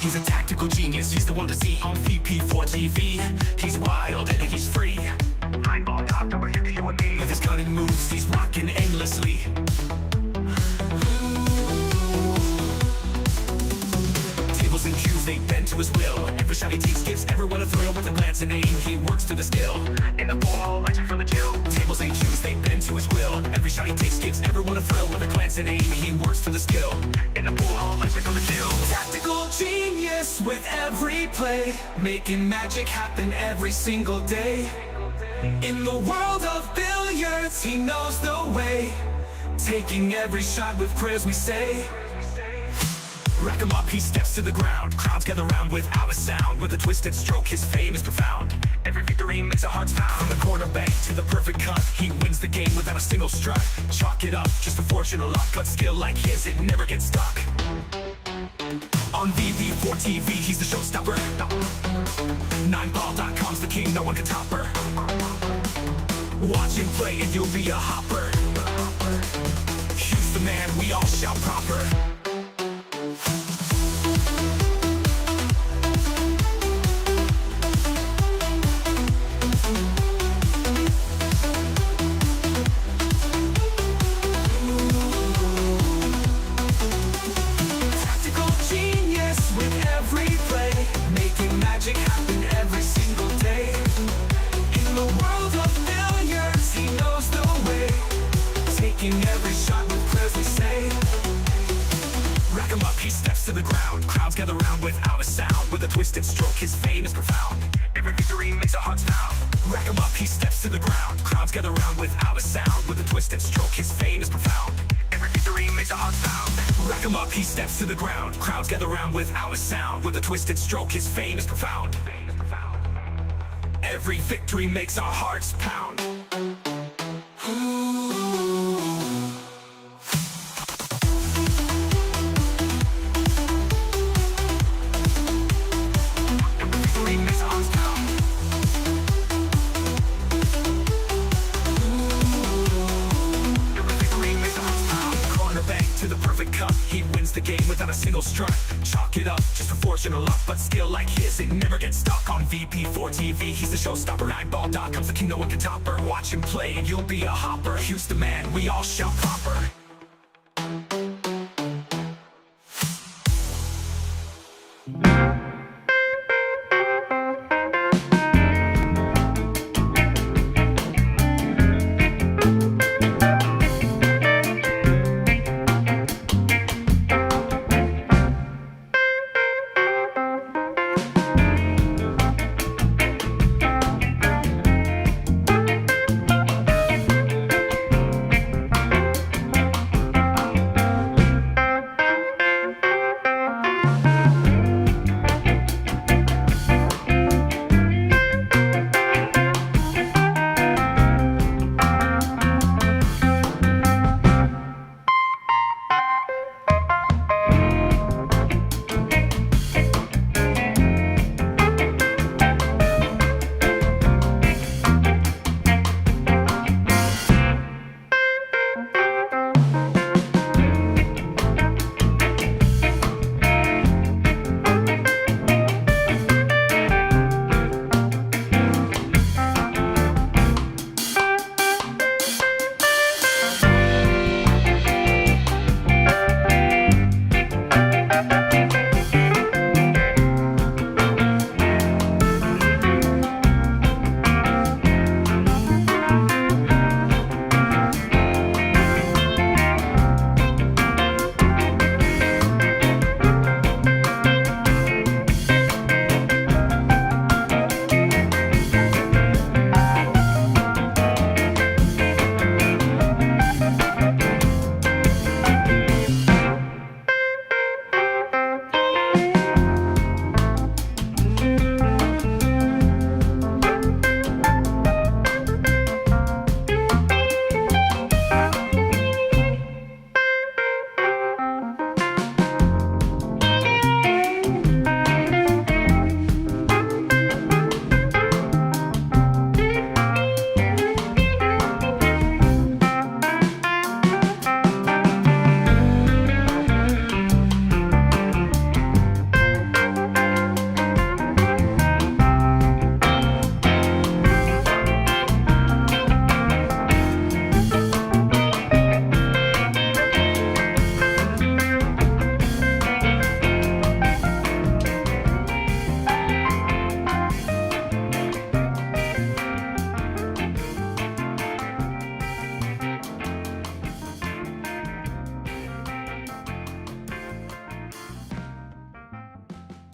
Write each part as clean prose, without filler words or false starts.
He's a tactical genius, he's the one to see on VP4TV. He's wild and he's free. Eyeball doctor, we're here to you and me. With his cunning moves, he's rocking endlessly. Tables and cues, they bend to his will. Every shot he takes gives everyone a thrill. With a glance and aim, he works to the skill. In the ball, lights from the chill. Tables and cues, they bend to his will. Every shot he takes gives everyone a thrill. With a glance and aim, he works to the skill. In the ball, lights from the chill. Tactical genius with every play, making magic happen every single day. In the world of billiards, he knows the way, taking every shot with prayers we say. Rack him up, he steps to the ground. Crowds gather round without a sound. With a twisted stroke, his fame is profound. Every victory makes our hearts pound. From the corner bank to the perfect cut, he wins the game without a single strut. Chalk it up, just a fortune or luck. But skill like his, it never gets stuck. On VP4TV, he's the showstopper. 9ball.com's the king, no one can top her. Watch him play and you'll be a hopper. He's the man, we all shout proper. Tactical genius with every play, making magic happen every single day. In the world of billiards, he knows the way, taking every shot with prayers we say. Rack him up, he steps to the ground. Crowds gather round without a sound. With a twisted stroke, his fame is profound. Every victory makes our hearts pound. Rack him up, he steps to the ground. Crowds gather round without a sound. With a twisted stroke, his fame is profound. Every victory makes our hearts pound. Rack him up, he steps to the ground. Crowds gather round without a sound. With a twisted stroke, his fame is profound. Every victory makes our hearts pound. To the perfect cut, he wins the game without a single strut. Chalk it up, just a fortune or luck. But skill like his, it never gets stuck. On VP4TV, he's the showstopper. 9ball.com's the king, no one can top her. Watch him play and you'll be a hopper. He's the man, we all shout proper.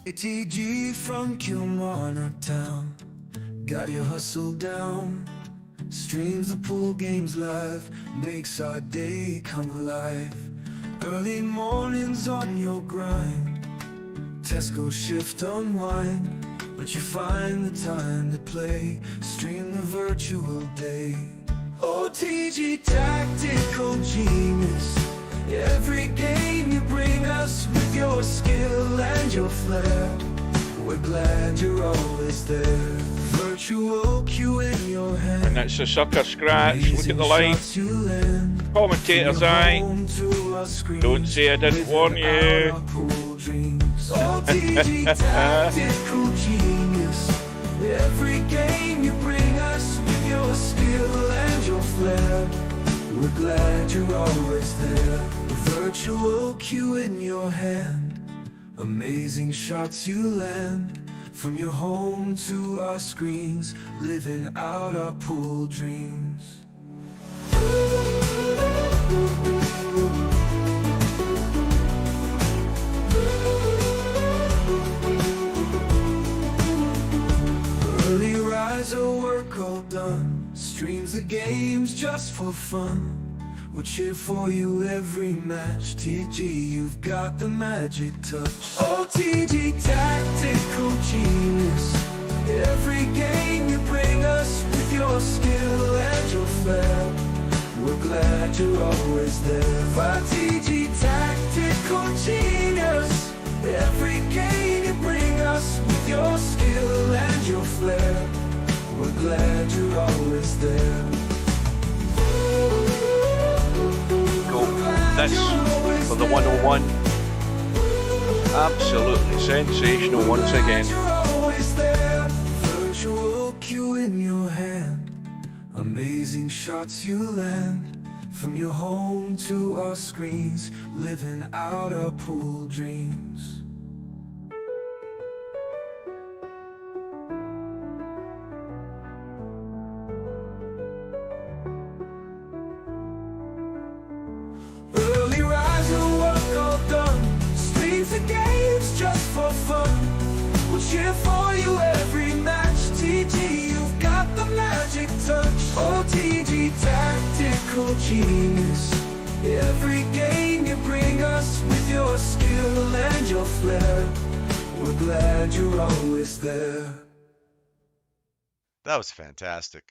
ATG from Kilmarnock town, got your hustle down. Streams the pool games live, makes our day come alive. Early mornings on your grind, Tesco shift unwind, but you find the time to play, stream the virtual day. OTG tactical genius, every game you bring us with your skill and your flair. We're glad you're always there. Virtual cue in your hand. And that's a sucker scratch. Look at the line. Commentator's eye. Don't say I didn't warn you. OTG tactical genius, every game you bring us with your skill and your flair. We're glad you're always there. Virtual cue in your hand, amazing shots you land. From your home to our screens, living out our pool dreams. Early riser, work all done, streams the games just for fun. We'll cheer for you every match. TG, you've got the magic touch. OTG tactical genius, every game you bring us with your skill and your flair. We're glad you're always there. OTG tactical genius, every game you bring us with your skill and your flair. We're glad you're always there. This for the 101. Absolutely sensational once again. Virtual cue in your hand, amazing shots you land. From your home to our screens, living out our pool dreams. The games just for fun, we'll cheer for you every match. TG, you've got the magic touch. OTG tactical genius, every game you bring us with your skill and your flair. We're glad you're always there. That was fantastic.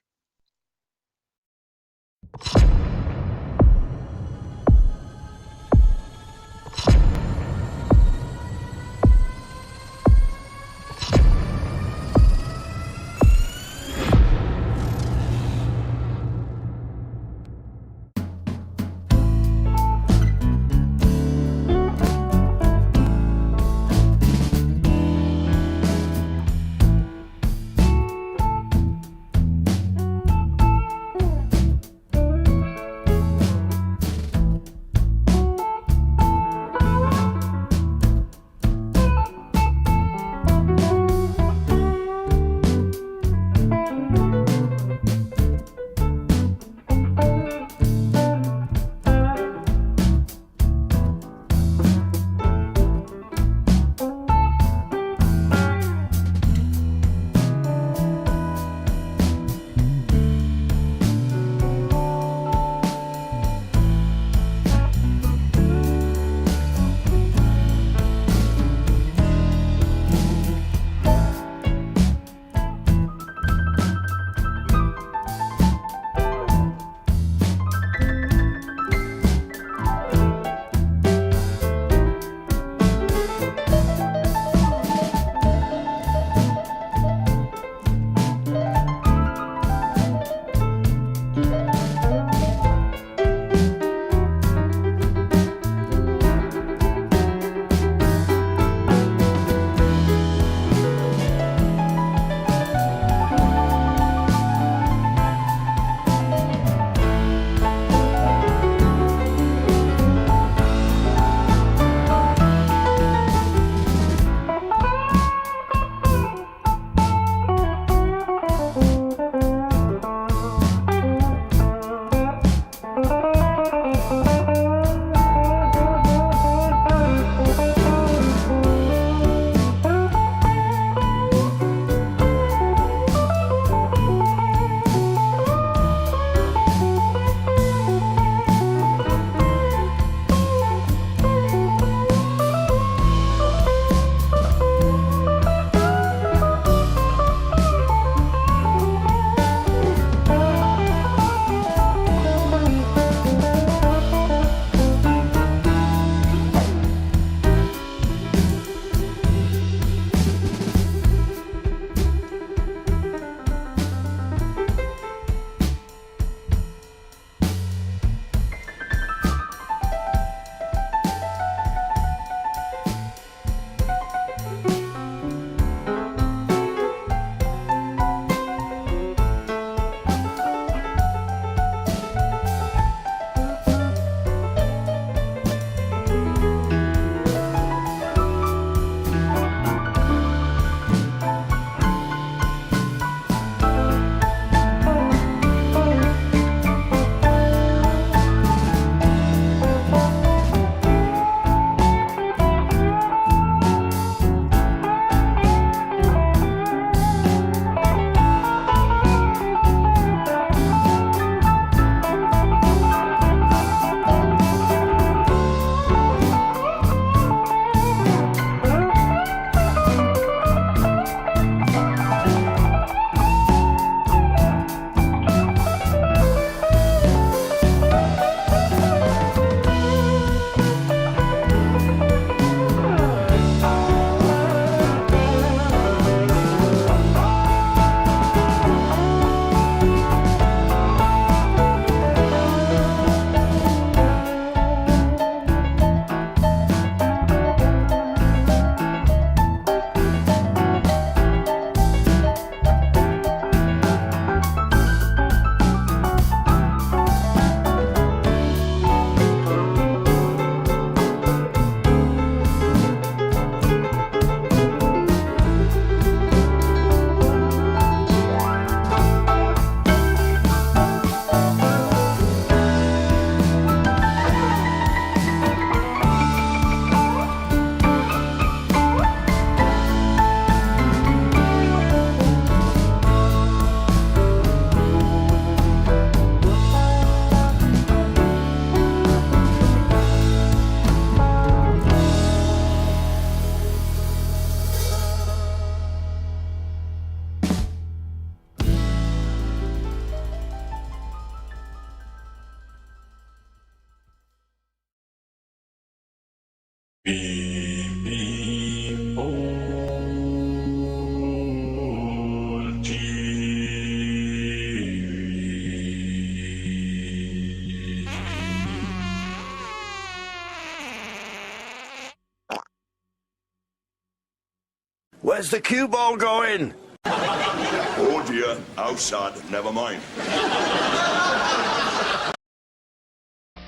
Where's the cue ball going? Oh dear, outside, never mind.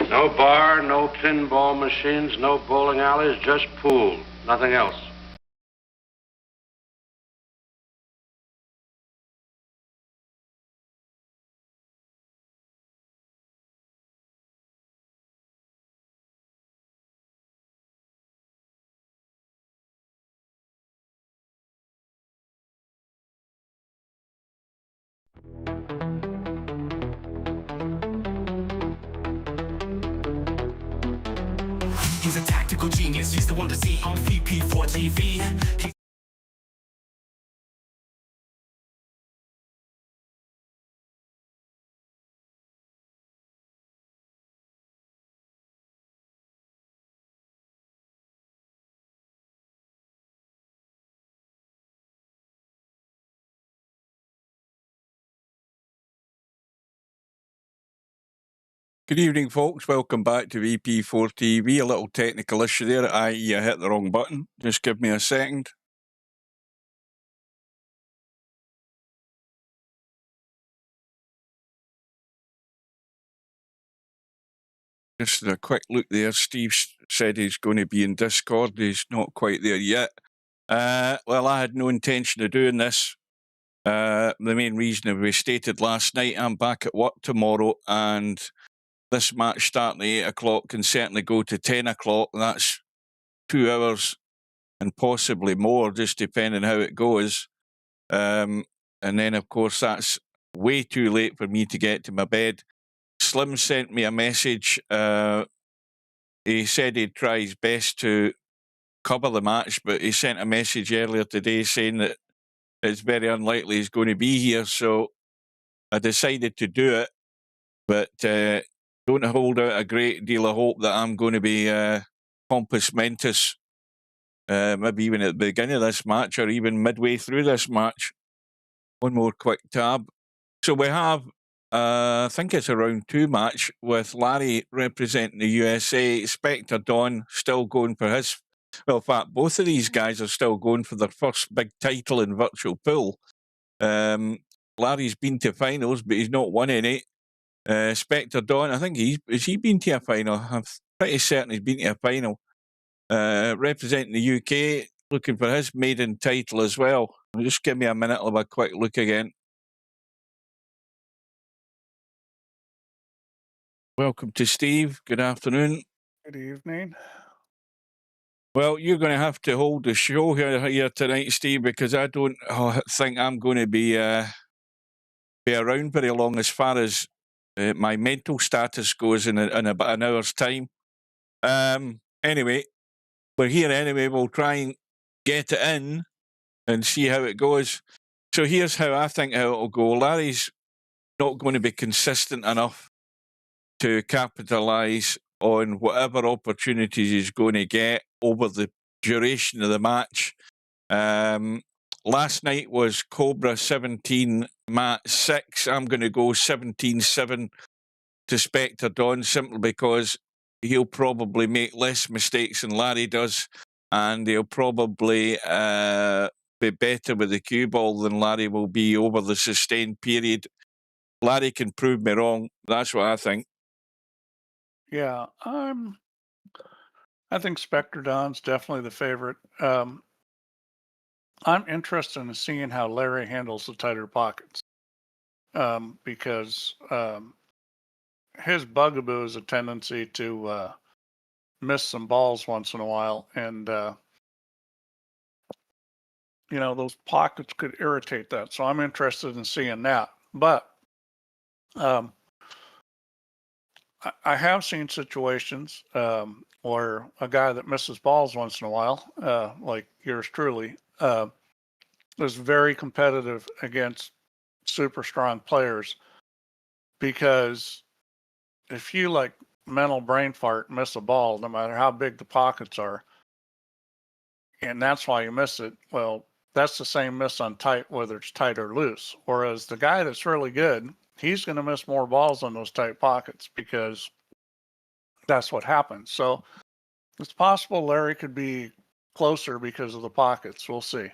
No bar, no pinball machines, no bowling alleys, just pool. Nothing else. He's a tactical genius, he's the one to see on VP4TV. Good evening, folks. Welcome back to VP4TV. A little technical issue there, i.e. I hit the wrong button. Just give me a second. Just a quick look there. Steve said he's going to be in Discord. He's not quite there yet. Well, I had no intention of doing this. The main reason we stated last night, I'm back at work tomorrow, and this match starting at 8 o'clock can certainly go to 10 o'clock. That's 2 hours and possibly more, just depending how it goes. And then, of course, that's way too late for me to get to my bed. Slim sent me a message. He said he'd try his best to cover the match, but he sent a message earlier today saying that it's very unlikely he's going to be here. So I decided to do it, but don't hold out a great deal of hope that I'm going to be compos mentis, maybe even at the beginning of this match or even midway through this match. One more quick tab. So we have, I think it's a round 2 match with Larry representing the USA, Spectredawn still going for his. Well, in fact, both of these guys are still going for their first big title in virtual pool. Larry's been to finals, but he's not won any. Spectredawn, I think has he been to a final? I'm pretty certain he's been to a final. Representing the UK, looking for his maiden title as well. Just give me a minute, I'll have a quick look again. Welcome to Steve. Good afternoon. Good evening. Well, you're going to have to hold the show here tonight, Steve, because I don't think I'm going to be around very long as far as my mental status goes in about an hour's time. Anyway, we're here anyway. We'll try and get it in and see how it goes. So here's how I think how it'll go. Larry's not going to be consistent enough to capitalise on whatever opportunities he's going to get over the duration of the match. Last night was Cobra 17, Matt 6. I'm going to go 17-7 to Spectredawn simply because he'll probably make less mistakes than Larry does, and he'll probably be better with the cue ball than Larry will be over the sustained period. Larry can prove me wrong. That's what I think. Yeah, I think Spectredawn's definitely the favorite. I'm interested in seeing how Larry handles the tighter pockets, because his bugaboo is a tendency to miss some balls once in a while, and you know, those pockets could irritate that. So I'm interested in seeing that. But I have seen situations where a guy that misses balls once in a while, like yours truly, is very competitive against super strong players, because if you like mental brain fart miss a ball, no matter how big the pockets are, and that's why you miss it, well, that's the same miss on tight, whether it's tight or loose. Whereas the guy that's really good, he's going to miss more balls on those tight pockets because that's what happens. So it's possible Larry could be closer because of the pockets. We'll see.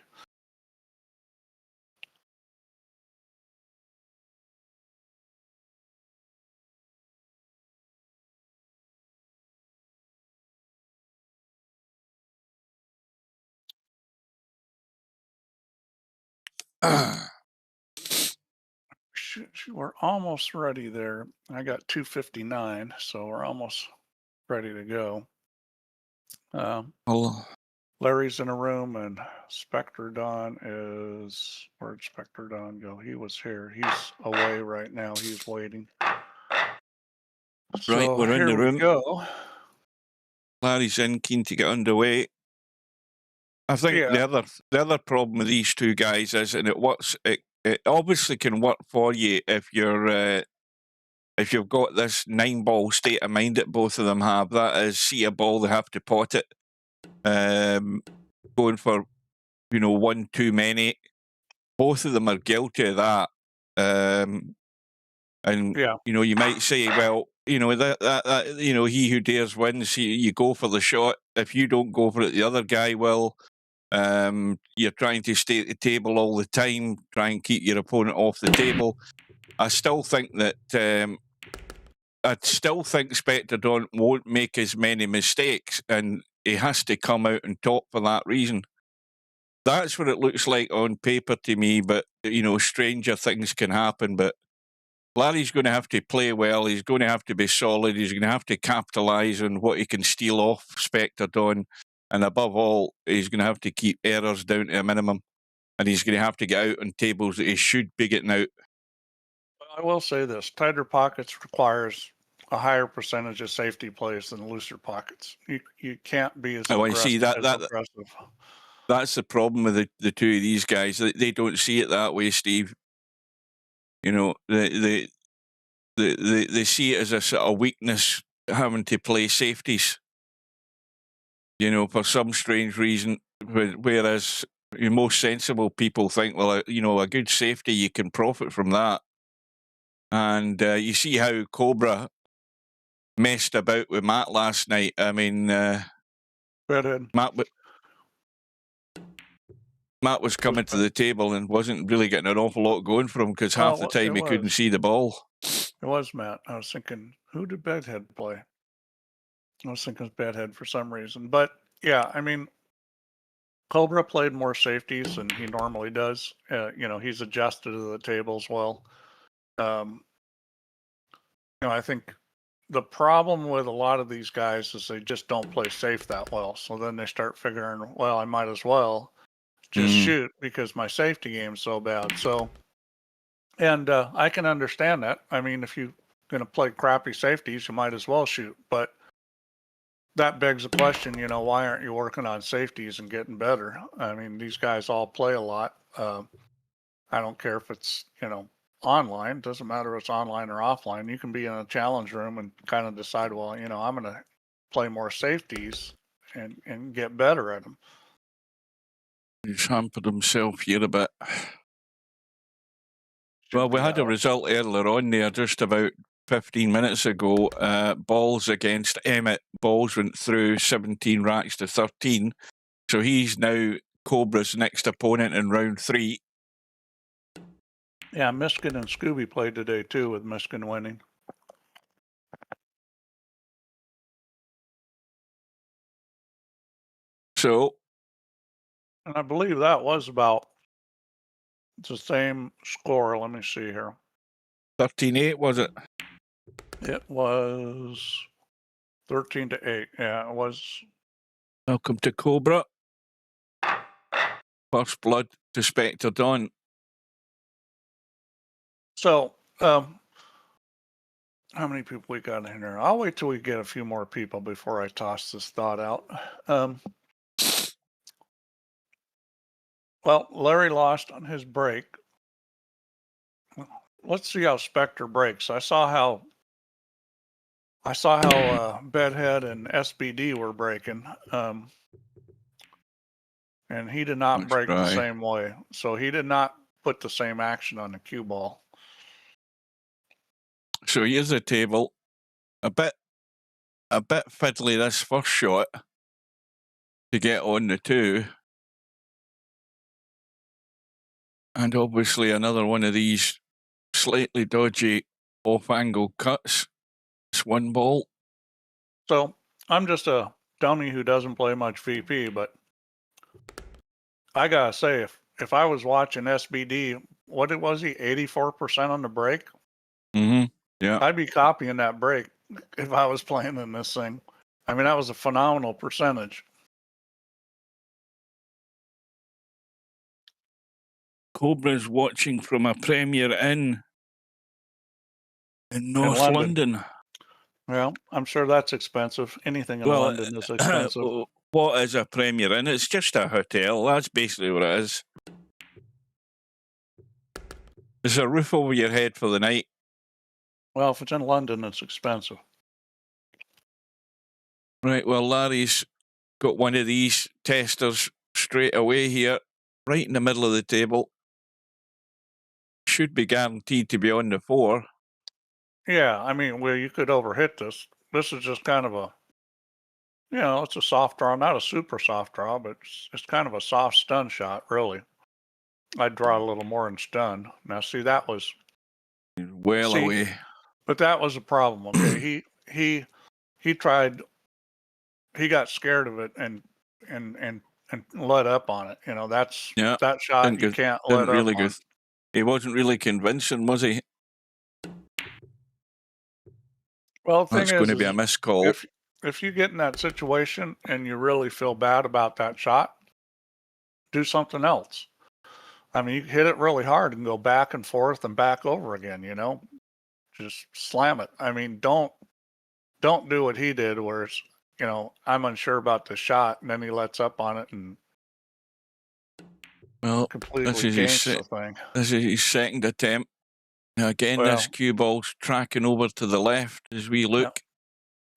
We're almost ready there. I got 259, so we're almost ready to go. Oh, Larry's in a room, and Spectredawn is... Where'd Spectredawn go? He was here. He's away right now. He's waiting. right, So we're in here the we room. go. Larry's in, keen to get underway. I think Yeah. the other problem with these two guys is, and it works. It obviously can work for you if you've got this 9-ball state of mind that both of them have. That is, see a ball, they have to pot it. Going for, one too many. Both of them are guilty of that. And Yeah. you might say, well, that he who dares wins. You go for the shot. If you don't go for it, the other guy will. You're trying to stay at the table all the time, try and keep your opponent off the table. I still think that Spectredawn won't make as many mistakes, and he has to come out on top for that reason. That's what it looks like on paper to me, but stranger things can happen. But Larry's going to have to play well. He's going to have to be solid. He's going to have to capitalise on what he can steal off Spectredawn. And above all, he's going to have to keep errors down to a minimum. And he's going to have to get out on tables that he should be getting out. I will say this: tighter pockets requires a higher percentage of safety plays than looser pockets. You can't be as Oh, I see aggressive. That's the problem with the two of these guys. They don't see it that way, Steve. They see it as a sort of weakness, having to play safeties. For some strange reason, whereas most sensible people think, well, a good safety, you can profit from that. And you see how Cobra messed about with Matt last night. I mean, Matt was coming to the table and wasn't really getting an awful lot going for him because half the time he couldn't see the ball. It was Matt. I was thinking, who did Bedhead play? I was thinking it was Bedhead for some reason. But yeah, I mean, Cobra played more safeties than he normally does. He's adjusted to the table as well. I think the problem with a lot of these guys is they just don't play safe that well. So then they start figuring, well, I might as well just shoot because my safety game's so bad. So, and I can understand that. I mean, if you're going to play crappy safeties, you might as well shoot. But that begs the question, why aren't you working on safeties and getting better? I mean, these guys all play a lot. I don't care if it's, online. Doesn't matter if it's online or offline. You can be in a challenge room and kind of decide, well, I'm going to play more safeties and get better at them. He's hampered himself here a bit. Well, we had a result earlier on there, just about 15 minutes ago. Balls against Emmett. Balls went through 17 racks to 13. So he's now Cobra's next opponent in round 3. Yeah, Miskin and Scooby played today too, with Miskin winning. So, and I believe that was about the same score. Let me see here. 13-8, was it? It was 13-8. Yeah, it was. Welcome to Cobra. First blood to Spectredawn. So, how many people we got in here? I'll wait till we get a few more people before I toss this thought out. Well, Larry lost on his break. Let's see how Spectre breaks. I saw how Bedhead and SBD were breaking, and he did not break the same way. So he did not put the same action on the cue ball. So here's the table. A bit fiddly this first shot to get on the 2. And obviously another one of these slightly dodgy off-angle cuts. It's 1 ball. So I'm just a dummy who doesn't play much VP, but I gotta say, if I was watching SBD, what was he, 84% on the break? Mm-hmm. Yeah. I'd be copying that break if I was playing in this thing. I mean, that was a phenomenal percentage. Cobra's watching from a Premier Inn in North London. Well, I'm sure that's expensive. Anything in London is expensive. What is a Premier Inn? It's just a hotel. That's basically what it is. There's a roof over your head for the night. Well, if it's in London, it's expensive. Right, well, Larry's got one of these testers straight away here, right in the middle of the table. Should be guaranteed to be on the 4. Yeah, I mean, well, you could overhit this. This is just kind of a, you know, it's a soft draw, not a super soft draw, but it's kind of a soft stun shot, really. I'd draw a little more in stun. Now, see, that was Well away. But that was a problem. Okay, he tried. He got scared of it and let up on it. You know, that's that shot you can't let up on. He wasn't really convincing, was he? Well, the thing that's going to be a missed call. If you get in that situation and you really feel bad about that shot, do something else. I mean, you hit it really hard and go back and forth and back over again, you know, just slam it. I mean, don't do what he did where it's, you know, I'm unsure about the shot and then he lets up on it and completely gains the thing. This is his second attempt. Now again, this cue ball's tracking over to the left as we look. Yeah.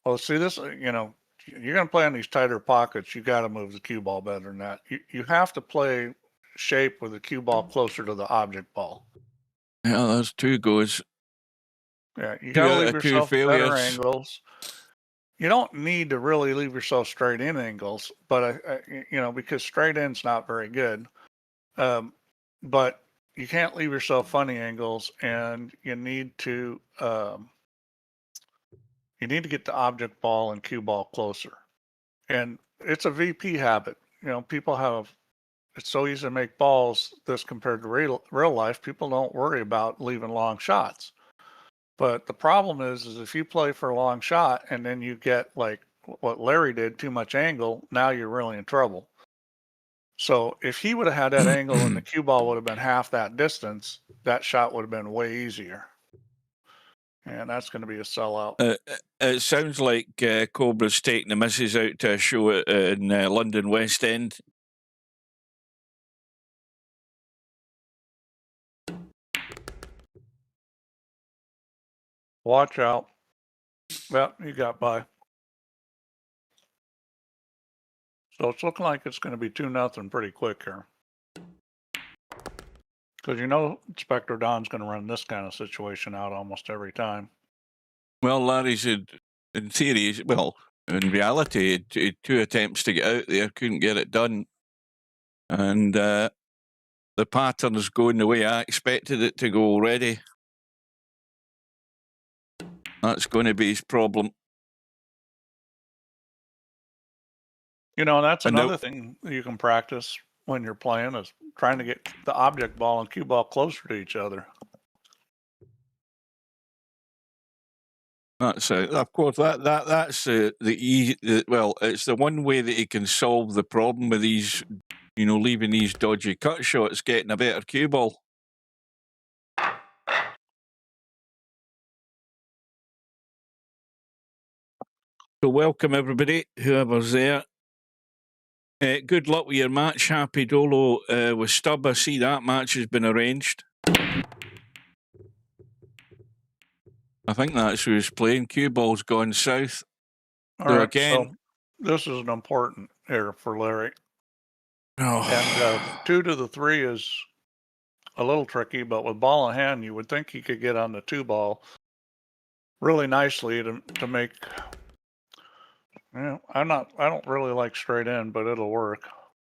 Well, see this, you know, you're going to play in these tighter pockets. You got to move the cue ball better than that. You have to play shape with the cue ball closer to the object ball. Yeah, there's 2 goes. Yeah, you got to leave yourself better angles. You don't need to really leave yourself straight in angles, but you know, because straight in's not very good. But you can't leave yourself funny angles, and you need to get the object ball and cue ball closer. And it's a VP habit. You know, people have. It's so easy to make balls this compared to real life. People don't worry about leaving long shots. But the problem is if you play for a long shot and then you get like what Larry did, too much angle, now you're really in trouble. So if he would have had that angle and the cue ball would have been half that distance, that shot would have been way easier. And that's going to be a sellout. It sounds like Cobra's taking the missus out to a show in London West End. Watch out. Well, you got by. So it's looking like it's going to be 2-0 pretty quick here. Because you know Spectredawn's going to run this kind of situation out almost every time. Well, Larry's in theory, well, in reality, he had 2 attempts to get out there, couldn't get it done. And the pattern's going the way I expected it to go already. That's going to be his problem. You know, that's another thing you can practice when you're playing is trying to get the object ball and cue ball closer to each other. That's of course that's well, it's the one way that he can solve the problem with these, you know, leaving these dodgy cut shots, getting a better cue ball. So welcome everybody, whoever's there. Good luck with your match. Happy Dolo with Stubb. I see that match has been arranged. I think that's who's playing. Cue ball's gone south. All right, again, so this is an important error for Larry. Oh. And 2 to the 3 is a little tricky, but with ball in hand, you would think he could get on the 2 ball really nicely to make. Yeah, I don't really like straight in, but it'll work.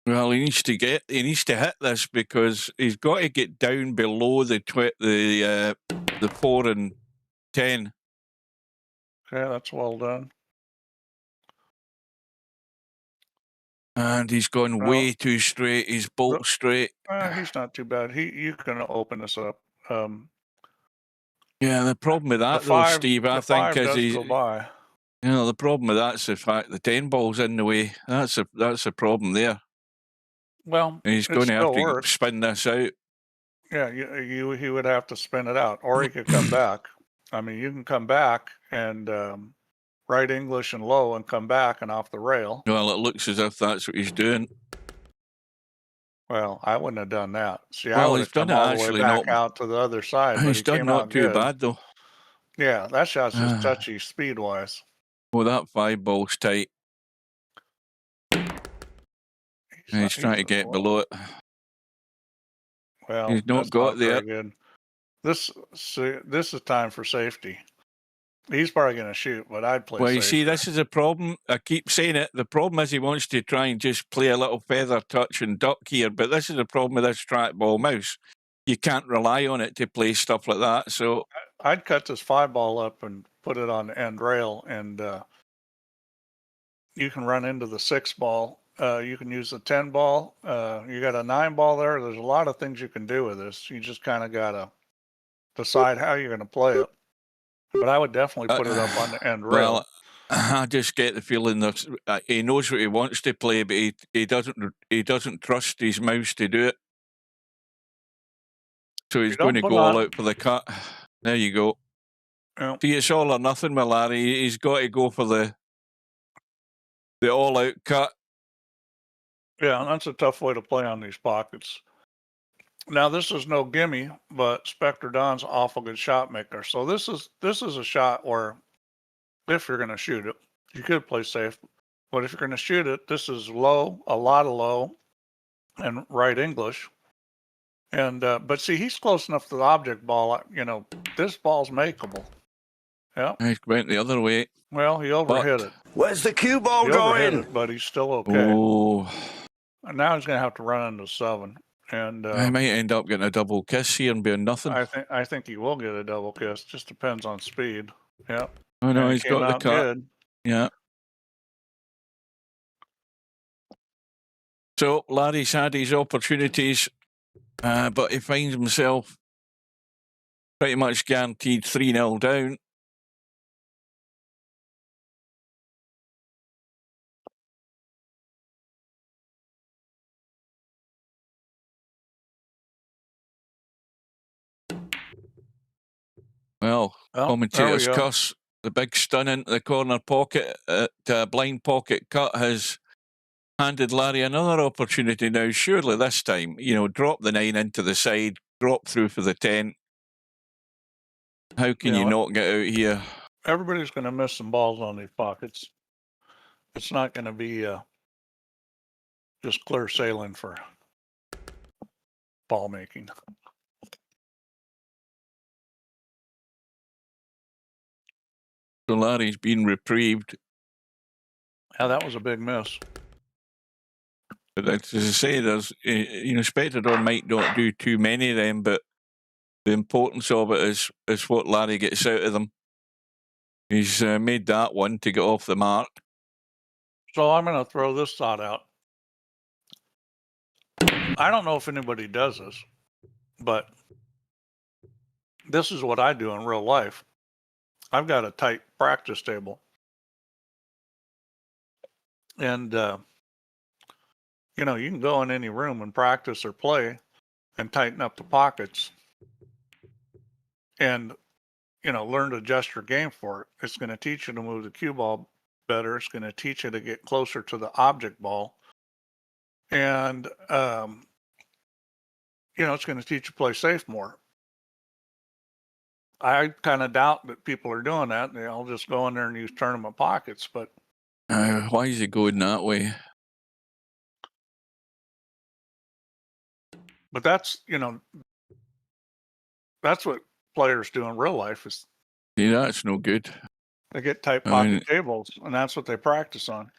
Well, he needs to hit this because he's got to get down below the 4 and 10. Okay, that's well done. And he's gone Well- way too straight. He's bolt straight. He's not too bad. You can open this up. Yeah, the problem with that, though, Steve, I think, is he's. go by. You know, the problem with that's the fact the 10 ball's in the way. That's a problem there. Well, And he's it going to have still to works. spin this out. Yeah, he would have to spin it out, or he could come back. I mean, you can come back and write English and low and come back and off the rail. Well, it looks as if that's what he's doing. Well, I wouldn't have done that. See, I Well, would he's have come done it all the way actually back not- out to the other side. But He's he done came not out too good. bad, though. Yeah, that shot's just touchy speed wise. Well, that 5 ball's tight. He's trying to get below it. Well, He's not that's got very there. good. This is time for safety. He's probably going to shoot, but I'd play Well, you safe. see, this is a problem. I keep saying it. The problem is he wants to try and just play a little feather touch and duck here. But this is the problem with this trackball mouse. You can't rely on it to play stuff like that. So I'd cut this 5 ball up and put it on the end rail, and you can run into the 6 ball. You can use the 10 ball. You got a 9 ball there. There's a lot of things you can do with this. You just kind of got to decide how you're going to play it. But I would definitely put it up on the end rail. well, I just get the feeling that he knows what he wants to play, but he doesn't trust his mouse to do it. So he's going to go all out for the cut. There you go. Yeah. See, it's all or nothing with Larry. He's got to go for the all-out cut. Yeah, that's a tough way to play on these pockets. Now, this is no gimme, but Spectredawn's an awful good shot maker. So this is a shot where if you're going to shoot it, you could play safe. But if you're going to shoot it, this is low, a lot of low, and right English. And but see, he's close enough to the object ball. You know, this ball's makeable. Yeah. He went the other way. Well, he overhit it. Where's the cue ball He overhit going? it, but he's still okay. Oh, And now he's going to have to run into 7. And I might end up getting a double kiss here and being nothing. I think he will get a double kiss. Just depends on speed. Yeah. Oh no, And he's it came got the out cut. good. Yeah. So Larry's had his opportunities, but he finds himself pretty much guaranteed 3-0 down. Well, Well, commentator's there we go. cuss, the big stun into the corner pocket at blind pocket cut has handed Larry another opportunity now. Surely this time, you know, drop the 9 into the side, drop through for the 10. How can you not get out here? Everybody's going to miss some balls on these pockets. It's not going to be just clear sailing for ball making. So Larry's been reprieved. Yeah, that was a big miss. But as I say, there's, you know, Spectredawn might not do too many of them, but the importance of it is what Larry gets out of them. He's made that one to get off the mark. So I'm going to throw this thought out. I don't know if anybody does this, but this is what I do in real life. I've got a tight practice table. And, you know, you can go in any room and practice or play and tighten up the pockets and, you know, learn to adjust your game for it. It's going to teach you to move the cue ball better. It's going to teach you to get closer to the object ball. And, you know, it's going to teach you to play safe more. I kind of doubt that people are doing that. They'll just go in there and use tournament pockets, but Why is he going that way? but that's, you know, that's what players do in real life is See, that's no good. they get tight I pocket mean- tables, and that's what they practice on.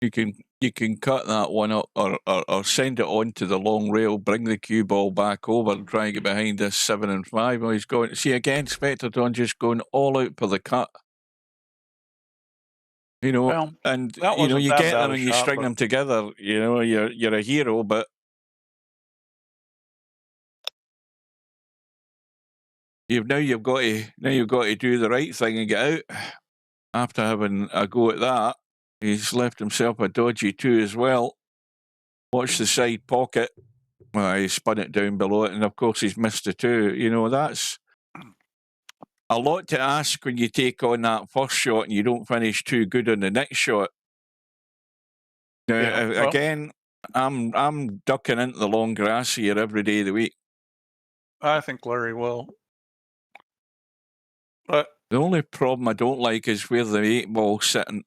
You can cut that one up or send it on to the long rail, bring the cue ball back over and try and get behind this 7 and 5. Well, he's going, see again, Spectredawn just going all out for the cut. You know, Well, and that you know, wasn't you that get bad them a and you shot, string but them together. You know, you're a hero, but you've got to do the right thing and get out. After having a go at that, he's left himself a dodgy 2 as well. Watch the side pocket. Well, he spun it down below it, and of course he's missed the 2. You know, that's a lot to ask when you take on that first shot and you don't finish too good on the next shot. Now, yeah, well, again, I'm ducking into the long grass here every day of the week. I think Larry will. But The only problem I don't like is where the 8 ball's sitting,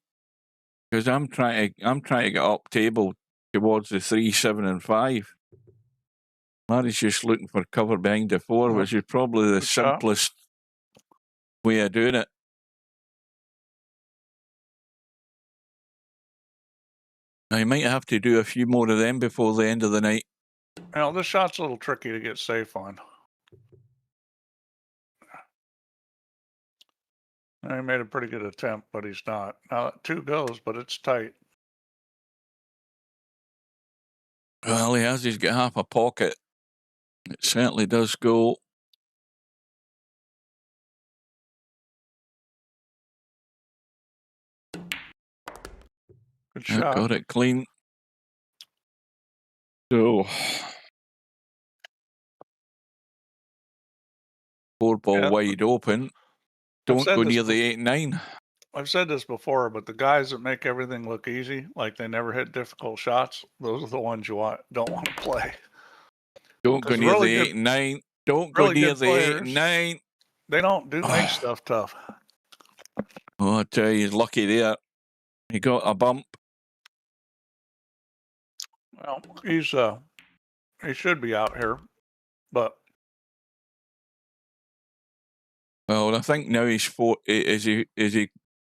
because I'm trying to get up table towards the 3, 7, and 5. Larry's just looking for cover behind the 4, which is probably the good shot. simplest way of doing it. I might have to do a few more of them before the end of the night. Now, this shot's a little tricky to get safe on. He made a pretty good attempt, but he's not. Now, 2 goes, but it's tight. Well, he's got half a pocket. It certainly does go. Good shot. Got it clean. So, 4 ball wide open. Don't go near the 8-9. I've said this before, but the guys that make everything look easy, like they never hit difficult shots, those are the ones you don't want to play. Don't go near the 8-9. Don't go near the 8-9. They don't make stuff tough. Oh, I tell you, he's lucky there. He got a bump. Well, he should be out here, but. Well, I think now he's 4. Is he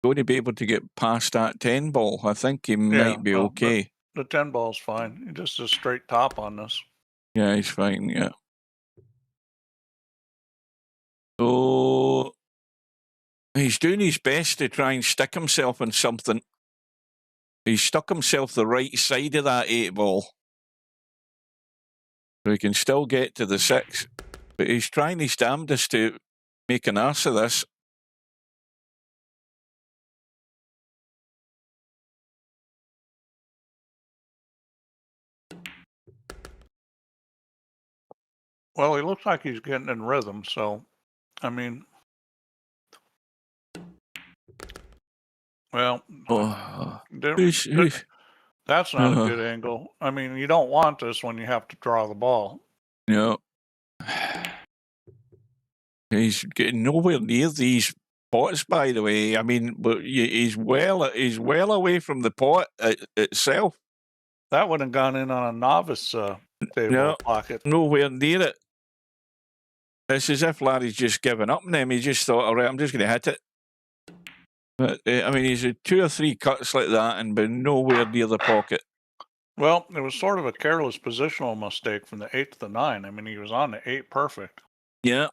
going to be able to get past that 10 ball? I think he might be okay. The 10 ball's fine. He just a straight top on this. Yeah, he's fine. Yeah. So he's doing his best to try and stick himself in something. He's stuck himself the right side of that 8 ball. So he can still get to the 6. But he's trying his damnedest to make an arse of this. Well, he looks like he's getting in rhythm, so, I mean. Well, that's not a good angle. I mean, you don't want this when you have to draw the ball. No. He's getting nowhere near these pots, by the way. I mean, but he's well away from the pot itself. That would have gone in on a novice table pocket. Nowhere near it. It's as if Larry's just given up on him. He just thought, all right, I'm just going to hit it. But, I mean, he's had 2 or 3 cuts like that and been nowhere near the pocket. Well, it was sort of a careless positional mistake from the 8 to the 9. I mean, he was on the 8 perfect. Yeah.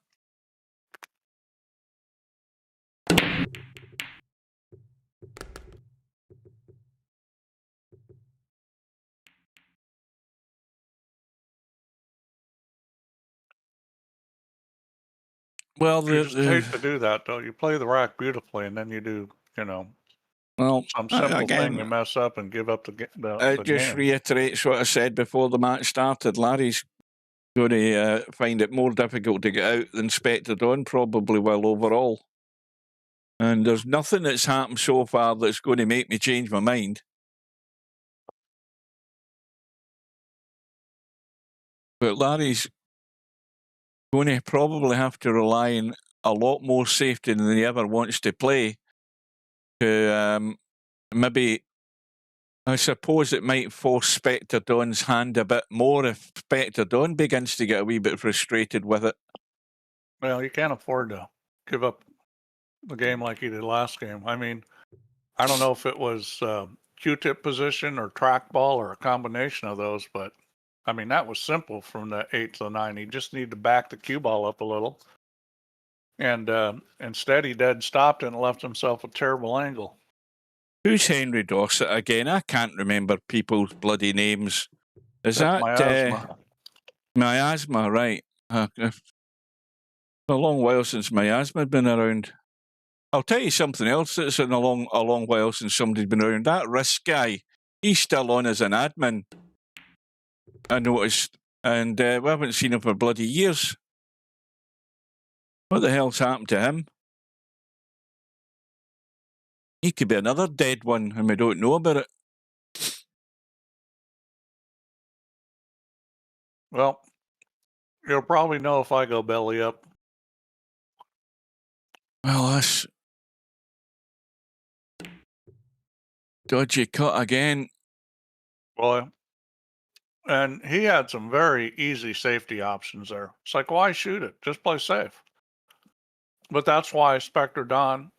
Well, you just hate to do that, though. You play the rack beautifully, and then you do, well, some simple thing you mess up and give up the it just game. Reiterates what I said before the match started. Larry's going to find it more difficult to get out than Spectredawn probably will overall. And there's nothing that's happened so far that's going to make me change my mind. But Larry's going to probably have to rely on a lot more safety than he ever wants to play to maybe, I suppose it might force Spectredawn's hand a bit more if Spectredawn begins to get a wee bit frustrated with it. Well, you can't afford to give up the game like he did last game. I mean, I don't know if it was Q-tip position or trackball or a combination of those, but I mean, that was simple from the 8 to the 9. He just needed to back the cue ball up a little. And instead, he dead stopped and left himself a terrible angle. Who's Henry Dossett again? I can't remember people's bloody names. Is That's that miasma. miasma, right? It's a long while since miasma had been around. I'll tell you something else that's in a long while since somebody's been around. That Risk guy, he's still on as an admin, I noticed. And we haven't seen him for bloody years. What the hell's happened to him? He could be another dead one and we don't know about it. Well, you'll probably know if I go belly up. Well, that's dodgy cut again. Well, and he had some very easy safety options there. It's like, why shoot it? Just play safe. But that's why Spectredawn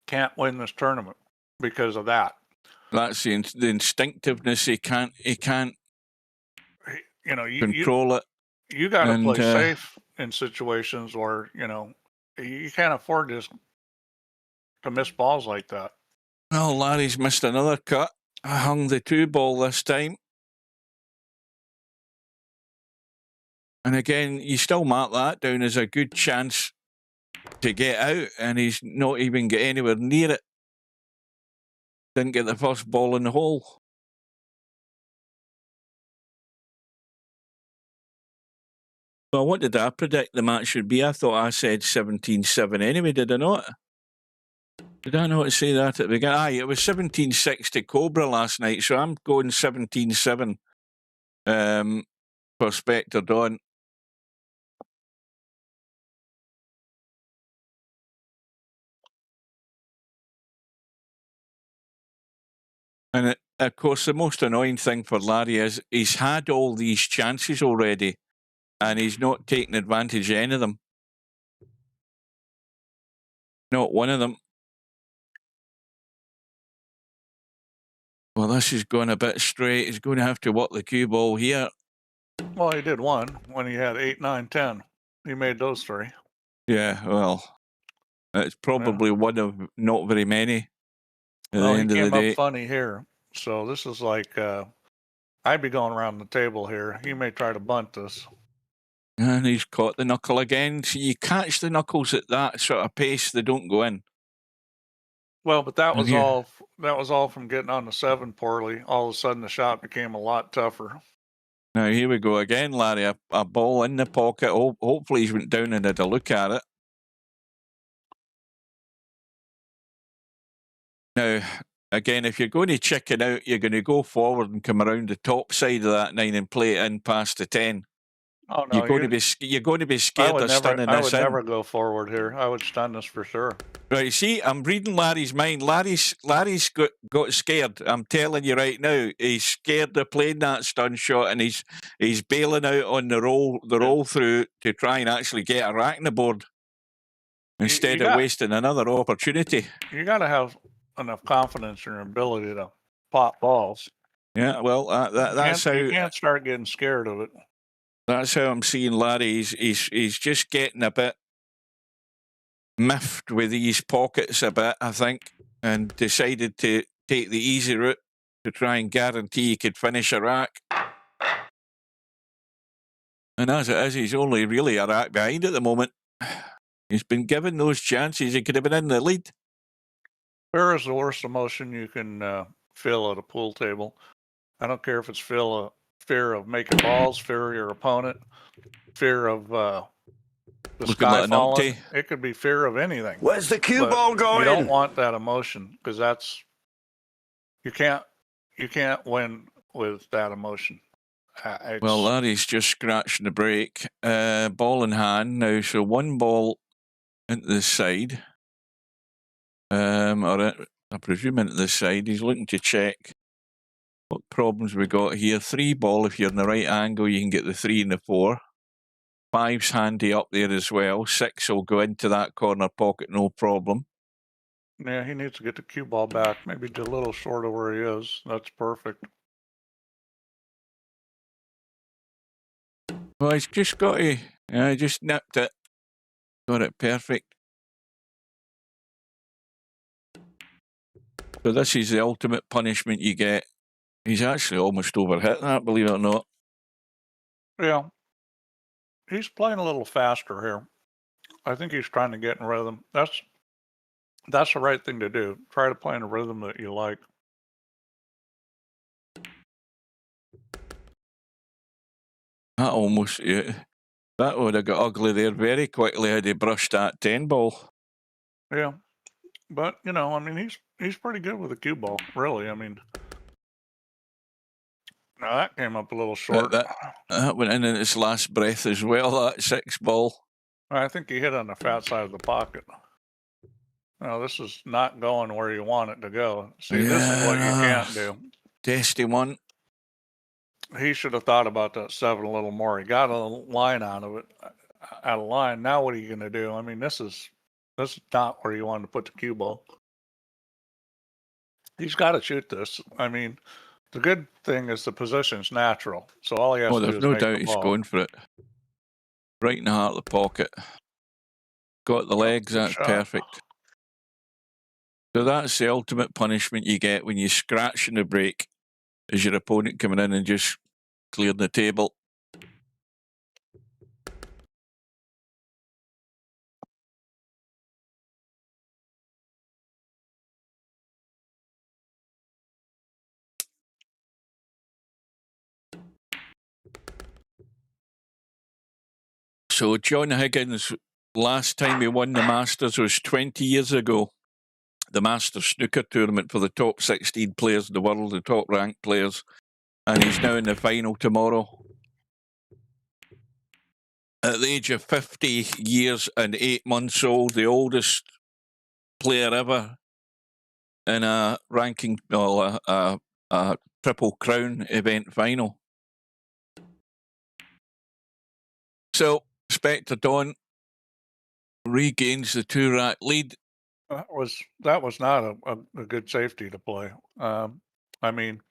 can't win this tournament because of that. That's the instinctiveness. He can't You know, control it. You got to play And, safe in situations where, you know, you can't afford to miss balls like that. Well, Larry's missed another cut. I hung the 2-ball this time. And again, you still mark that down as a good chance to get out, and he's not even get anywhere near it. Didn't get the first ball in the hole. Well, what did I predict the match should be? I thought I said 17-7 anyway, did I not? Did I not say that at the beginning? Aye, it was 17-6 to Cobra last night, so I'm going 17-7 for Spectredawn. And of course, the most annoying thing for Larry is he's had all these chances already, and he's not taking advantage of any of them. Not one of them. Well, this is going a bit straight. He's going to have to work the cue ball here. Well, he did one when he had 8, 9, 10. He made those 3. Yeah, well, it's probably one of not very many at the end of the He came day. up funny here. So this is like, I'd be going around the table here. He may try to bunt this. And he's caught the knuckle again. So you catch the knuckles at that sort of pace, they don't go in. Well, but that was all from getting on the 7 poorly. All of a sudden, the shot became a lot tougher. Now here we go again, Larry. A ball in the pocket. Hopefully he's went down and had a look at it. Now, again, if you're going to chicken out, you're going to go forward and come around the top side of that 9 and play it in past the 10. Oh no, You're going to be scared of stunning this in. I would never go forward here. I would stun this for sure. Right, see, I'm reading Larry's mind. Larry's got scared. I'm telling you right now, he's scared of playing that stun shot, and he's bailing out on the roll through to try and actually get a rack in the board instead of wasting another opportunity. You got to have enough confidence in your ability to pop balls. Yeah, well, that's how you can't start getting scared of it. That's how I'm seeing Larry. He's just getting a bit miffed with these pockets a bit, I think, and decided to take the easy route to try and guarantee he could finish a rack. And as it is, he's only really a rack behind at the moment. He's been given those chances. He could have been in the lead. Fear is the worst emotion you can feel at a pool table. I don't care if it's fear of making balls, fear of your opponent, fear of the sky falling. It could be fear of anything. Where's the cue ball going? You don't want that emotion because you can't win with that emotion. Well, Larry's just scratching the break. Ball in hand now, so 1 ball into the side. Or I presume into the side. He's looking to check what problems we got here. 3 ball, if you're in the right angle, you can get the 3 and the 4. 5's handy up there as well. 6 will go into that corner pocket, no problem. Yeah, he needs to get the cue ball back. Maybe a little short of where he is. That's perfect. Well, he's just got to... Yeah, just nipped it. Got it perfect. So this is the ultimate punishment you get. He's actually almost overhit that, believe it or not. Yeah. He's playing a little faster here. I think he's trying to get in rhythm. That's the right thing to do. Try to play in a rhythm that you like. That almost, yeah, that would have got ugly there very quickly had he brushed that 10 ball. Yeah. But, you know, I mean, he's pretty good with a cue ball, really. I mean, now that came up a little short. That went in its last breath as well, that 6 ball. I think he hit on the fat side of the pocket. No, this is not going where you want it to go. See, this is what you can't do. Testy one. He should have thought about that 7 a little more. He got a line out of it, out of line. Now what are you going to do? I mean, this is not where you want to put the cue ball. He's got to shoot this. I mean, the good thing is the position's natural. So all he has to do is there's no make doubt the he's ball. going for it. Right in the heart of the pocket. Got the legs, that's shot. perfect. So that's the ultimate punishment you get when you scratch in the break, is your opponent coming in and just clearing the table. So John Higgins, last time he won the Masters was 20 years ago. The Masters snooker tournament for the top 16 players in the world, the top ranked players. And he's now in the final tomorrow. At the age of 50 years and 8 months old, the oldest player ever in a ranking, well, a Triple Crown event final. So Spectredawn regains the 2-rack lead. That was not a good safety to play. I mean,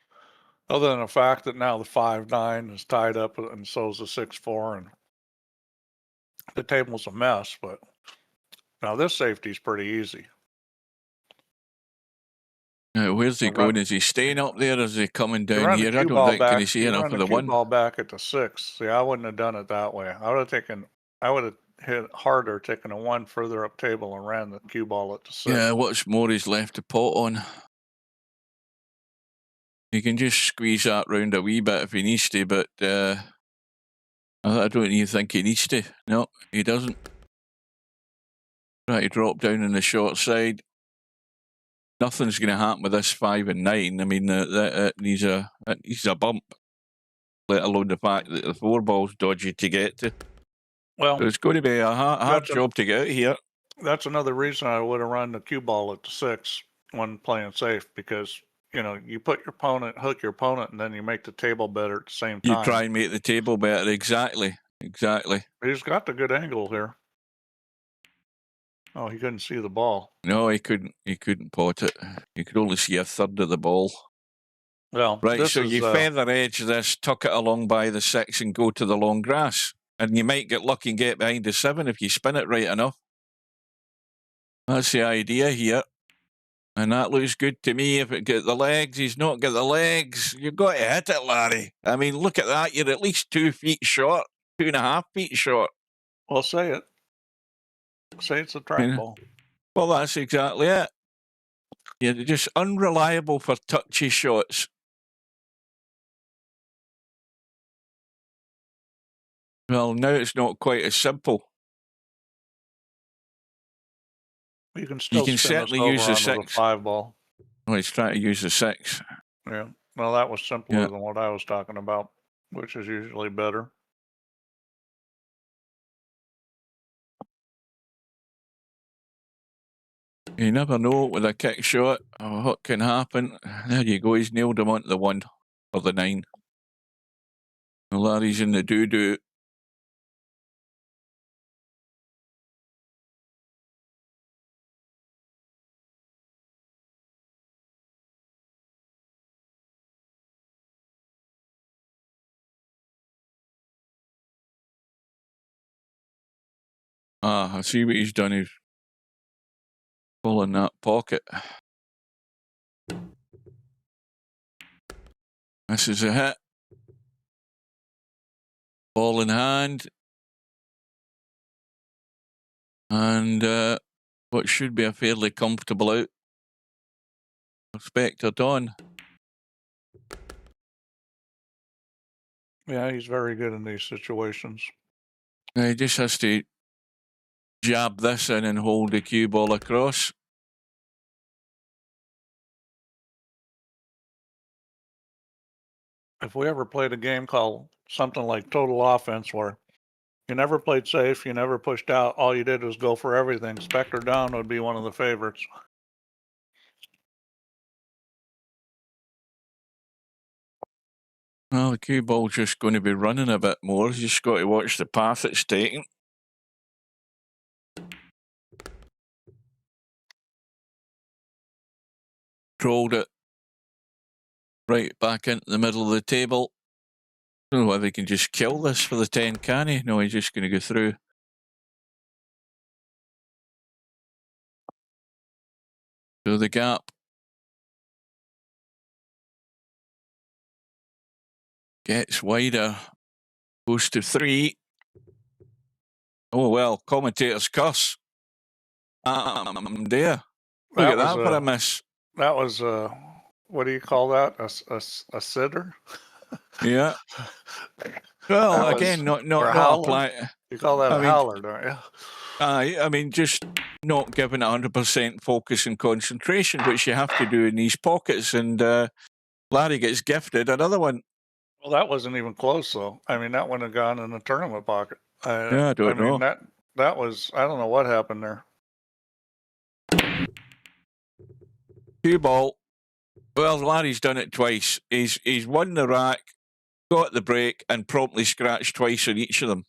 other than the fact that now the 5-9 is tied up and so is the 6-4, and the table's a mess. But now this safety's pretty easy. Where's he going? Is he staying up there? Is he coming down here? I don't think. Back, can he see enough of the one? Ball back at the 6. See, I wouldn't have done it that way. I would have hit harder, taken a 1 further up table and ran the cue ball at the 6. Yeah, what's more he's left to pot on. He can just squeeze that round a wee bit if he needs to, but I don't even think he needs to. No, he doesn't. Try to drop down on the short side. Nothing's going to happen with this 5 and 9. I mean, it needs a bump, let alone the fact that the 4 ball's dodgy to get to. Well, so it's going to be a hard job to get out here. That's another reason I would have run the cue ball at the 6 when playing safe, because you know you put your opponent, hook your opponent, and then you make the table better at the same time. You try and make the table better, exactly. He's got the good angle here. Oh, he couldn't see the ball. No, he couldn't. He couldn't pot it. You could only see a third of the ball. Well, right. So you feather edge this, tuck it along by the 6, and go to the long grass, and you might get lucky and get behind the 7 if you spin it right enough. That's the idea here, and that looks good to me. If it get the legs, he's not got the legs. You've got to hit it, Larry. I mean, look at that. You're at least 2 feet short, 2.5 feet short. Well, say it. Say it's a track ball. Well, that's exactly it. You're just unreliable for touchy shots. Well, now it's not quite as simple. You can still certainly use the 6. 5 ball. Oh, he's trying to use the 6. Yeah. Well, that was simpler than what I was talking about, which is usually better. You never know with a kick shot what can happen. There you go. He's nailed him onto the 1 or the 9. And Larry's in the doo-doo. I see what he's done. He's pulling that pocket. This is a hit. Ball in hand. And what should be a fairly comfortable out. Spectredawn. Yeah, he's very good in these situations. He just has to jab this in and hold the cue ball across. If we ever played a game called something like Total Offense, where you never played safe, you never pushed out, all you did was go for everything, Spectredawn would be one of the favorites. Well, the cue ball's just going to be running a bit more. You just got to watch the path it's taking. Trolled it right back into the middle of the table. I don't know whether he can just kill this for the 10, can he? No, he's just going to go through. So the gap gets wider, goes to 3. Oh well, commentators cuss. There. Look at that for a miss. That was what do you call that? A sitter? Yeah. Well, again, not apply. You call that a howler, don't you? I mean, just not giving 100% focus and concentration, which you have to do in these pockets. And Larry gets gifted another one. Well, that wasn't even close, though. I mean, that wouldn't have gone in the tournament pocket. Yeah, I don't know. That was, I don't know what happened there. Cue ball. Well, Larry's done it twice. He's won the rack, got the break, and promptly scratched twice on each of them,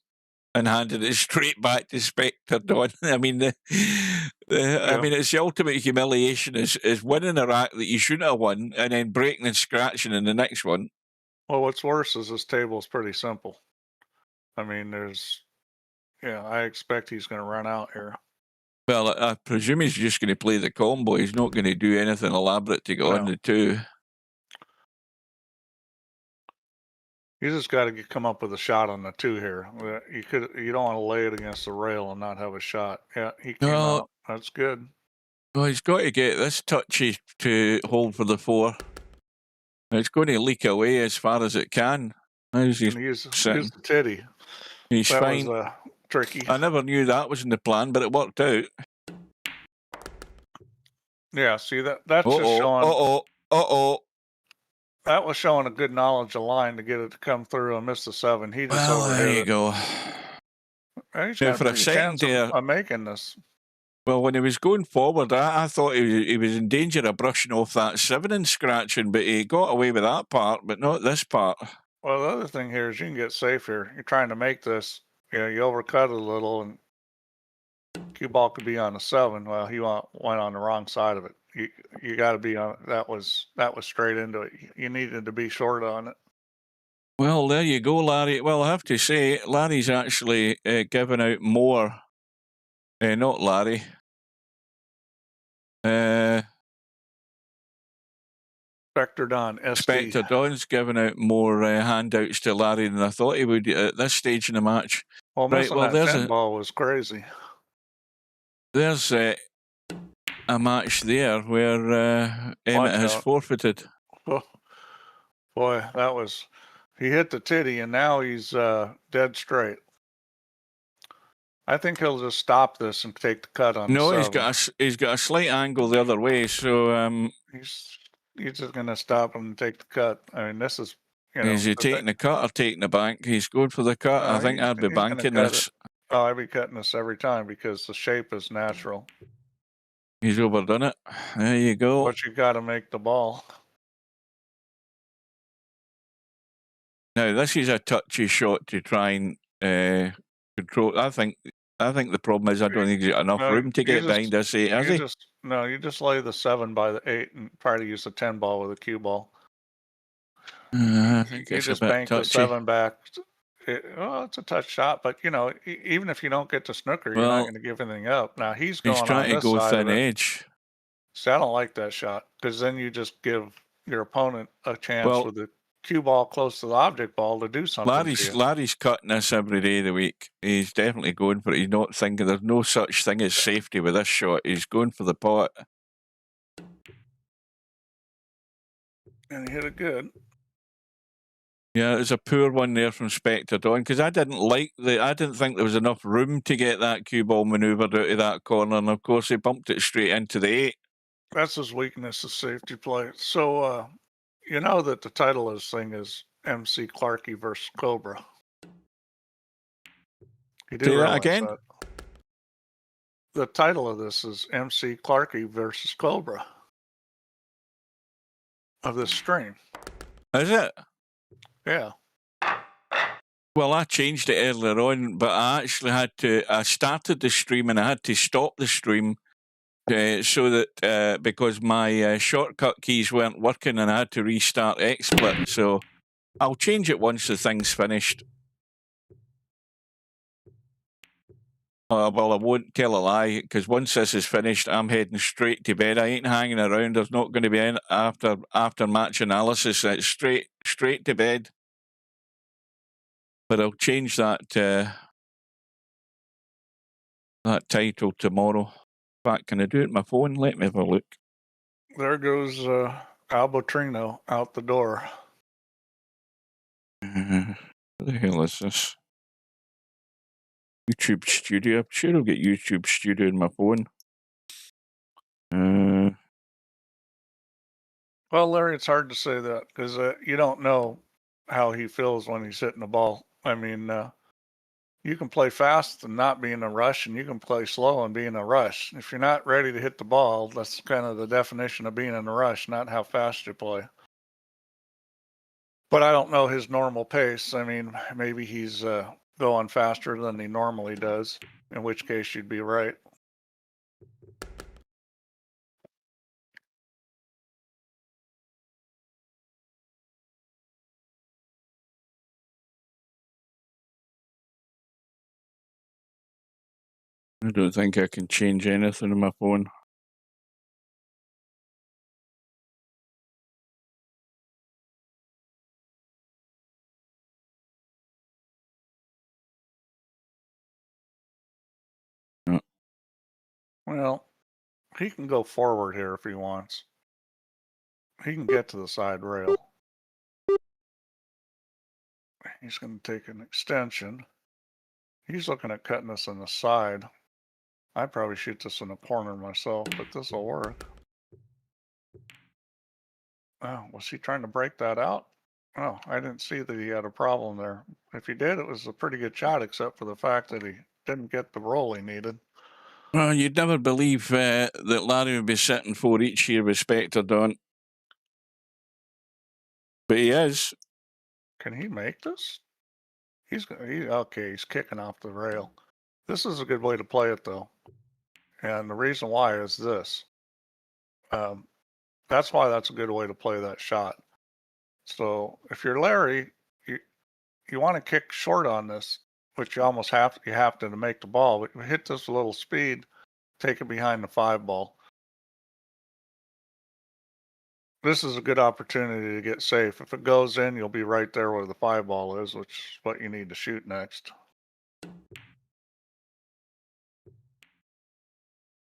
and handed it straight back to Spectredawn. I mean, I mean, it's the ultimate humiliation is winning a rack that you shouldn't have won, and then breaking and scratching in the next one. Well, what's worse is this table is pretty simple. I mean, I expect he's going to run out here. Well, I presume he's just going to play the combo. He's not going to do anything elaborate to go on the 2. You just got to come up with a shot on the 2 here. You don't want to lay it against the rail and not have a shot. Yeah, he came out. That's good. Well, he's got to get this touchy to hold for the 4. It's going to leak away as far as it can. Use the titty. He's fine. That was tricky. I never knew that was in the plan, but it worked out. Yeah, see that's just showing. That was showing a good knowledge of line to get it to come through and miss the 7. He just overhit there you go. He's got a second there, I'm making this. Well, when he was going forward, I thought he was in danger of brushing off that 7 and scratching, but he got away with that part, but not this part. Well, the other thing here is you can get safe here. You're trying to make this, you overcut it a little, and cue ball could be on a 7. Well, he went on the wrong side of it. You got to be on. That was straight into it. You needed to be short on it. Well, there you go, Larry. Well, I have to say, Larry's actually given out more. Not Larry. Spectredawn SD. Spectredawn's given out more handouts to Larry than I thought he would at this stage in the match. Well, missing that 10 ball was crazy. There's a match there where Emmett has forfeited. Oh, boy, he hit the titty and now he's dead straight. I think he'll just stop this and take the cut on. No, he's got a slight angle the other way, so he's just gonna stop and take the cut. I mean, this is is he taking the cut or taking the bank? He's going for the cut. I think I'd be banking this. Oh, I'd be cutting this every time because the shape is natural. He's overdone it. There you go. But you got to make the ball. Now this is a touchy shot to try and control. I think the problem is I don't think he's got enough room to get behind this 8, has he? You just lay the 7 by the 8 and try to use the 10 ball with a cue ball. I think you just bank the 7 back. It's a touch shot, but even if you don't get to snooker, you're not going to give anything up. Now he's trying to go thin edge. See, I don't like that shot because then you just give your opponent a chance Well- with the cue ball close to the object ball to do something to you. Larry's cutting this every day of the week. He's definitely going for it. He's not thinking there's no such thing as safety with this shot. He's going for the pot. And he hit it good. Yeah, it was a poor one there from Spectredawn because I didn't think there was enough room to get that cue ball manoeuvred out of that corner, and of course he bumped it straight into the 8. That's his weakness, is safety play. So, you know that the title of this thing is MC Clarkey versus Cobra. You do Say that realize again? that. The title of this is MC Clarkey versus Cobra of this stream. Is it? Yeah. Well, I changed it earlier on, but I actually I started the stream and I had to stop the stream so that because my shortcut keys weren't working and I had to restart XSplit. So I'll change it once the thing's finished. Well, I won't tell a lie, because once this is finished, I'm heading straight to bed. I ain't hanging around. There's not going to be any after match analysis. It's straight to bed. But I'll change that title tomorrow. In fact, can I do it on my phone? Let me have a look. There goes Albotrino out the door. What the hell is this? YouTube Studio. I'm sure I'll get YouTube Studio on my phone. Well, Larry, it's hard to say that because you don't know how he feels when he's hitting the ball. I mean, you can play fast and not be in a rush, and you can play slow and be in a rush. If you're not ready to hit the ball, that's kind of the definition of being in a rush, not how fast you play. But I don't know his normal pace. I mean, maybe he's going faster than he normally does, in which case you'd be right. I don't think I can change anything on my phone. No. Well, he can go forward here if he wants. He can get to the side rail. He's going to take an extension. He's looking at cutting this on the side. I'd probably shoot this in the corner myself, but this will work. Oh, was he trying to break that out? Oh, I didn't see that he had a problem there. If he did, it was a pretty good shot, except for the fact that he didn't get the roll he needed. Well, you'd never believe that Larry would be sitting 4 each here with Spectredawn. But he is. Can he make this? Okay, he's kicking off the rail. This is a good way to play it, though. And the reason why is this. That's why that's a good way to play that shot. So if you're Larry, you want to kick short on this, which you almost have to make the ball. But hit this a little speed, take it behind the 5 ball. This is a good opportunity to get safe. If it goes in, you'll be right there where the 5 ball is, which is what you need to shoot next.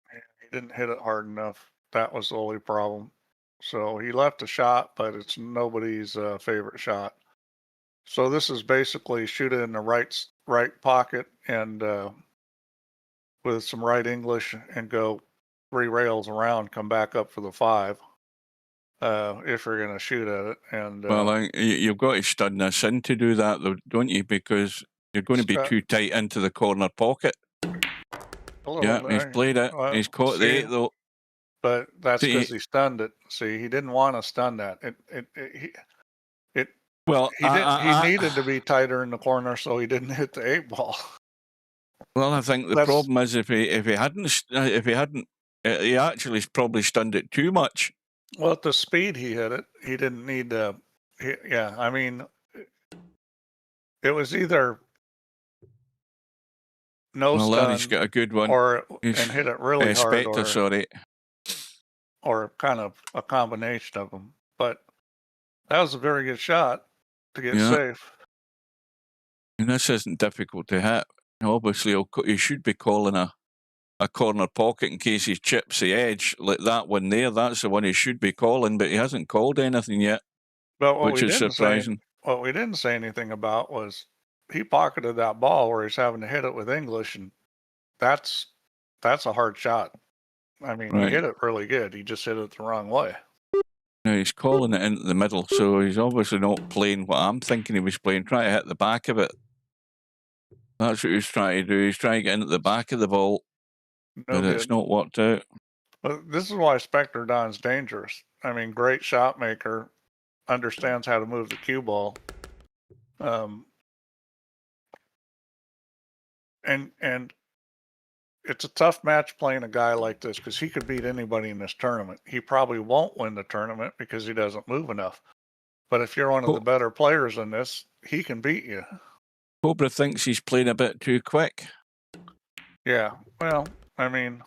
He didn't hit it hard enough. That was the only problem. So he left a shot, but it's nobody's favorite shot. So this is basically shoot it in the right pocket and with some right English and go 3 rails around, come back up for the 5 if you're going to shoot at it. And Well, you've got to stun this in to do that, though, don't you? Because you're going to be too tight into the corner pocket. Yeah, he's played it. He's caught the 8, though. But that's because he stunned it. See, he didn't want to stun that. He needed to be tighter in the corner so he didn't hit the 8 ball. Well, I think the problem is if he hadn't, he actually probably stunned it too much. Well, at the speed he hit it, he didn't need to. Yeah, I mean, it was either no stun. Larry's got a good one. And hit it really hard. Spectre, sorry. or kind of a combination of them. But that was a very good shot to get Yeah. safe. And this isn't difficult to hit. Obviously, he should be calling a corner pocket in case he chips the edge. Like that one there, that's the one he should be calling, but he hasn't called anything yet, But which is surprising. What we didn't say anything about was he pocketed that ball where he's having to hit it with English, and that's a hard shot. I mean, he hit it really good. He just hit it the wrong way. Now he's calling it into the middle, so he's obviously not playing what I'm thinking he was playing, trying to hit the back of it. That's what he was trying to do. He's trying to get into the back of the ball, but it's not worked out. Well, this is why Spectredawn's dangerous. I mean, great shot maker, understands how to move the cue ball. And it's a tough match playing a guy like this because he could beat anybody in this tournament. He probably won't win the tournament because he doesn't move enough. But if you're one of the better players in this, he can beat you. Cobra thinks he's playing a bit too quick. Yeah, well, I mean,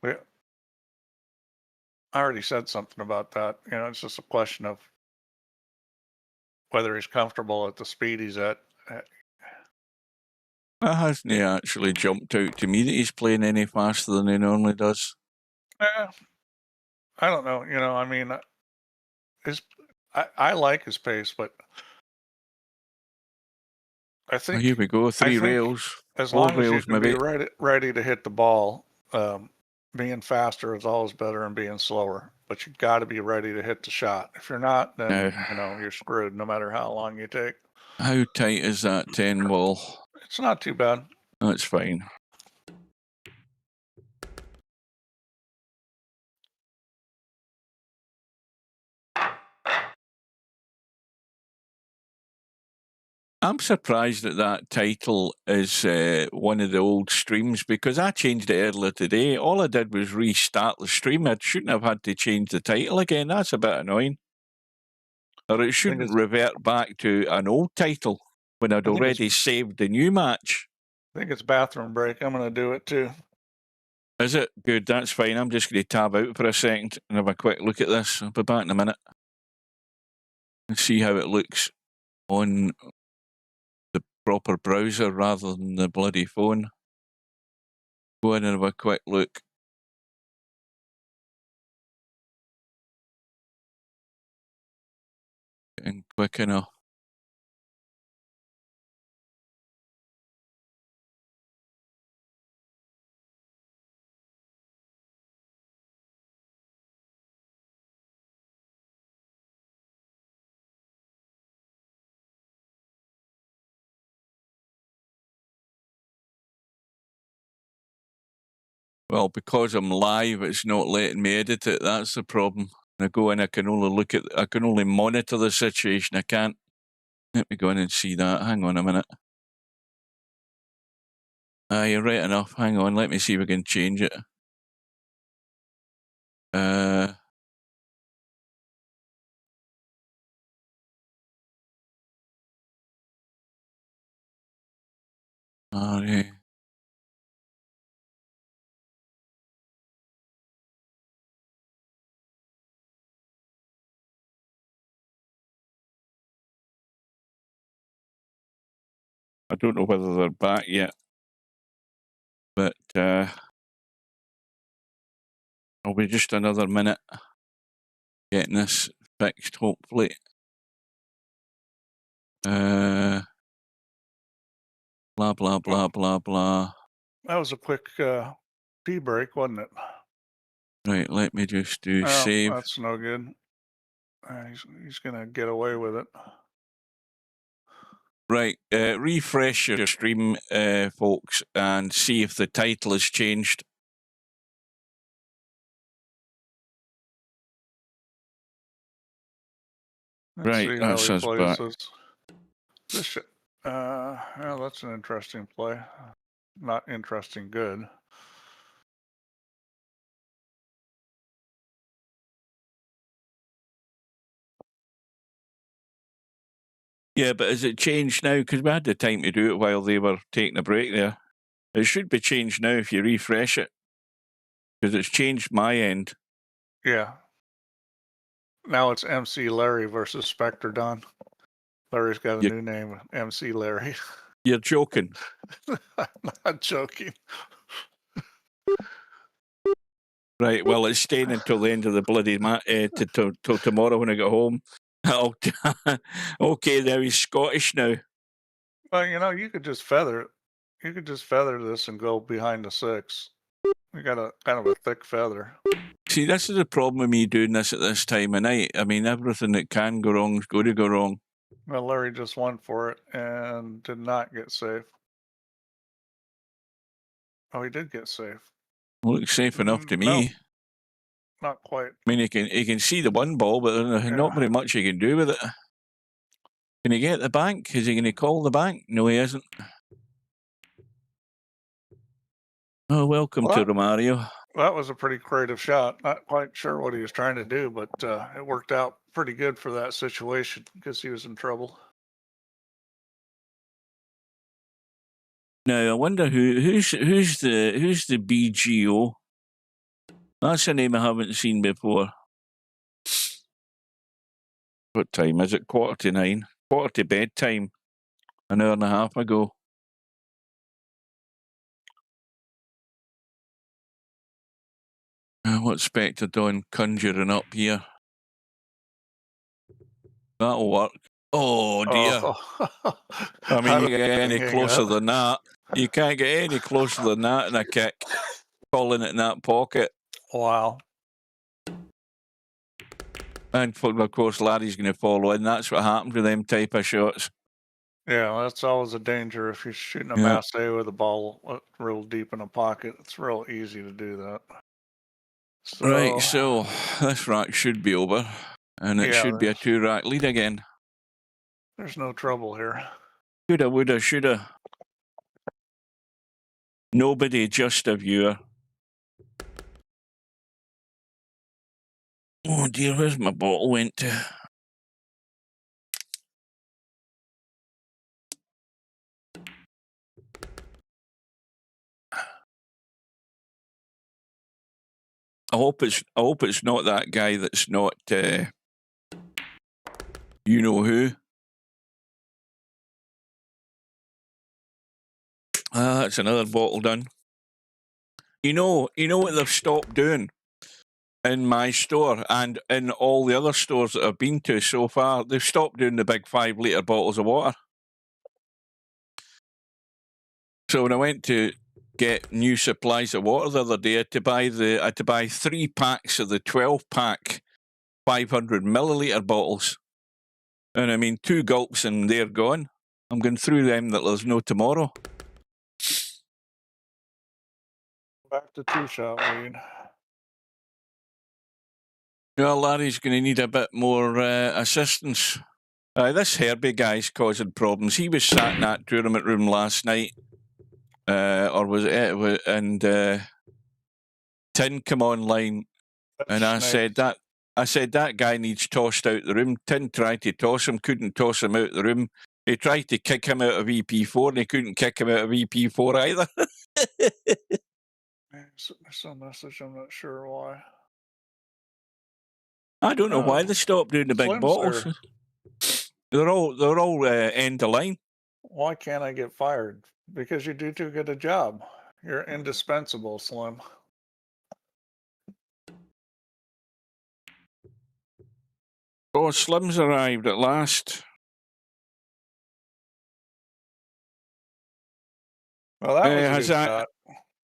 I already said something about that. You know, it's just a question of whether he's comfortable at the speed he's at. Hasn't he actually jumped out to me that he's playing any faster than he normally does? I don't know. You know, I mean, I like his pace, but I think here we go. 3 rails. As 4 long as you rails, can maybe. be ready to hit the ball, being faster is always better than being slower. But you got to be ready to hit the shot. If you're not, then you know you're screwed. No matter how long you take. How tight is that 10 ball? It's not too bad. That's fine. I'm surprised that that title is one of the old streams because I changed it earlier today. All I did was restart the stream. I shouldn't have had to change the title again. That's a bit annoying. Or it shouldn't revert back to an old title when I'd already saved the new match. I think it's bathroom break. I'm going to do it too. Is it? Good, that's fine. I'm just going to tab out for a second and have a quick look at this. I'll be back in a minute and see how it looks on the proper browser rather than the bloody phone. Go in and have a quick look. Getting quick enough. Well, because I'm live, it's not letting me edit it. That's the problem. I go in, I can only monitor the situation. I can't. Let me go in and see that. Hang on a minute. You're right enough. Hang on. Let me see if we can change it. Alright. I don't know whether they're back yet, but I'll be just another minute getting this fixed, hopefully. Blah, blah, blah, blah, blah. That was a quick pee break, wasn't it? Right, let me just do save. That's no good. He's going to get away with it. Right, refresh your stream, folks, and see if the title has changed. Right, that's us back. Well, that's an interesting play. Not interesting, good. Yeah, but has it changed now? Because we had the time to do it while they were taking a break there. It should be changed now if you refresh it. Because it's changed my end. Yeah. Now it's MC Larry versus Spectredawn. Larry's got a You- new name, MC Larry. You're joking. I'm not joking. Right, well, it's staying until the end of the bloody till tomorrow when I get home. Oh, okay, there he's Scottish now. Well, you know, you could just feather it. You could just feather this and go behind the 6. We got a kind of a thick feather. See, this is the problem with me doing this at this time of night. I mean, everything that can go wrong is going to go wrong. Well, Larry just went for it and did not get safe. Oh, he did get safe. Looks safe enough to No, me. not quite. I mean, he can see the one ball, but there's not very much he can do with it. Can he get the bank? Is he going to call the bank? No, he isn't. Oh, welcome to Romario. That was a pretty creative shot. Not quite sure what he was trying to do, but it worked out pretty good for that situation because he was in trouble. Now I wonder who's the BGO. That's a name I haven't seen before. What time is it? 9:15. Quarter to bedtime. An hour and a half ago. What's Spectredawn conjuring up here? That'll work. Oh dear. Oh. I mean, you can't get any closer than that. You can't get any closer than that in a kick. Calling it in that pocket. Wow. And of course, Larry's going to follow in. That's what happens with them type of shots. Yeah, that's always a danger if you're shooting a masse with a ball real deep in a pocket. It's real easy to do that. So, Right, so this rack should be over, and it should be a 2-rack lead again. There's no trouble here. Coulda, woulda, shoulda. Nobody, just a viewer. Oh dear, where's my bottle went to? I hope it's not that guy that's not you know who. That's another bottle done. You know what they've stopped doing in my store and in all the other stores that I've been to so far. They've stopped doing the big 5-litre bottles of water. So when I went to get new supplies of water the other day, I had to buy 3 packs of the 12-pack 500 milliliter bottles. And I mean, 2 gulps and they're gone. I'm going through them that there's no tomorrow. Back to 2-shot lead. Well, Larry's going to need a bit more assistance. This Herbie guy's causing problems. He was sat in that tournament room last night. Or was it? And Tin come online, and I said that guy needs tossed out the room. Tin tried to toss him, couldn't toss him out the room. He tried to kick him out of VP4, and he couldn't kick him out of VP4 either. There's some message. I'm not sure why. I don't know why they stopped doing the big Slim's bottles. there. They're all end of line. Why can't I get fired? Because you do too good a job. You're indispensable, Slim. Oh, Slim's arrived at last. Well, that was a good shot.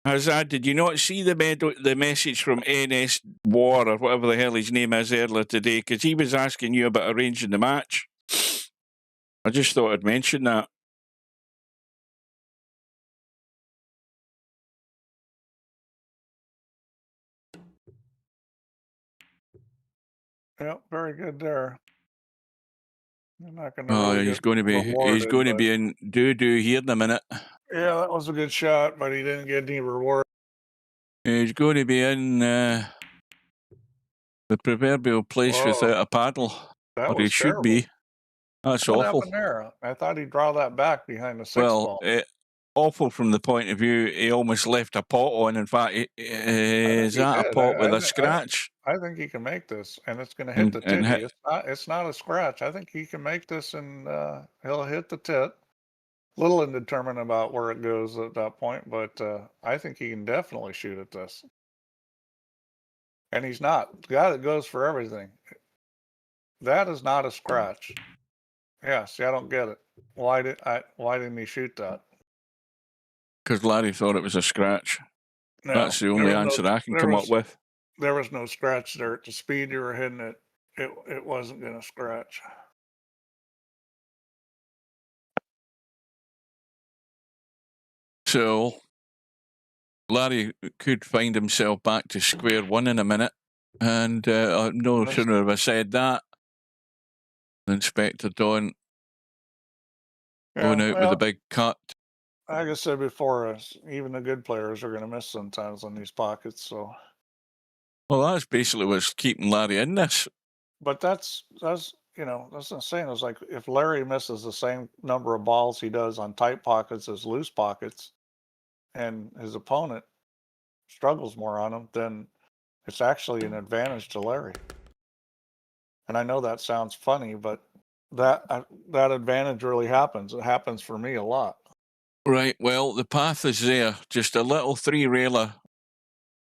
Hazard, did you not see the message from NS War or whatever the hell his name is earlier today? Because he was asking you about arranging the match. I just thought I'd mention that. Yep, very good there. I'm not gonna really he's going to be in doo-doo here in a minute. Yeah, that was a good shot, but he didn't get any reward. He's going to be in the proverbial place without a paddle. Or he should be. That's what awful. happened there? I thought he'd draw that back behind the 6 Well, ball. awful from the point of view he almost left a pot on. In fact, is that a pot with a scratch? I think he can make this, and it's going to hit the titty. hit- It's not a scratch. I think he can make this, and he'll hit the tit. Little indeterminate about where it goes at that point, but I think he can definitely shoot at this. And he's not the guy that goes for everything. That is not a scratch. Yeah, see, I don't get it. Why didn't he shoot that? Because Larry thought it was a scratch. No, That's the only answer I can come up with. There was no scratch there. At the speed you were hitting it, it wasn't going to scratch. So Larry could find himself back to square one in a minute. And no sooner have I said that than Spectredawn going out with a big cut. Like I said before, even the good players are going to miss sometimes on these pockets. So, well, that's basically what's keeping Larry in this. but that's that's insane. It's like if Larry misses the same number of balls he does on tight pockets as loose pockets, and his opponent struggles more on them, then it's actually an advantage to Larry. And I know that sounds funny, but that advantage really happens. It happens for me a lot. Right, well, the path is there. Just a little three-railer,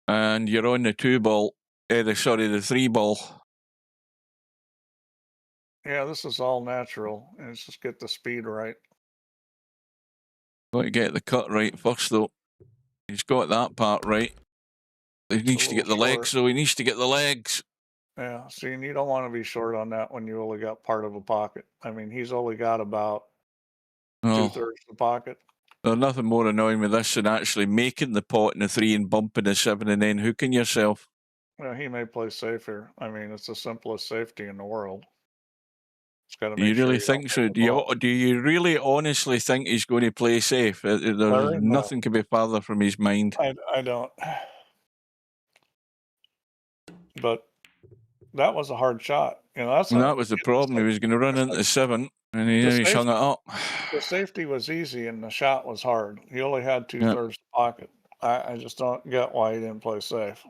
and you're on the two ball. The three ball. Yeah, this is all natural, and it's just get the speed right. Got to get the cut right first, though. He's got that part right. He needs to get the legs, so he needs to get the legs. Yeah, see, and you don't want to be short on that when you only got part of a pocket. I mean, he's only got about 2/3 of the pocket. There's nothing more annoying with this than actually making the pot in the 3 and bumping the 7 and then hooking yourself. Well, he may play safe here. I mean, it's the simplest safety in the world. Do you really think so? Do you really honestly think he's going to play safe? Nothing can be farther from his mind. I don't. But that was a hard shot. That was the problem. He was going to run into 7, and he hung it up. The safety was easy, and the shot was hard. He only had 2/3 the pocket. I just don't get why he didn't play safe.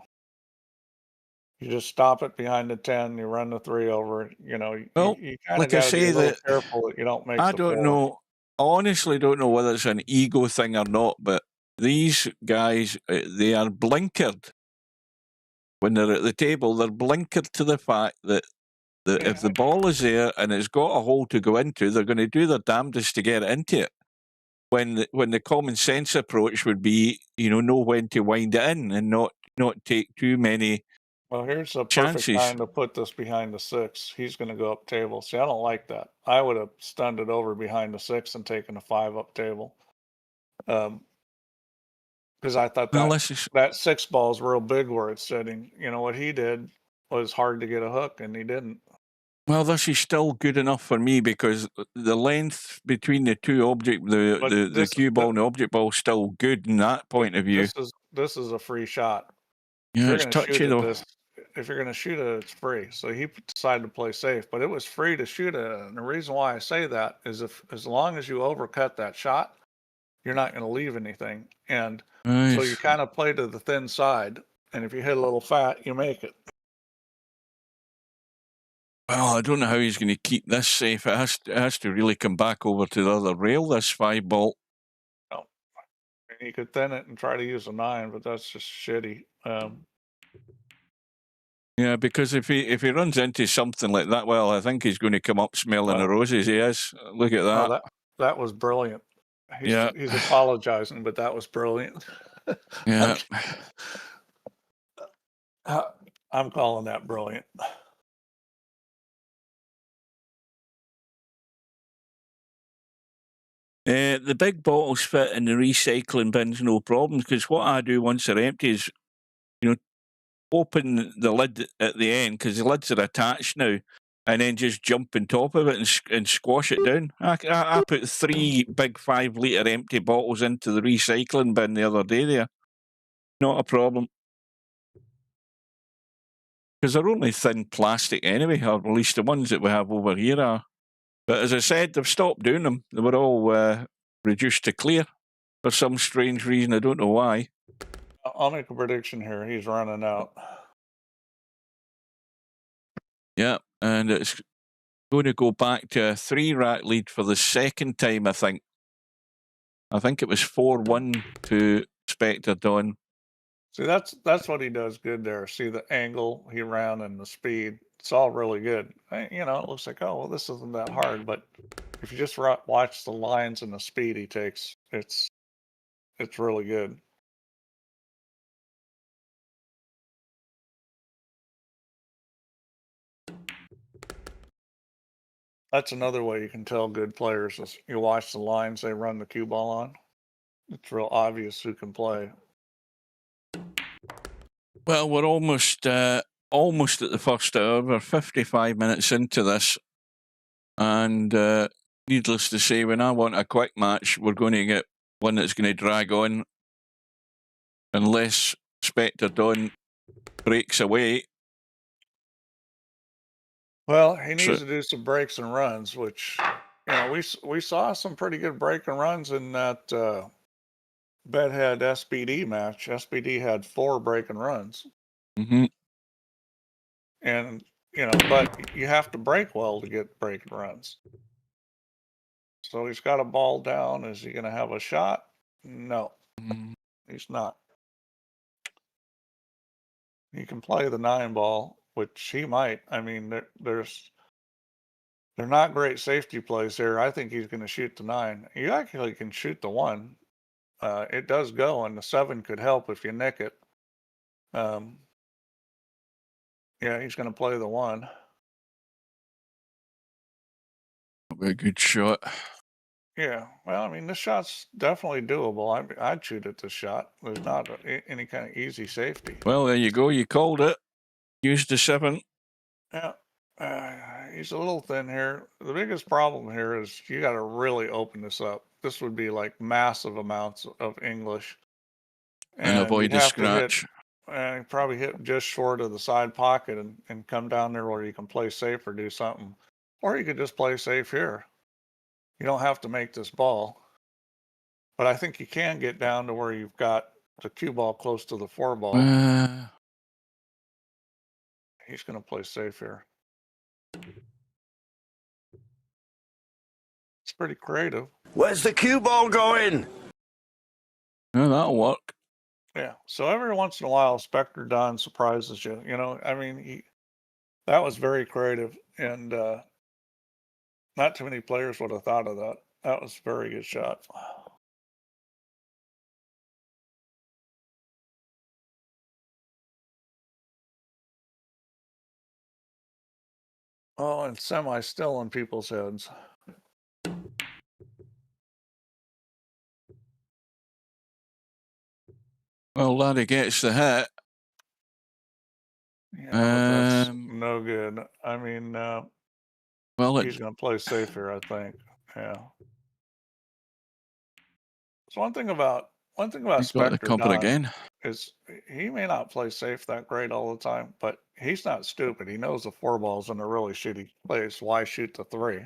You just stop it behind the 10. You run the 3 over it. You kind of got to be a little careful that you don't make. I don't know. I honestly don't know whether it's an ego thing or not, but these guys, they are blinkered. When they're at the table, they're blinkered to the fact that if the ball is there and it's got a hole to go into, they're going to do their damnedest to get it into it. When the common sense approach would be, know when to wind it in and not take too many. Well, here's the chances. Perfect time to put this behind the 6. He's going to go up table. See, I don't like that. I would have stunned it over behind the 6 and taken a 5 up table. Because I thought that 6 ball is real big where it's sitting. What he did was hard to get a hook, and he didn't. Well, this is still good enough for me because the length between the two object, the cue ball and the object ball, is still good in that point of view. This is a free shot. Yeah, it's touchy though. If you're going to shoot it, it's free. So he decided to play safe, but it was free to shoot it. And the reason why I say that is as long as you overcut that shot, you're not going to leave anything. And so you kind of play to the thin side. And if you hit a little fat, you make it. Well, I don't know how he's going to keep this safe. It has to really come back over to the other rail, this 5 ball. No. You could thin it and try to use a 9, but that's just shitty. Yeah, because if he runs into something like that, well, I think he's going to come up smelling the roses. He is. Look at that. Oh, that was brilliant. He's apologizing, but that was brilliant. Yeah. I'm calling that brilliant. The big bottles fit in the recycling bins, no problems, because what I do once they're empty is, open the lid at the end, because the lids are attached now, and then just jump on top of it and squash it down. I put 3 big 5-litre empty bottles into the recycling bin the other day there. Not a problem. Because they're only thin plastic anyway, or at least the ones that we have over here are. But as I said, they've stopped doing them. They were all reduced to clear. for some strange reason. I don't know why. I'll make a prediction here. He's running out. Yeah, and it's going to go back to a 3-rack lead for the second time, I think. I think it was 4-1 to Spectredawn. See, that's what he does good there. See the angle he ran and the speed. It's all really good. You know, it looks like, oh, well, this isn't that hard. But if you just watch the lines and the speed he takes, it's really good. That's another way you can tell good players is you watch the lines they run the cue ball on. It's real obvious who can play. Well, we're almost at the first hour. We're 55 minutes into this. And needless to say, when I want a quick match, we're going to get one that's going to drag on. Unless Spectredawn breaks away. Well, he needs to do some breaks and runs, which, you know, we saw some pretty good break and runs in that Bedhead SBD match. SBD had 4 break and runs. Mm-hmm. And, you know, but you have to break well to get break and runs. So he's got a ball down. Is he going to have a shot? No, he's not. He can play the 9 ball, which he might. I mean, they're not great safety plays here. I think he's going to shoot the 9. You actually can shoot the 1. It does go, and the 7 could help if you nick it. Yeah, he's going to play the 1. A good shot. Yeah, well, I mean, this shot's definitely doable. I'd shoot at this shot. There's not any kind of easy safety. Well, there you go. You called it. Used the 7. Yeah, he's a little thin here. The biggest problem here is you got to really open this up. This would be like massive amounts of English. And avoid the scratch. And probably hit just short of the side pocket and come down there where you can play safe or do something. Or you could just play safe here. You don't have to make this ball. But I think you can get down to where you've got the cue ball close to the 4 ball. He's going to play safe here. It's pretty creative. Where's the cue ball going? Yeah, that'll work. Yeah. So every once in a while, Spectredawn surprises you. You know, I mean, that was very creative. And not too many players would have thought of that. That was a very good shot. Oh, and semi still in people's heads. Well, Larry gets the hit. Yeah, that's no good. I mean, well, he's going to play safe here, I think. Yeah. So one thing about Spectredawn is he may not play safe that great all the time, but he's not stupid. He knows the 4 ball's in a really shitty place. Why shoot the 3?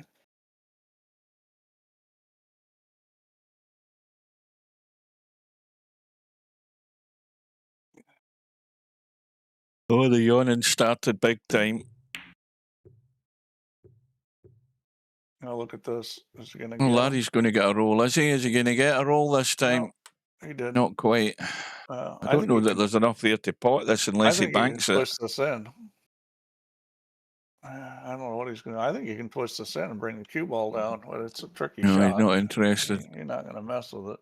Oh, the yawning started big time. Now look at this. Is he going to get Larry's going to get a roll, is he? Is he going to get a roll this time? No, he did. Not quite. I don't know that there's enough there to pot this unless he banks it. Twist this in. I don't know what he's going to. I think you can twist this in and bring the cue ball down, but it's a tricky shot. No, he's not interested. You're not going to mess with it.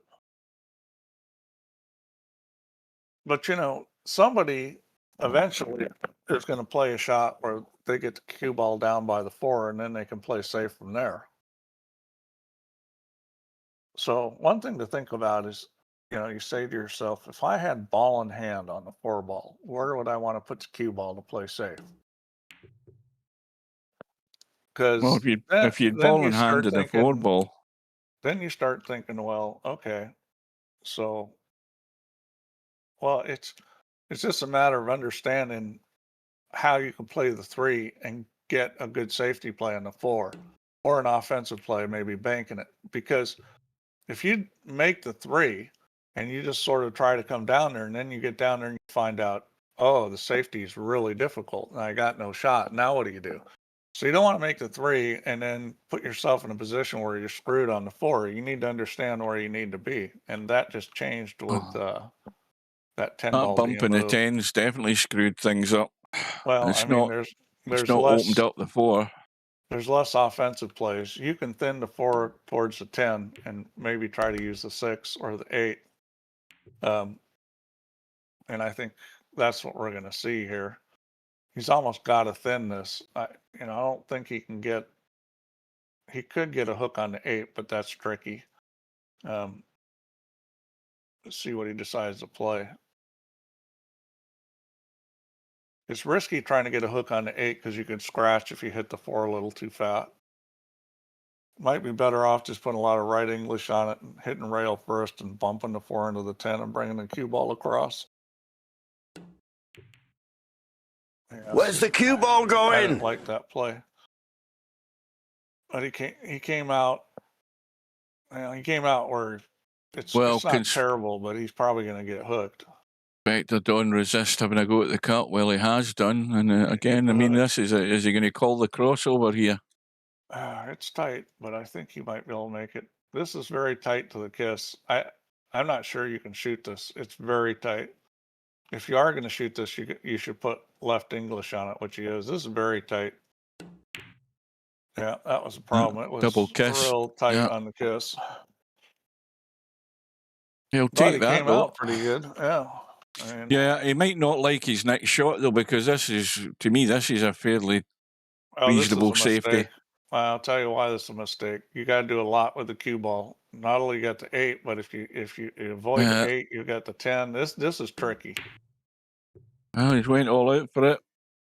But, you know, somebody eventually is going to play a shot where they get the cue ball down by the 4 and then they can play safe from there. So one thing to think about is, you know, you say to yourself, if I had ball in hand on the 4 ball, where would I want to put the cue ball to play safe? Because if you'd ball in hand in a 4 ball, then you start thinking, well, okay, so, well, it's just a matter of understanding how you can play the 3 and get a good safety play on the 4, or an offensive play, maybe banking it. Because if you make the 3 and you just sort of try to come down there, and then you get down there and you find out, oh, the safety is really difficult and I got no shot. Now what do you do? So you don't want to make the 3 and then put yourself in a position where you're screwed on the 4. You need to understand where you need to be. And that just changed with that 10 ball That being bump in the moved. 10's definitely screwed things up. Well, It's I mean, not, there's it's not less, opened up the 4. there's less offensive plays. You can thin the 4 towards the 10 and maybe try to use the 6 or the 8. And I think that's what we're going to see here. He's almost got to thin this. I don't think he can get. He could get a hook on the 8, but that's tricky. Let's see what he decides to play. It's risky trying to get a hook on the 8 because you can scratch if you hit the 4 a little too fat. Might be better off just putting a lot of right English on it and hitting rail first and bumping the 4 into the 10 and bringing the cue ball across. Yeah, Where's the cue ball I going? didn't like that play. But he came out. He came out where it's not terrible, but he's probably going to get hooked. Spectredawn resist having a go at the cut. Well, he has done, and again, I mean, is he going to call the crossover here? It's tight, but I think he might be able to make it. This is very tight to the kiss. I'm not sure you can shoot this. It's very tight. If you are going to shoot this, you should put left English on it, which he is. This is very tight. Yeah, that was a problem. It was double kiss. real tight on the kiss. He'll take that, came though. out pretty good. Yeah. Yeah, he might not like his next shot, though, because to me, this is a fairly reasonable safety. I'll tell you why this is a mistake. You got to do a lot with the cue ball. Not only you got the 8, but if you avoid the 8, you got the 10. This is tricky. Well, he's went all out for it.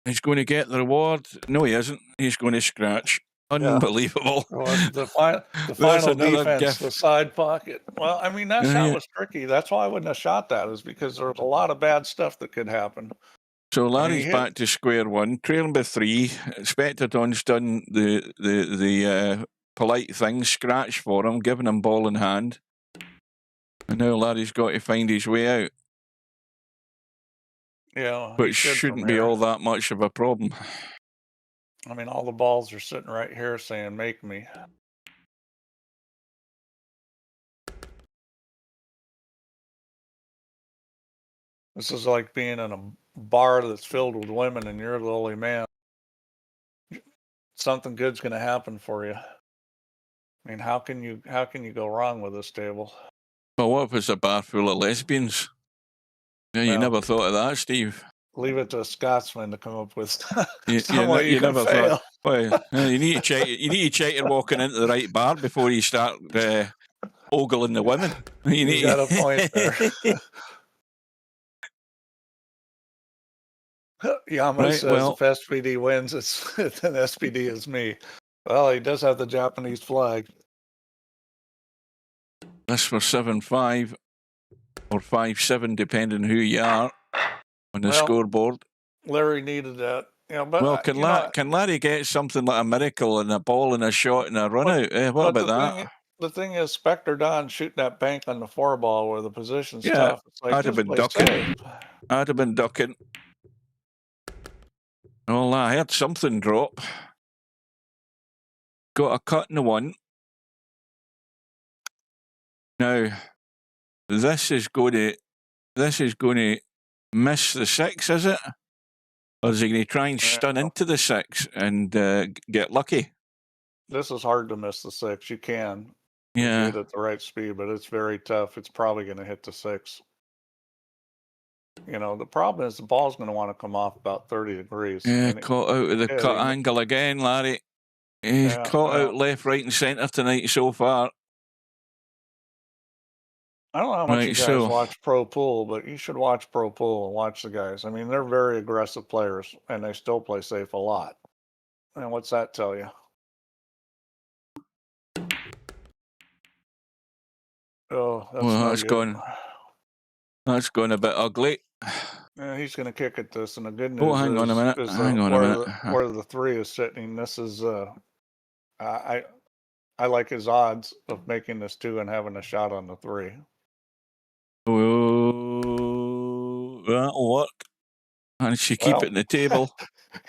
He's going to get the reward. No, he isn't. He's going to scratch. Unbelievable. Well, the final defense, the side pocket. Well, I mean, that shot was tricky. That's why I wouldn't have shot that, is because there's a lot of bad stuff that could happen. So Larry's back to square one, trailing by 3. Spectredawn's done the polite thing, scratch for him, giving him ball in hand. And now Larry's got to find his way out. Yeah. But it shouldn't be all that much of a problem. I mean, all the balls are sitting right here saying, make me. This is like being in a bar that's filled with women and you're the only man. Something good's going to happen for you. I mean, how can you go wrong with this table? Well, what if it's a bar full of lesbians? Yeah, you never thought of that, Steve. Leave it to a Scotsman to come up with you never fail. Thought. Well, you need to check. You need to check you're walking into the right bar before you start ogling the women. You got a point there. Yama says if SPD wins, then SPD is me. Well, he does have the Japanese flag. This for 7-5 or 5-7, depending who you are on the scoreboard. Larry needed that. But can Larry get something like a miracle and a ball and a shot and a run out? What about that? The thing is, Spectredawn shooting that bank on the 4 ball where the position's tough. It's like, I'd have been ducking. I'd have been ducking. Well, I heard something drop. Got a cut in the 1. Now, this is going to miss the 6, is it? Or is he going to try and stun into the 6 and get lucky? This is hard to miss the 6. You can. Yeah. Hit at the right speed, but it's very tough. It's probably going to hit the 6. The problem is the ball's going to want to come off about 30 degrees. Yeah, caught out of the cut angle again, Larry. He's caught out left, right, and centre tonight so far. I don't know how much you guys watch Pro Pool, but you should watch Pro Pool and watch the guys. I mean, they're very aggressive players, and they still play safe a lot. And what's that tell you? Oh, that's That's going a bit ugly. Yeah, he's going to kick at this, and the good news hang on a minute. where the 3 is sitting. This is I like his odds of making this 2 and having a shot on the 3. Oh, that'll work. And she keep Well, it in the table.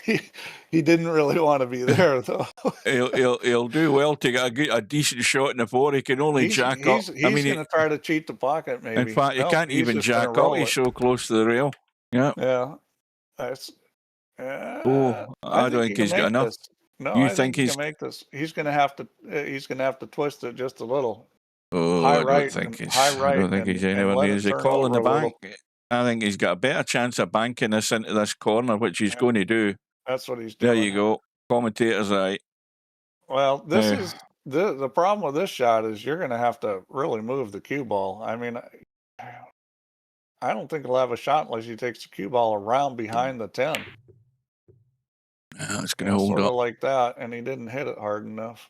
he didn't really want to be there though. he'll do well to get a decent shot in the 4. He can only jack up. I mean, going to try to cheat the pocket maybe. in fact, he Nope, can't he's even just gonna jack up. roll He's it. so close to the rail. Yeah. Yeah. That's Oh, I don't think he he's can got make enough. this. No, You I think think he he's? can make this. He's gonna have to twist it just a little. Oh, High I don't right think and he's. high I right don't think and he's anywhere let near. it Is he turn calling over the a little. bank? I think he's got a better chance of banking this into this corner, which he's Yeah. going to do. That's what he's There doing. you go. Commentator's eye. Well, this Now, is the problem with this shot is you're gonna have to really move the cue ball. I mean, I don't think he'll have a shot unless he takes the cue ball around behind the 10. it's You going to know, hold sort of up. like that, and he didn't hit it hard enough.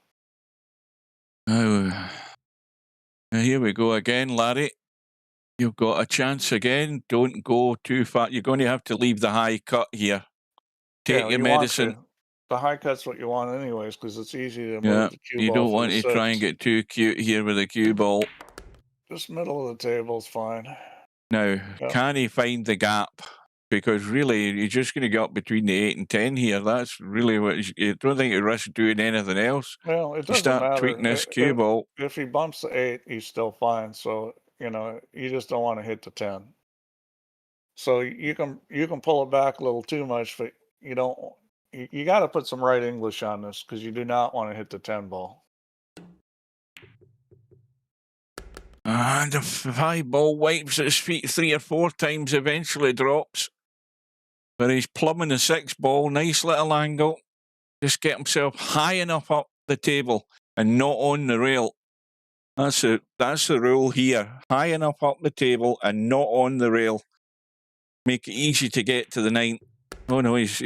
Now, here we go again, Larry. You've got a chance again. Don't go too far. You're going to have to leave the high cut here. Take Yeah, your you want medicine. to. The high cut's what you want anyways, because it's easy to Yeah, move the cue you ball don't for want the to try and 6. get too cute here with the cue ball. Just middle of the table's fine. Now, Yep. can he find the gap? Because really, you're just going to get up between the 8 and 10 here. That's really what you don't think you risk doing anything else. Well, it You doesn't start matter. tweaking this cue ball. If he bumps the 8, he's still fine. So, you know, you just don't want to hit the 10. So you can pull it back a little too much, but you don't. You got to put some right English on this because you do not want to hit the 10 ball. And the 5 ball wipes its feet 3 or 4 times, eventually drops. But he's plumbing the 6 ball, nice little angle. Just get himself high enough up the table and not on the rail. That's the rule here. High enough up the table and not on the rail. Make it easy to get to the 9. Oh no, he's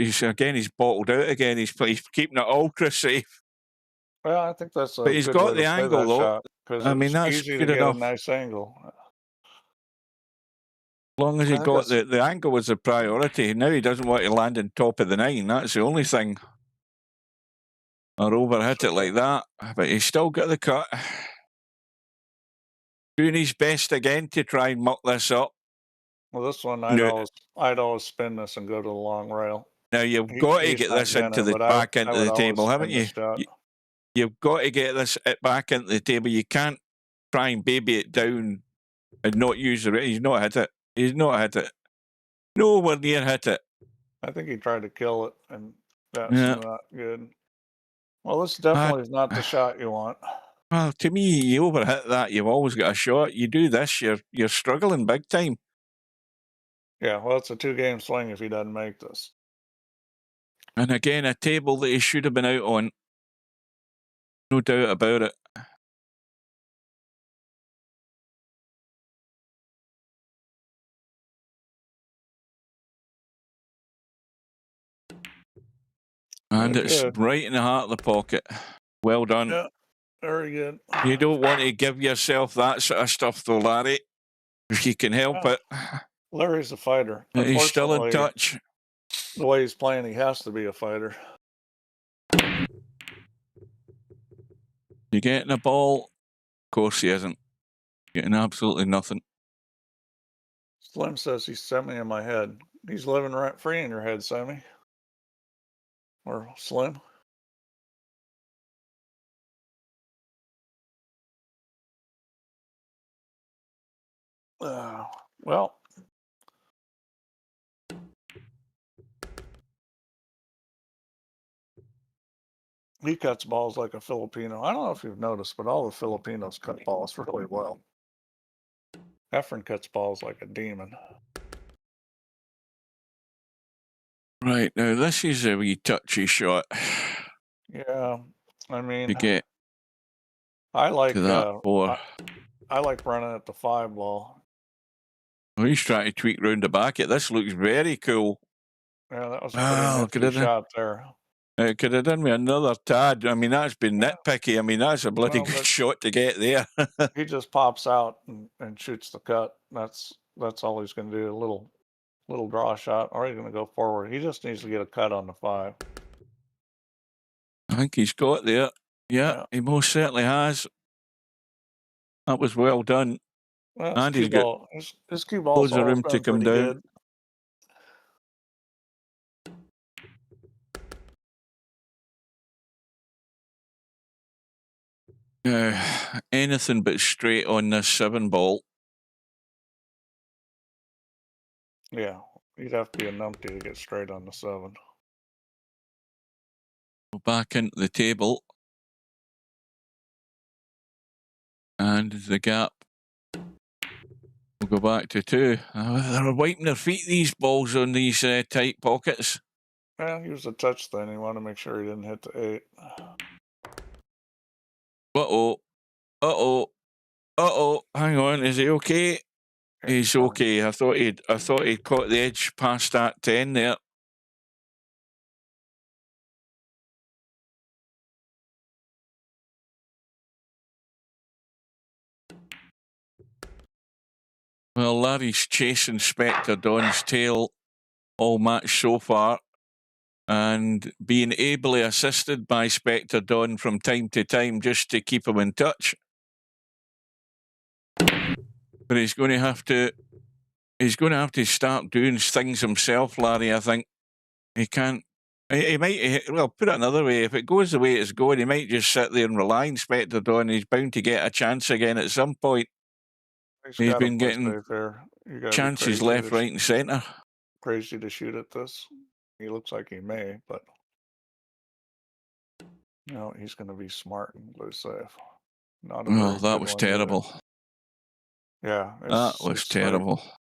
bottled out again. He's keeping it ultra safe. Well, I think that's a But he's good got way the to play angle that though. shot because I mean, it's that's easy to good get enough. a nice angle. As long as he I think got that's- the angle was the priority. Now he doesn't want to land on top of the 9. That's the only thing. Or overhit it like that. But he's still got the cut. Doing his best again to try and muck this up. Well, this one No. I'd always spin this and go to the long rail. Now you've got to He's get not this into gonna, the but back I into would the always table, haven't spin the you? shot. You've got to get this back into the table. You can't try and baby it down and not use the. He's not hit it. He's not hit it. Nowhere near hit it. I think he tried to kill it, and that's Yeah. not good. Well, this definitely is not the shot you want. Well, to me, you overhit that, you've always got a shot. You do this, you're struggling big time. Yeah, well, it's a 2-game swing if he doesn't make this. And again, a table that he should have been out on. No doubt about it. And Very it's good. right in the heart of the pocket. Well done. Yeah, very good. You don't want to give yourself that sort of stuff, though, Larry. If you can help Yeah. it. Larry's a fighter. He's still in Unfortunately, touch. the way he's playing, he has to be a fighter. You getting a ball? Of course he isn't. Getting absolutely nothing. Slim says he's Semi in my head. He's living rent free in your head, Semi. Or Slim. Well, he cuts balls like a Filipino. I don't know if you've noticed, but all the Filipinos cut balls really well. Efren cuts balls like a demon. Right, now this is a wee touchy shot. Yeah, I mean, To get I like to that 4. I like running at the 5 ball. Well, he's trying to tweak round the back. This looks very cool. Yeah, that was a Well, pretty nifty shot there. It could have done me another tad. I mean, that's been nitpicky. I mean, that's a bloody Well, good but- shot to get there. He just pops out and shoots the cut. That's all he's going to do. A little draw shot, or he's going to go forward. He just needs to get a cut on the 5. I think he's got there. Yeah, he most certainly has. That was well done. Well, And he's got his cue ball's loads of always room to been come pretty down. good. Anything but straight on this 7 ball. Yeah, you'd have to be a numpty to get straight on the 7. Go back into the table. And the gap. We'll go back to 2. They're wiping their feet, these balls, on these tight pockets. Yeah, he was a touch then. You want to make sure he didn't hit the 8. Uh-oh. Uh-oh. Uh-oh. Hang on, is he okay? He's okay. I thought he'd caught the edge past that 10 there. Well, Larry's chasing Spectredawn's tail all match so far, and being ably assisted by Spectredawn from time to time just to keep him in touch. But he's going to have to start doing things himself, Larry. I think he can't. He might. Well, put it another way: if it goes the way it's going, he might just sit there and rely on Spectredawn. He's bound to get a chance again at some point. He's been getting chances left, right, and centre. Crazy to shoot at this. He looks like he may, but no, he's going to be smart and play safe. Not a Oh, very that good was one either. terrible. Yeah, That was terrible. Like,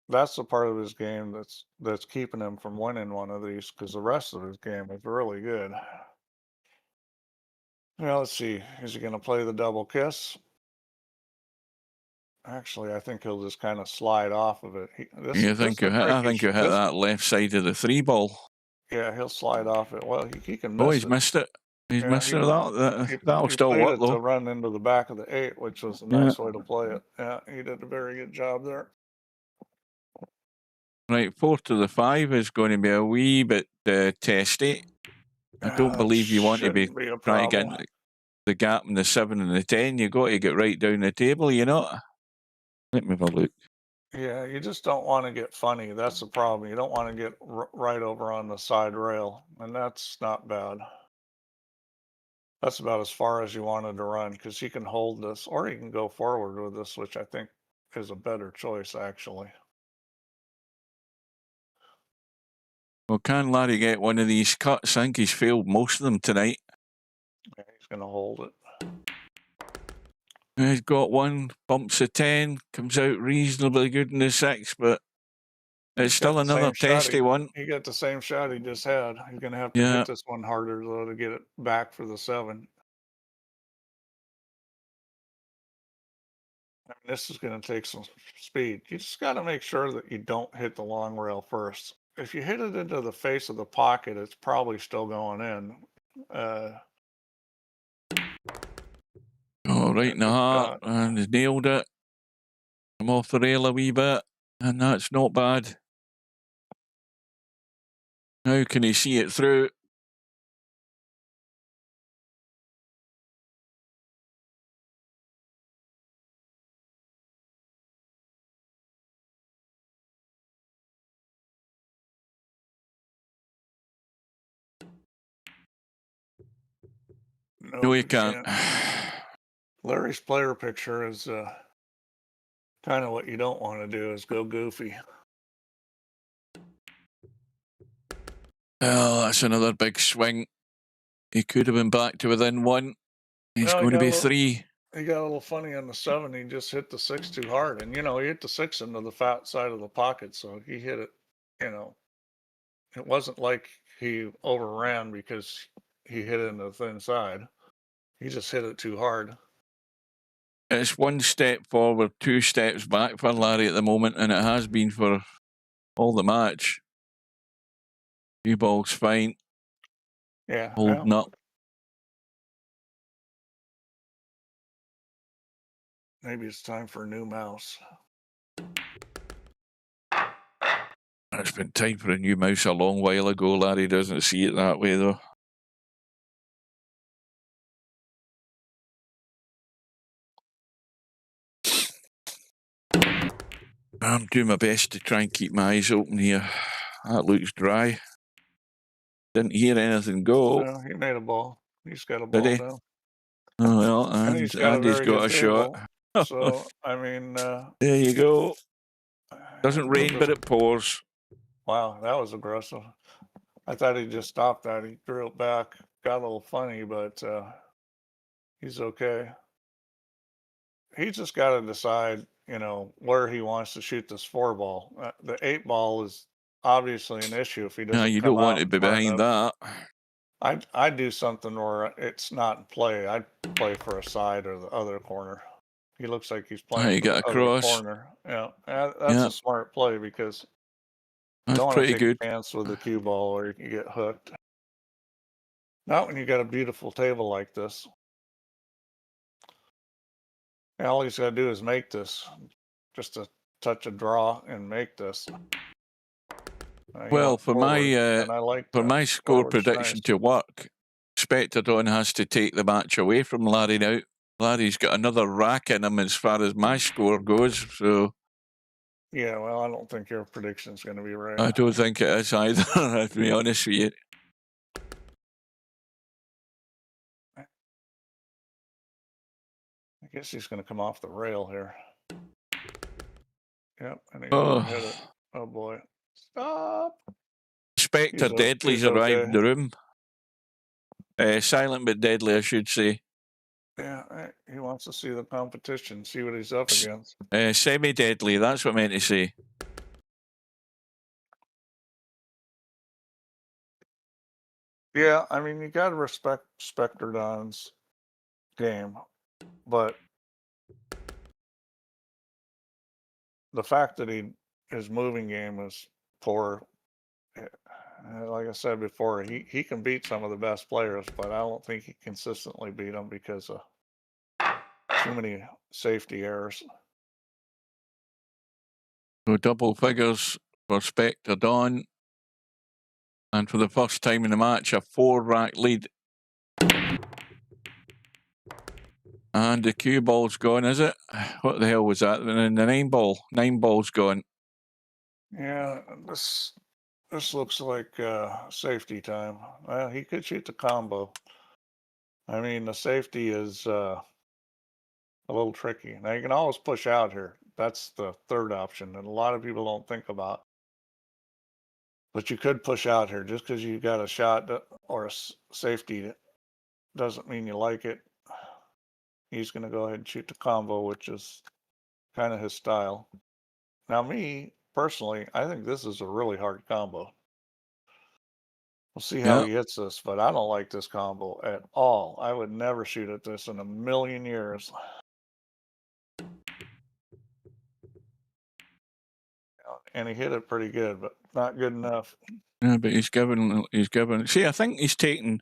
that's the part of his game that's keeping him from winning one of these, because the rest of his game is really good. Now let's see, is he going to play the double kiss? Actually, I think he'll just kind of slide off of it. I think you hit that left side of the 3 ball. Yeah, he'll slide off it. Well, he can miss it. Oh, he's missed it. He's missed it. That'll still work, though. To run into the back of the 8, which was a nice way to play it. Yeah, he did a very good job there. Right, 4 to the 5 is going to be a wee bit testy. I don't believe you want to be trying to get the gap in the 7 and the 10. You've got to get right down the table, you know. Let me have a look. Yeah, you just don't want to get funny. That's the problem. You don't want to get right over on the side rail, and that's not bad. That's about as far as you wanted to run, because you can hold this, or you can go forward with this, which I think is a better choice, actually. Well, can Larry get one of these cuts? I think he's failed most of them tonight. Yeah, he's going to hold it. He's got one, bumps a 10, comes out reasonably good in the 6, but it's still another testy one. He got the same shot he just had. He's going to have to hit this one harder, though, to get it back for the 7. I mean, this is going to take some speed. You just got to make sure that you don't hit the long rail first. If you hit it into the face of the pocket, it's probably still going in. Oh, right in the heart, and he's nailed it. I'm off the rail a wee bit, and that's not bad. How can he see it through? No, he can't. Larry's player picture is kind of what you don't want to do, is go goofy. Oh, that's another big swing. He could have been back to within 1. He's going to be 3. He got a little funny on the 7. He just hit the 6 too hard. And, he hit the 6 into the fat side of the pocket. So he hit it, it wasn't like he overran because he hit it in the thin side. He just hit it too hard. It's 1 step forward, 2 steps back for Larry at the moment, and it has been for all the match. Cue ball's fine. Yeah. Holding up. Maybe it's time for a new mouse. It's been time for a new mouse a long while ago. Larry doesn't see it that way, though. I'm doing my best to try and keep my eyes open here. That looks dry. Didn't hear anything go. No, he made a ball. He's got a Did ball he? now. Oh, well, And he's got Andy's a very got good a shot. table. So, I mean, there you go. Doesn't rain, but it pours. Wow, that was aggressive. I thought he just stopped that. He drew it back. Got a little funny, but he's okay. He's just got to decide, you know, where he wants to shoot this 4-ball. The 8-ball is obviously an issue if he doesn't. No, you come don't want out to be far behind enough. that. I'd do something where it's not in play. I'd play for a side or the other corner. He looks like he's playing You for got the a other cross. corner. Yeah, that's Yeah. a smart play because you That's don't want to pretty take good. a chance with the cue ball or you can get hooked. Not when you got a beautiful table like this. And all he's got to do is make this, just a touch of draw and make this. He Well, went for forward, my and I like for that. my score Forward's prediction nice. to work, Spectredawn has to take the match away from Larry now. Larry's got another rack in him as far as my score goes, so Yeah, well, I don't think your prediction's going to be right. I don't think it is either, to be honest with you. I guess he's going to come off the rail here. Yep, and he's Oh. going to hit it. Oh boy. Stop. Spectre Deadly's he's arrived okay. in the room. Silent but deadly, I should say. Yeah, he wants to see the competition, see what he's up against. Semi-deadly, that's what I meant to say. Yeah, I mean, you got to respect Spectredawn's game, but the fact that his moving game is poor, like I said before, he can beat some of the best players, but I don't think he consistently beat them because of too many safety errors. So double figures for Spectredawn. And for the first time in the match, a 4-rack lead. And the cue ball's gone, is it? What the hell was that? And the 9-ball. 9-ball's gone. Yeah, this looks like safety time. Well, he could shoot the combo. I mean, the safety is a little tricky. Now, you can always push out here. That's the third option, and a lot of people don't think about. But you could push out here just because you got a shot or a safety doesn't mean you like it. He's going to go ahead and shoot the combo, which is kind of his style. Now, me personally, I think this is a really hard combo. We'll see how he hits this, but I don't like this combo at all. I would never shoot at this in a million years. And he hit it pretty good, but not good enough. Yeah, but he's given. See, I think he's taken.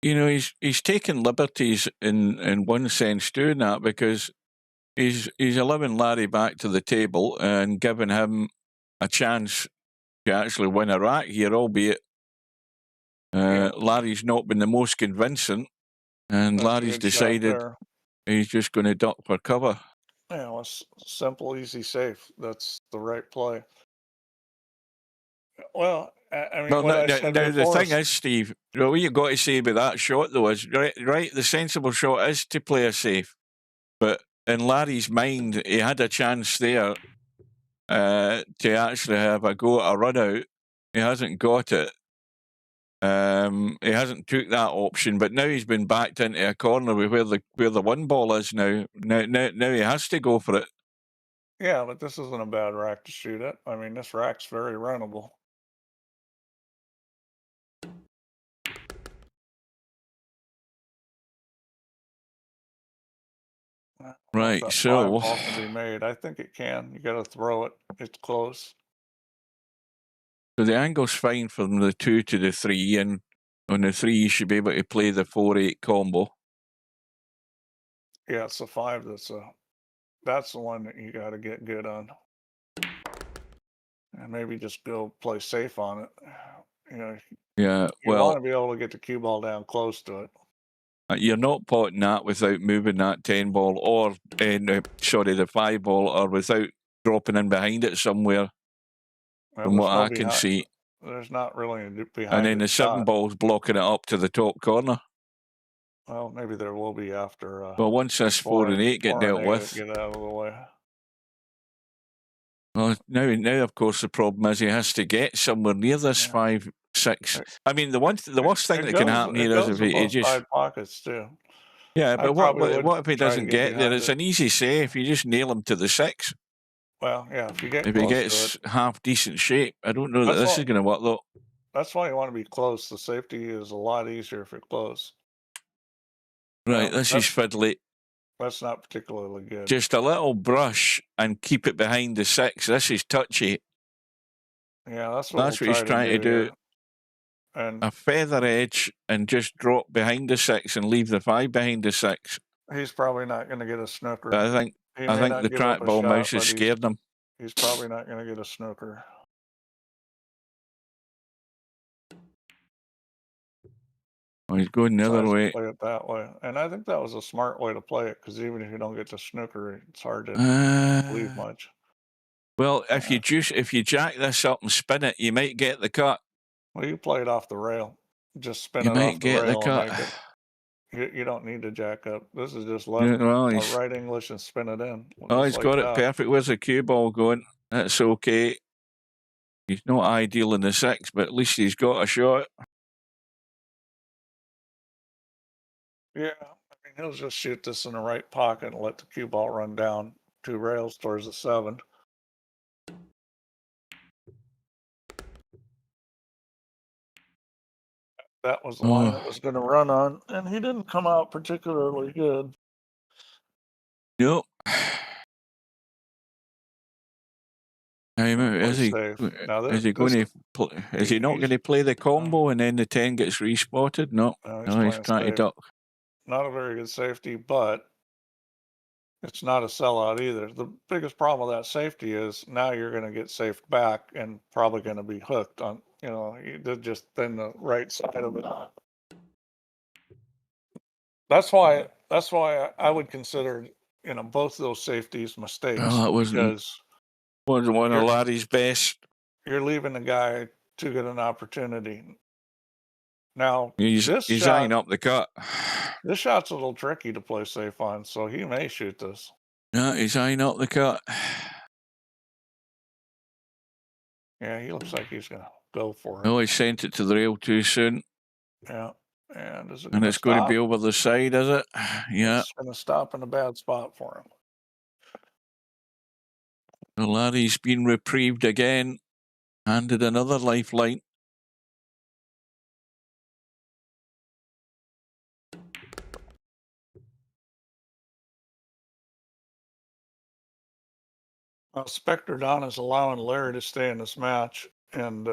You know, he's taken liberties in one sense doing that because he's allowing Larry back to the table and giving him a chance to actually win a rack here, albeit Larry's not been the most convincing, and That's Larry's decided he's just going to duck for cover. Yeah, well, simple, easy, safe. That's the right play. Well, I mean, the thing is, Steve, what you've got to say about that shot, though, is right. The sensible shot is to play a safe, but in Larry's mind, he had a chance there to actually have a go at a run out. He hasn't got it. He hasn't took that option, but now he's been backed into a corner where the 1-ball is now. Now he has to go for it. Yeah, but this isn't a bad rack to shoot at. I mean, this rack's very runnable. Right, so ball can be made. I think it can. You got to throw it. It's close. So the angle's fine from the 2 to the 3, and on the 3 you should be able to play the 4-8 combo. Yeah, it's a 5. That's the one that you got to get good on, and maybe just go play safe on it. You know. Yeah, you want to be able to get the cue ball down close to it. You're not potting that without moving that 10-ball or, the 5-ball, or without dropping in behind it somewhere, Well, from there's what no I can see. There's not really any behind And then the it 7 shot. ball's blocking it up to the top corner. Well, maybe there will be after. Well, once this 4 and 8 get 4 and dealt 8 with. get out of the way. Well, now, of course, the problem is he has to get somewhere near this 5, 6. I mean, the worst thing that can happen here is if he just. Side pockets too. Yeah, but what if he try to doesn't get there? behind It's it. an easy save. You just nail him to the 6. Well, yeah, if you get If he close to gets it. half decent shape, I don't know that That's this all- is going to work though. That's why you want to be close. The safety is a lot easier if you're close. Right, Well, this is fiddly. That's not particularly good. Just a little brush and keep it behind the 6. This is touchy. Yeah, that's what He's trying to do. here. And A feather edge and just drop behind the 6 and leave the 5 behind the 6. he's probably not going to get a snooker. But I think the trackball mouse has scared him. He's probably not going to get a snooker. Oh, he's going the other way. Play it that way, and I think that was a smart way to play it because even if you don't get to snooker, it's hard to leave much. Well, if you jack this up and spin it, you might get the cut. Well, you play it off the rail. Just spin You it might off the get the rail cut. and make it. You don't need to jack up. This is just he's right English and spin it in. Oh, he's got it perfect. Where's the cue ball going? That's okay. He's not ideal in the 6, but at least he's got a shot. Yeah, I mean, he'll just shoot this in the right pocket and let the cue ball run down 2 rails towards the 7. That was the line it was going to run on, and he didn't come out particularly good. Nope. Is he going to is he not going to play the combo and then the 10 gets respotted? No, he's trying to duck. Not a very good safety, but it's not a sellout either. The biggest problem with that safety is now you're going to get safed back and probably going to be hooked on, you did just thin the right side of it. That's why I would consider, both those safeties mistakes. Oh, it wasn't one of Larry's best. You're leaving the guy too good an opportunity. Now he's eyeing up the cut. This shot's a little tricky to play safe on, so he may shoot this. Yeah, he's eyeing up the cut. Yeah, he looks like he's going to go for it. No, he sent it to the rail too soon. Yeah, and it's going to be over the side, is it? Yeah. It's going to stop in a bad spot for him. Well, Larry's been reprieved again. Handed another lifeline. Spectredawn is allowing Larry to stay in this match, and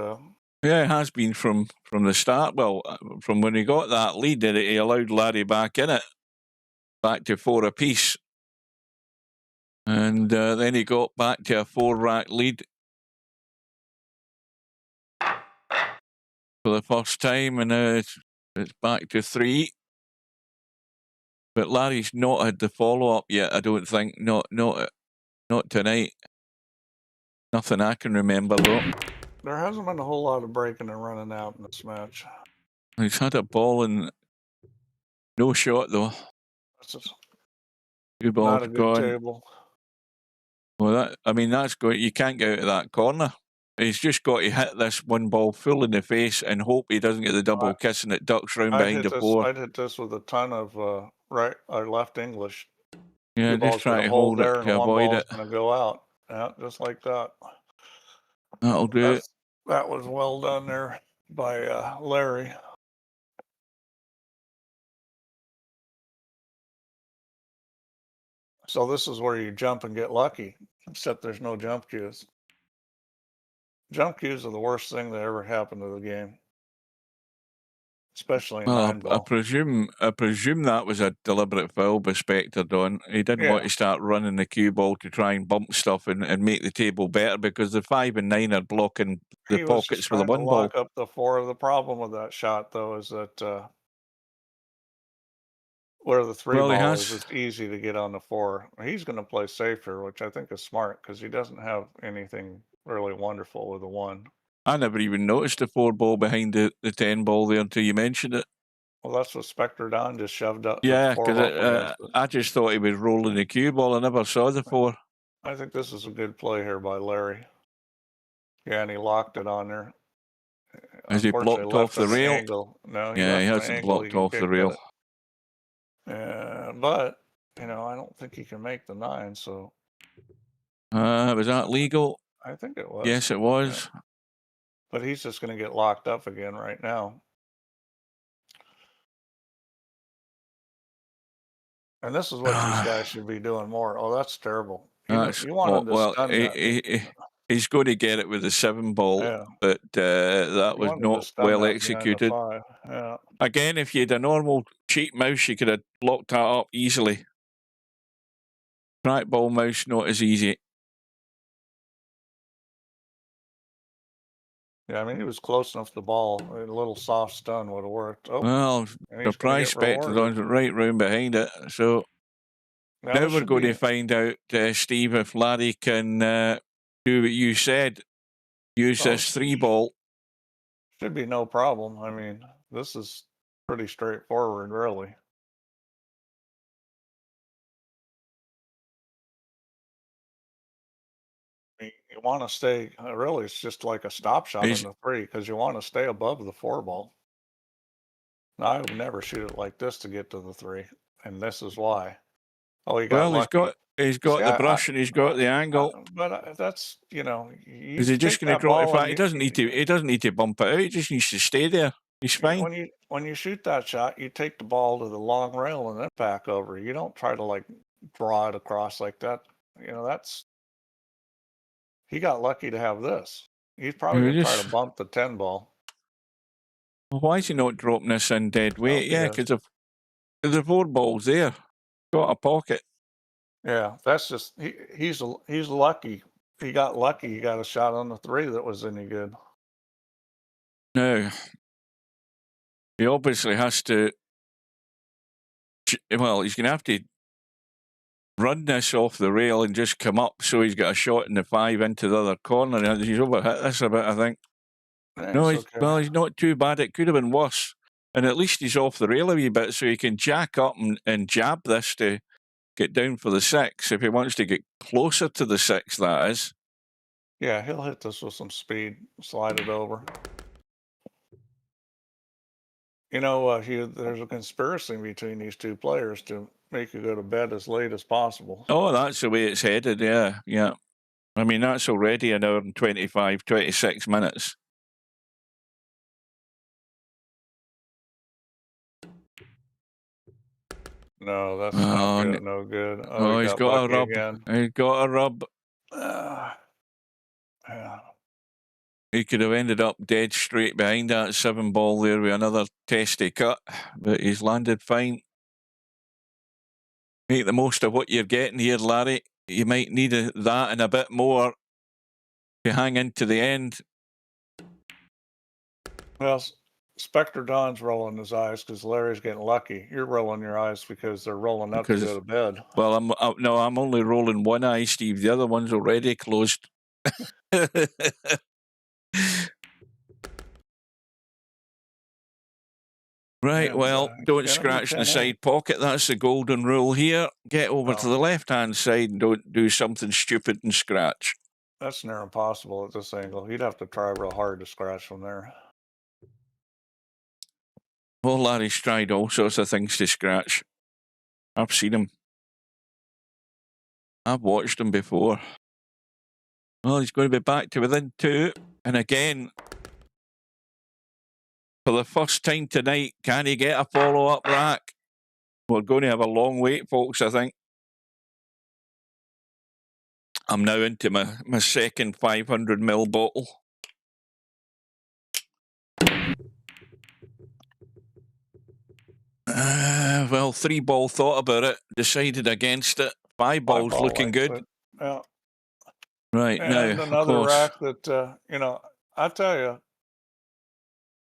yeah, it has been from the start. Well, from when he got that lead, he allowed Larry back in it, back to 4 apiece, and then he got back to a 4-rack lead for the first time, and now it's back to 3. But Larry's not had the follow-up yet. I don't think. Not tonight. Nothing I can remember, though. There hasn't been a whole lot of breaking and running out in this match. He's had a ball and no shot, though. Good ball not a good table. Well, that's good. You can't get out of that corner. He's just got to hit this one ball full in the face and hope he doesn't get the double kiss and it ducks round behind the 4. I'd hit this with a ton of right or left English. Yeah, just try to hold it to avoid it. Going to go out. Yeah, just like that. That'll do it. That was well done there by Larry. So this is where you jump and get lucky, except there's no jump cues. Jump cues are the worst thing that ever happened to the game, especially in 9-ball. I presume that was a deliberate foul by Spectredawn. He didn't want to start running the cue ball to try and bump stuff and make the table better because the 5 and 9 are blocking the pockets for the 1 ball. Lock up the 4. The problem with that shot, though, is that where the three Well, he ball has. is, it's easy to get on the 4. He's going to play safer, which I think is smart because he doesn't have anything really wonderful with the 1. I never even noticed the 4 ball behind the 10 ball there until you mentioned it. Well, that's what Spectredawn just shoved up the Yeah, 4 because up against it. I just thought he was rolling the cue ball. I never saw the 4. I think this is a good play here by Larry. Yeah, and he locked it on there. Has he Unfortunately, blocked left off the on an rail? angle. No, he Yeah, left he on an hasn't angle. blocked He off the can't rail. get it. But you know, I don't think he can make the 9. So Was that legal? I think it was. Yes, it was. Yeah. But he's just going to get locked up again right now. And this is what these guys should be doing more. Oh, that's terrible. You wanted to stun that. He's going to get it with the 7 ball, Yeah. but that You was wanted to not stun well that behind the executed. 5. Yeah. Again, if you had a normal cheap mouse, you could have blocked that up easily. Trackball mouse, not as easy. Yeah, I mean, he was close enough to the ball. A little soft stun would have worked. Oh, Well, the prize Spectredawn's right round behind it. So now we're going to find out, Steve, if Larry can do what you said. Use this 3 ball. Should be no problem. I mean, this is pretty straightforward, really. You want to stay, really, it's just like a stop shot in the 3 because you want to stay above the 4 ball. Now, I would never shoot it like this to get to the 3, and this is why. Oh, he got lucky. He's got the brush and he's got the angle. But that's, you know, Is he just going to drop? In fact, he doesn't need to bump it out. He just needs to stay there. He's fine. When you shoot that shot, you take the ball to the long rail and then back over. You don't try to like draw it across like that. You know, that's he got lucky to have this. He's probably going to try to bump the 10 ball. Well, why is he not dropping this in dead weight? Yeah, because the 4 ball's there. Got a pocket. Yeah, that's just he's lucky. He got lucky. He got a shot on the 3 that was any good. No, he obviously has to. Well, he's going to have to run this off the rail and just come up so he's got a shot in the 5 into the other corner. And he's overhit this a bit, I think. No, he's not too bad. It could have been worse. And at least he's off the rail a wee bit so he can jack up and jab this to get down for the 6 if he wants to get closer to the 6, that is. Yeah, he'll hit this with some speed, slide it over. You know, there's a conspiracy between these 2 players to make you go to bed as late as possible. Oh, that's the way it's headed, yeah. I mean, that's already an hour and 26 minutes. No, that's not good. No good. Oh, he's got a rub. Again. He's got a rub. Yeah. He could have ended up dead straight behind that 7 ball there with another testy cut, but he's landed fine. Make the most of what you're getting here, Larry. You might need that and a bit more to hang into the end. Well, Spectredawn's rolling his eyes because Larry's getting lucky. You're rolling your eyes because they're rolling up to go to bed. Well, I'm only rolling one eye, Steve. The other one's already closed. Right, well, don't scratch in the side pocket. That's the golden rule here. Get over to the left-hand side and don't do something stupid and scratch. That's near impossible at this angle. You'd have to try real hard to scratch from there. Well, Larry's tried all sorts of things to scratch. I've seen him. I've watched him before. Well, he's going to be back to within 2. And again, for the first time tonight, can he get a follow-up rack? We're going to have a long wait, folks, I think. I'm now into my second 500ml bottle. Well, 3 ball thought about it, decided against it. 5 ball's looking good. Yeah. Right, and now, another rack that, you know, I tell you,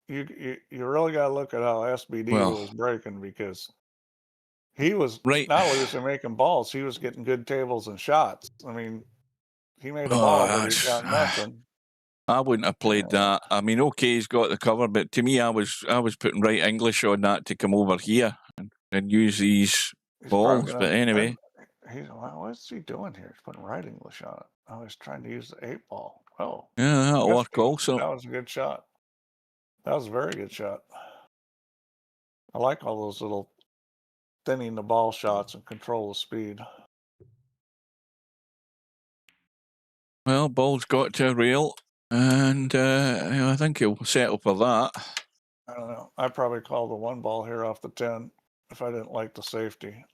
you really got to look at how SBD was breaking because He was Right. not only was he making balls, he was getting good tables and shots. I mean, he made a Oh, ball, but he that's- got nothing. I wouldn't have played that. I mean, okay, he's got the cover, but to me, I was putting right English on that to come over here and use these He's balls. probably But anyway, what's he doing here? He's putting right English on it. Oh, he's trying to use the 8-ball. Oh, yeah, that'll work 50. also. That was a good shot. That was a very good shot. I like all those little thinning the ball shots and control the speed. Well, ball's got to a rail, and I think he'll settle for that. I don't know. I'd probably call the 1-ball here off the 10 if I didn't like the safety.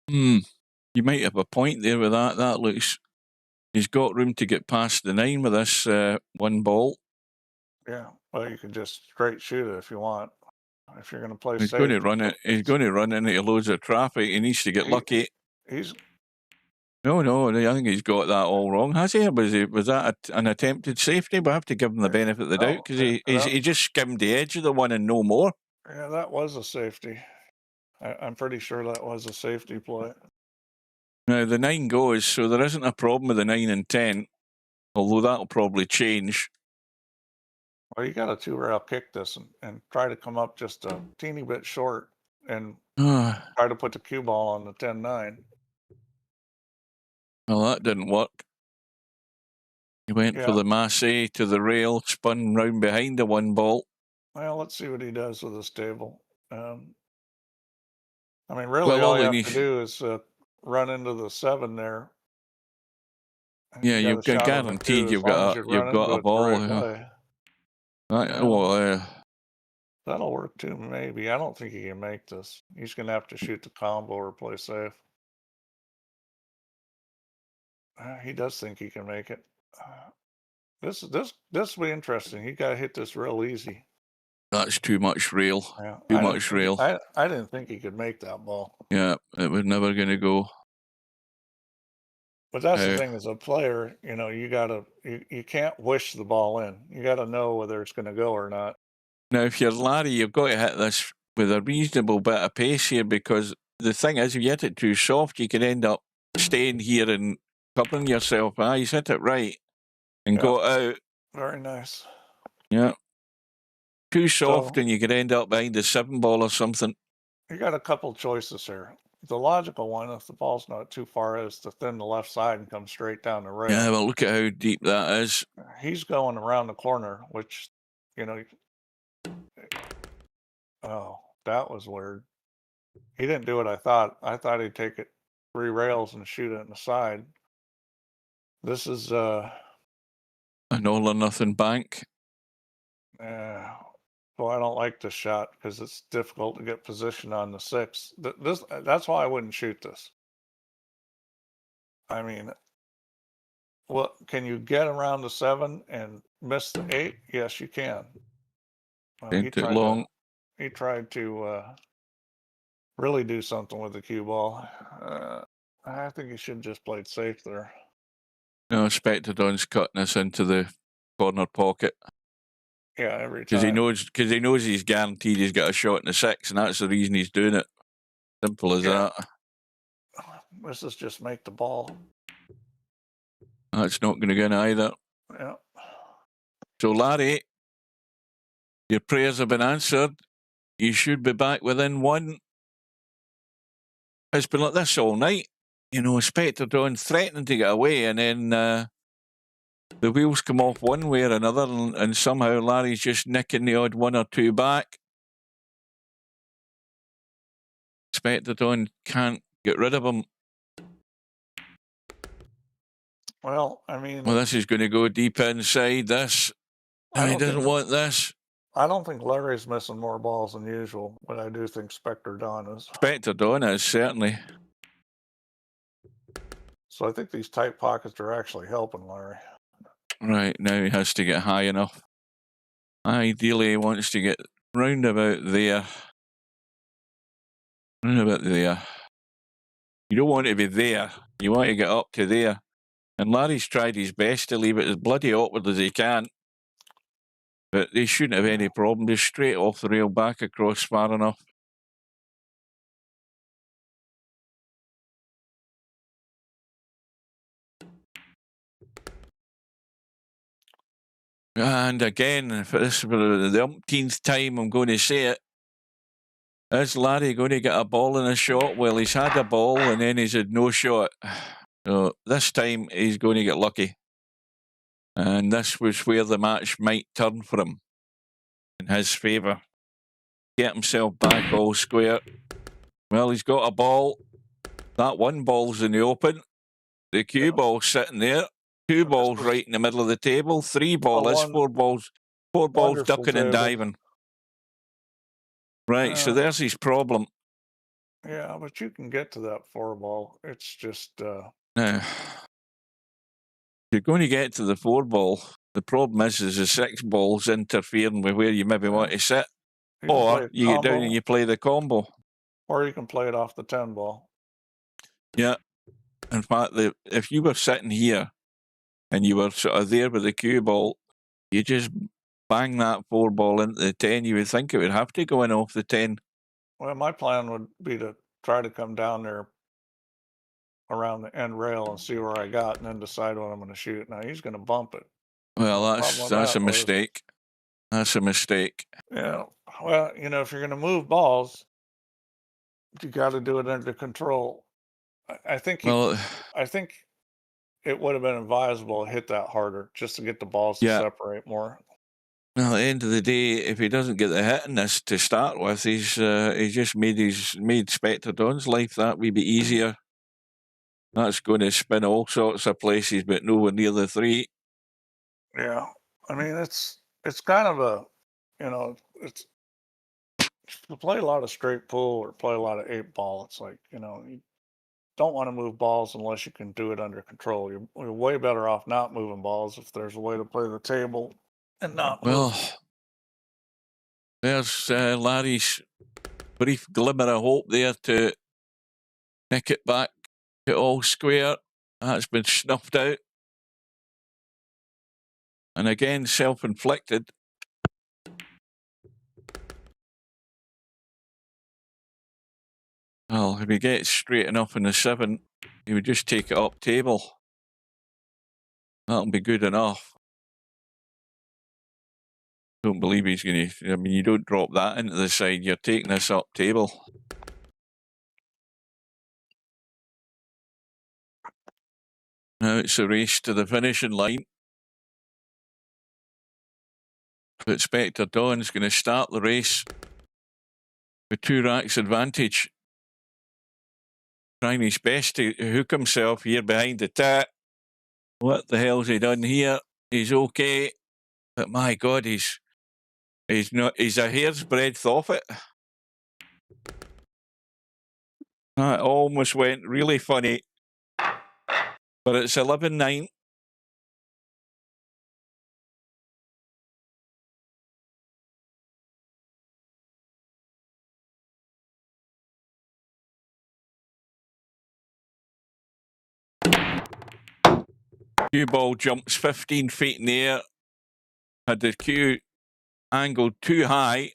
You might have a point there with that. That looks. He's got room to get past the 9 with this 1 ball. Yeah. Well, you can just straight shoot it if you want. If you're going to play He's safe. going to run it. He's going to run into loads of traffic. He needs to get lucky. He's No, I think he's got that all wrong. Has he? Was that an attempted safety? We have to give him the benefit of the doubt because he just skimmed the edge of the one and no more. Yeah, that was a safety. I'm pretty sure that was a safety play. Now the 9 goes, so there isn't a problem with the 9 and 10, although that'll probably change. Well, you got a 2-rail kick this and try to come up just a teeny bit short and Well, try to put the cue ball on the 10-9. that didn't work. He went for Yeah. the masse to the rail, spun round behind the 1 ball. Well, let's see what he does with his table. I mean, really, Well, all all you he have needs- to do is run into the 7 there. and Yeah, you got you've a shot on the guaranteed 2 you've as long got as a- you you've run got into a it the ball, right yeah. way. That'll work too, maybe. I don't think he can make this. He's going to have to shoot the combo or play safe. He does think he can make it. This will be interesting. He got to hit this real easy. That's too much rail. Yeah, Too much rail. I didn't think he could make that ball. Yeah, it was never going to go. But that's the thing as a player, you can't wish the ball in. You got to know whether it's going to go or not. Now, if you're Larry, you've got to hit this with a reasonable bit of pace here, because the thing is, if you hit it too soft, you could end up staying here and covering yourself. He's hit it right and Yeah. got out. Very nice. Yeah. Too soft So- and you could end up behind the 7 ball or something. You got a couple choices here. The logical one, if the ball's not too far, is to thin the left side and come straight down the rail. Yeah, well, look at how deep that is. He's going around the corner, which, oh, that was weird. He didn't do what I thought. I thought he'd take it 3 rails and shoot it in the side. This is, An all or nothing bank. well, I don't like this shot because it's difficult to get position on the 6. That's why I wouldn't shoot this. I mean, well, can you get around the 7 and miss the 8? Yes, you can. Well, Ain't it long? He tried to really do something with the cue ball. I think he should have just played safe there. No, Spectredawn's cutting us into the corner pocket. Yeah, every Because time. he knows he's guaranteed he's got a shot in the 6, and that's the reason he's doing it. Simple as Yeah. that. This is just make the ball. That's not going to get in either. Yeah. So, Larry, your prayers have been answered. You should be back within 1. It's been like this all night. Spectredawn threatening to get away, and then the wheels come off one way or another, and somehow Larry's just nicking the odd 1 or 2 back. Spectredawn can't get rid of him. Well, I mean, Well, this is going to go deep inside this. I He don't doesn't think- want this. I don't think Larry's missing more balls than usual, but I do think Spectredawn is. Spectredawn is, certainly. So I think these tight pockets are actually helping Larry. Right, now he has to get high enough. Ideally, he wants to get round about there. Round about there. You don't want to be there. You want to get up to there. And Larry's tried his best to leave it as bloody awkward as he can. But they shouldn't have any problem. Just straight off the rail, back across far enough. And again, if this is the umpteenth time I'm going to say it, is Larry going to get a ball in a shot? Well, he's had a ball and then he's had no shot. So this time he's going to get lucky. And this was where the match might turn for him in his favour. Get himself back all square. Well, he's got a ball. That one ball's in the open. The cue ball's sitting there. Two balls right in the middle of the table. Three ball is four balls. Four balls ducking and diving. Right, so there's his problem. Yeah, but you can get to that 4 ball. It's just Now, you're going to get to the 4 ball. The problem is the 6 ball's interfering with where you maybe want to sit. Or you get down and you play the combo. Or you can play it off the 10 ball. Yeah. In fact, if you were sitting here and you were sort of there with the cue ball, you just bang that 4 ball into the 10, you would think it would have to go in off the 10. Well, my plan would be to try to come down there around the end rail and see where I got and then decide what I'm going to shoot. Now, he's going to bump it. Well, that's a mistake. That's a mistake. Yeah. Well, you know, if you're going to move balls, you got to do it under control. I think it would have been advisable to hit that harder just to get the balls to separate more. Well, at the end of the day, if he doesn't get the hit in this to start with, he's just made Spectredawn's life that wee bit easier. That's going to spin all sorts of places, but nowhere near the 3. Yeah, I mean it's kind of a, you know, it's to play a lot of straight pool or play a lot of 8-ball. It's like, you know, you don't want to move balls unless you can do it under control. You're way better off not moving balls if there's a way to play the table and not move. Well, there's Larry's brief glimmer of hope there to nick it back to all square. That's been snuffed out. And again, self-inflicted. Well, if he gets straight enough in the 7, he would just take it up table. That'll be good enough. Don't believe he's going to... I mean, you don't drop that into the side. You're taking this up table. Now it's a race to the finishing line. But Spectredawn's going to start the race with 2 racks advantage. Trying his best to hook himself here behind the tat. What the hell's he done here? He's okay. But my God, he's a hair's breadth off it. That almost went really funny. But it's 11-9. Cue ball jumps 15 feet in the air. Had the cue angled too high.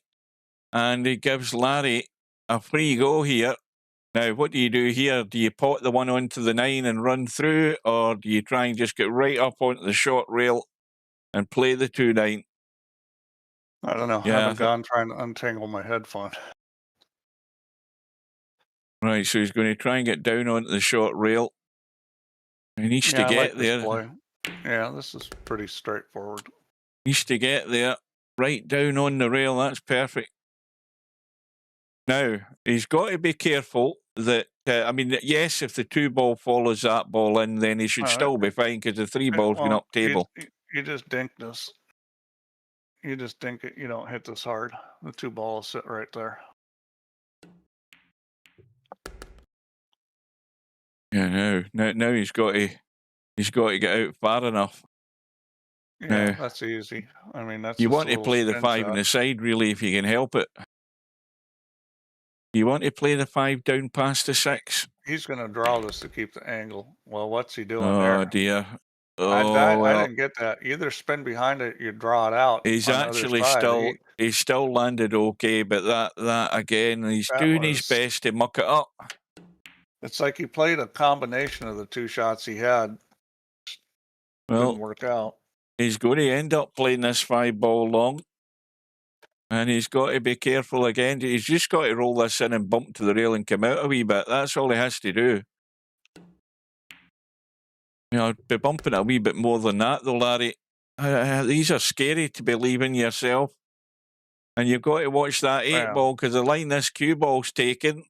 And he gives Larry a free go here. Now, what do you do here? Do you pot the one onto the 9 and run through? Or do you try and just get right up onto the short rail and play the 2-9? I don't know. Yeah, I haven't gone trying to untangle my headphone. Right, so he's going to try and get down onto the short rail. He needs to get there. Yeah, this is pretty straightforward. Needs to get there. Right down on the rail. That's perfect. Now, he's got to be careful that, I mean, yes, if the 2 ball follows that ball in, then he should still be fine because the 3 ball's been up table. You just dink this. You just dink it. You don't hit this hard. The 2 balls sit right there. Yeah, now he's got to get out far enough. Yeah, that's easy. I mean, that's you want to play the 5 on the side, really, if you can help it. You want to play the 5 down past the 6. He's going to draw this to keep the angle. Well, what's he doing there? there? Oh dear! Oh, I well, didn't get that. You either spin behind it, you draw it out he's on the other actually side. he's still landed okay, but that again, he's That doing his was, best to muck it up. it's like he played a combination of the two shots he had. Well, Didn't work out. he's going to end up playing this 5-ball long. And he's got to be careful again. He's just got to roll this in and bump to the rail and come out a wee bit. That's all he has to do. You know, be bumping a wee bit more than that, though, Larry. These are scary to be leaving yourself. And you've got to watch that 8-ball because the line this cue ball's taken,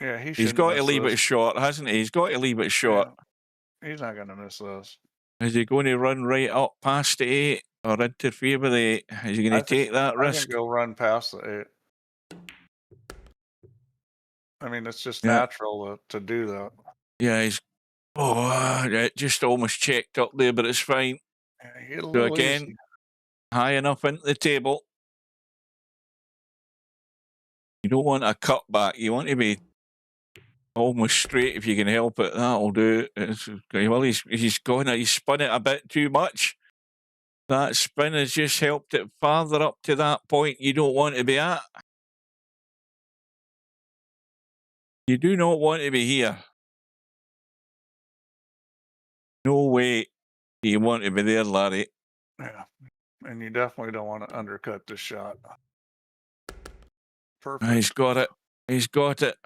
Yeah, he's got to leave it short, hasn't he? He's got to leave it short. Yeah. He's not going to miss those. Is he going to run right up past the 8 or interfere with the 8? Is he going to take that risk? I think he'll run past the 8. I mean, it's just Yeah. natural to do that. Yeah, he's it just almost checked up there, but it's fine. Yeah, he hit a So little again, easy. high enough into the table. You don't want a cutback. You want to be almost straight if you can help it. That'll do. Well, he's spun it a bit too much. That spin has just helped it farther up to that point you don't want to be at. You do not want to be here. No way do you want to be there, Larry. Yeah. And you definitely don't want to undercut this shot. Perfect. He's got it. He's got it.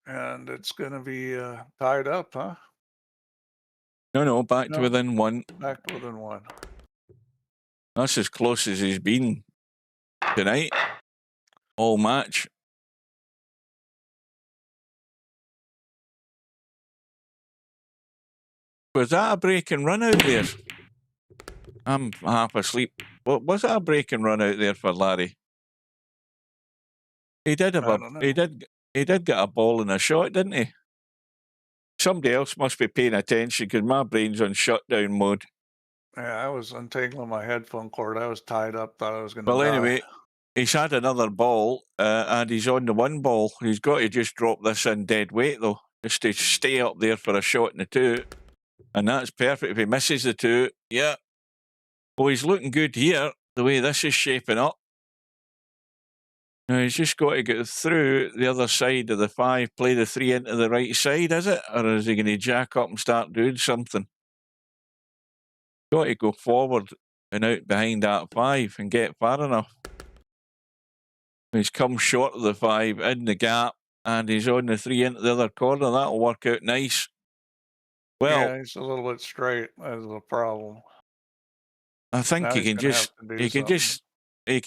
And it's going to be tied up, huh? No, back to within 1. Back to within 1. That's as close as he's been tonight. All match. Was that a break and run out there? I'm half asleep. Was that a break and run out there for Larry? He did have he did get a ball in a shot, didn't he? Somebody else must be paying attention because my brain's on shutdown mode. Yeah, I was untangling my headphone cord. I was tied up. Thought I was going to. Well, anyway, he's had another ball and he's on the 1 ball. He's got to just drop this in dead weight though, just to stay up there for a shot in the 2. And that's perfect. If he misses the 2, yeah. Well, he's looking good here, the way this is shaping up. Now, he's just got to get through the other side of the 5, play the 3 into the right side, is it? Or is he going to jack up and start doing something? Got to go forward and out behind that 5 and get far enough. He's come short of the 5 in the gap and he's on the 3 into the other corner. That'll work out nice. Well, yeah, he's a little bit straight. That's the problem. I think he can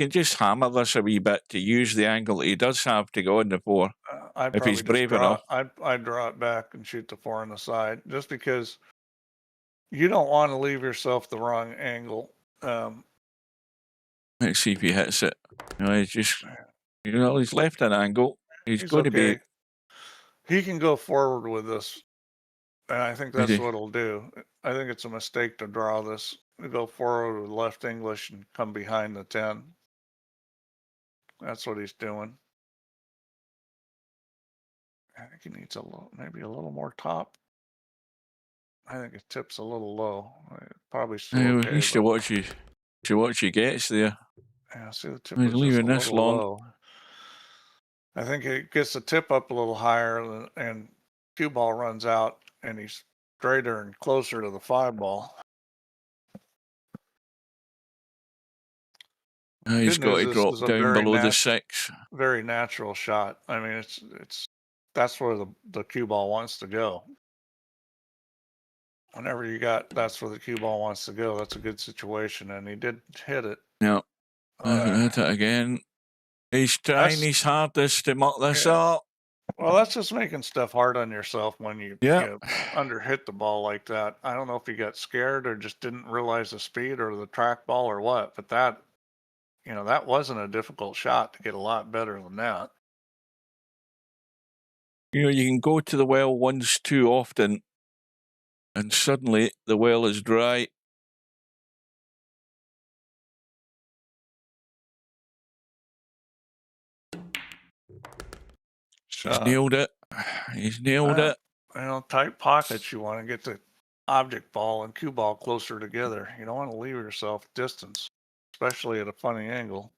just hammer this a wee bit to use the angle that he does have to go on the 4. If he's brave enough. I'd draw it back and shoot the 4 on the side just because you don't want to leave yourself the wrong angle. Let's see if he hits it. He's left an angle. He's going to be. He can go forward with this. And I think that's what he'll do. I think it's a mistake to draw this. Go forward with left English and come behind the 10. That's what he's doing. I think he needs maybe a little more top. I think it tips a little low. Probably still okay. He should watch he gets there. Yeah, see the tip. He's leaving this long. Low. I think it gets the tip up a little higher, and cue ball runs out, and he's straighter and closer to the 5-ball. He's got to drop down below the 6. Very natural shot. I mean, that's where the cue ball wants to go. Whenever that's where the cue ball wants to go. That's a good situation, and he did hit it. Yeah, hit it again. He's trying his hardest to muck this up. Well, that's just making stuff hard on yourself when you underhit the ball like that. I don't know if he got scared or just didn't realize the speed or the track ball or what, but that wasn't a difficult shot to get a lot better than that. You can go to the well once too often and suddenly the well is dry. He's nailed it. He's nailed it. Tight pockets. You want to get the object ball and cue ball closer together. You don't want to leave yourself distance, especially at a funny angle.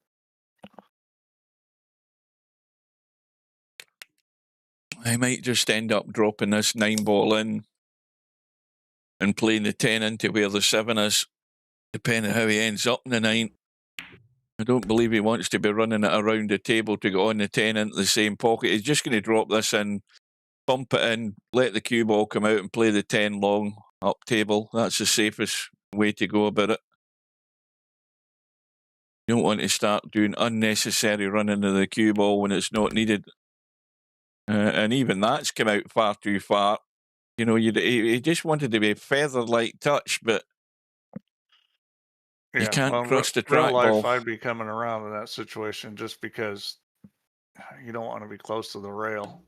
I might just end up dropping this 9 ball in and playing the 10 into where the 7 is, depending how he ends up in the 9. I don't believe he wants to be running it around the table to go on the 10 into the same pocket. He's just going to drop this in, bump it in, let the cue ball come out and play the 10 long up table. That's the safest way to go about it. You don't want to start doing unnecessary running of the cue ball when it's not needed. And even that's come out far too far. You know, he just wanted to be a feather-like touch, but you can't cross the real life, trackball. I'd be coming around in that situation just because you don't want to be close to the rail.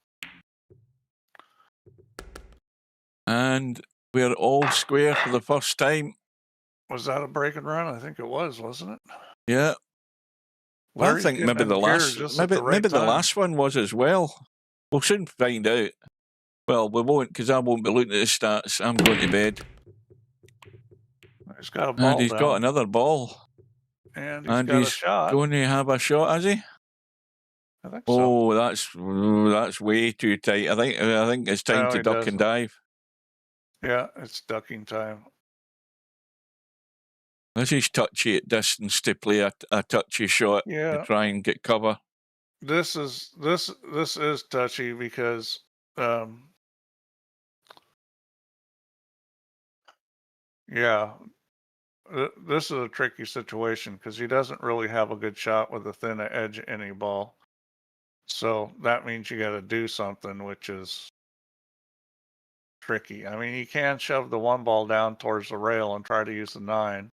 And we're all square for the first time. Was that a break and run? I think it was, wasn't it? Yeah. Larry's I think maybe the last one was as well. We'll soon find out. Well, we won't, because I won't be looking at the stats. I'm going to bed. He's got a ball And he's down. got another ball. And he's got a shot. Going to have a shot, has he? I think so. Oh, that's way too tight. I think it's time to duck and dive. Yeah, it's ducking time. This is touchy at distance to play a touchy shot to try and get cover. This is touchy because this is a tricky situation because he doesn't really have a good shot with a thin edge any ball. So that means you got to do something, which is tricky. I mean, he can shove the 1 ball down towards the rail and try to use the 9.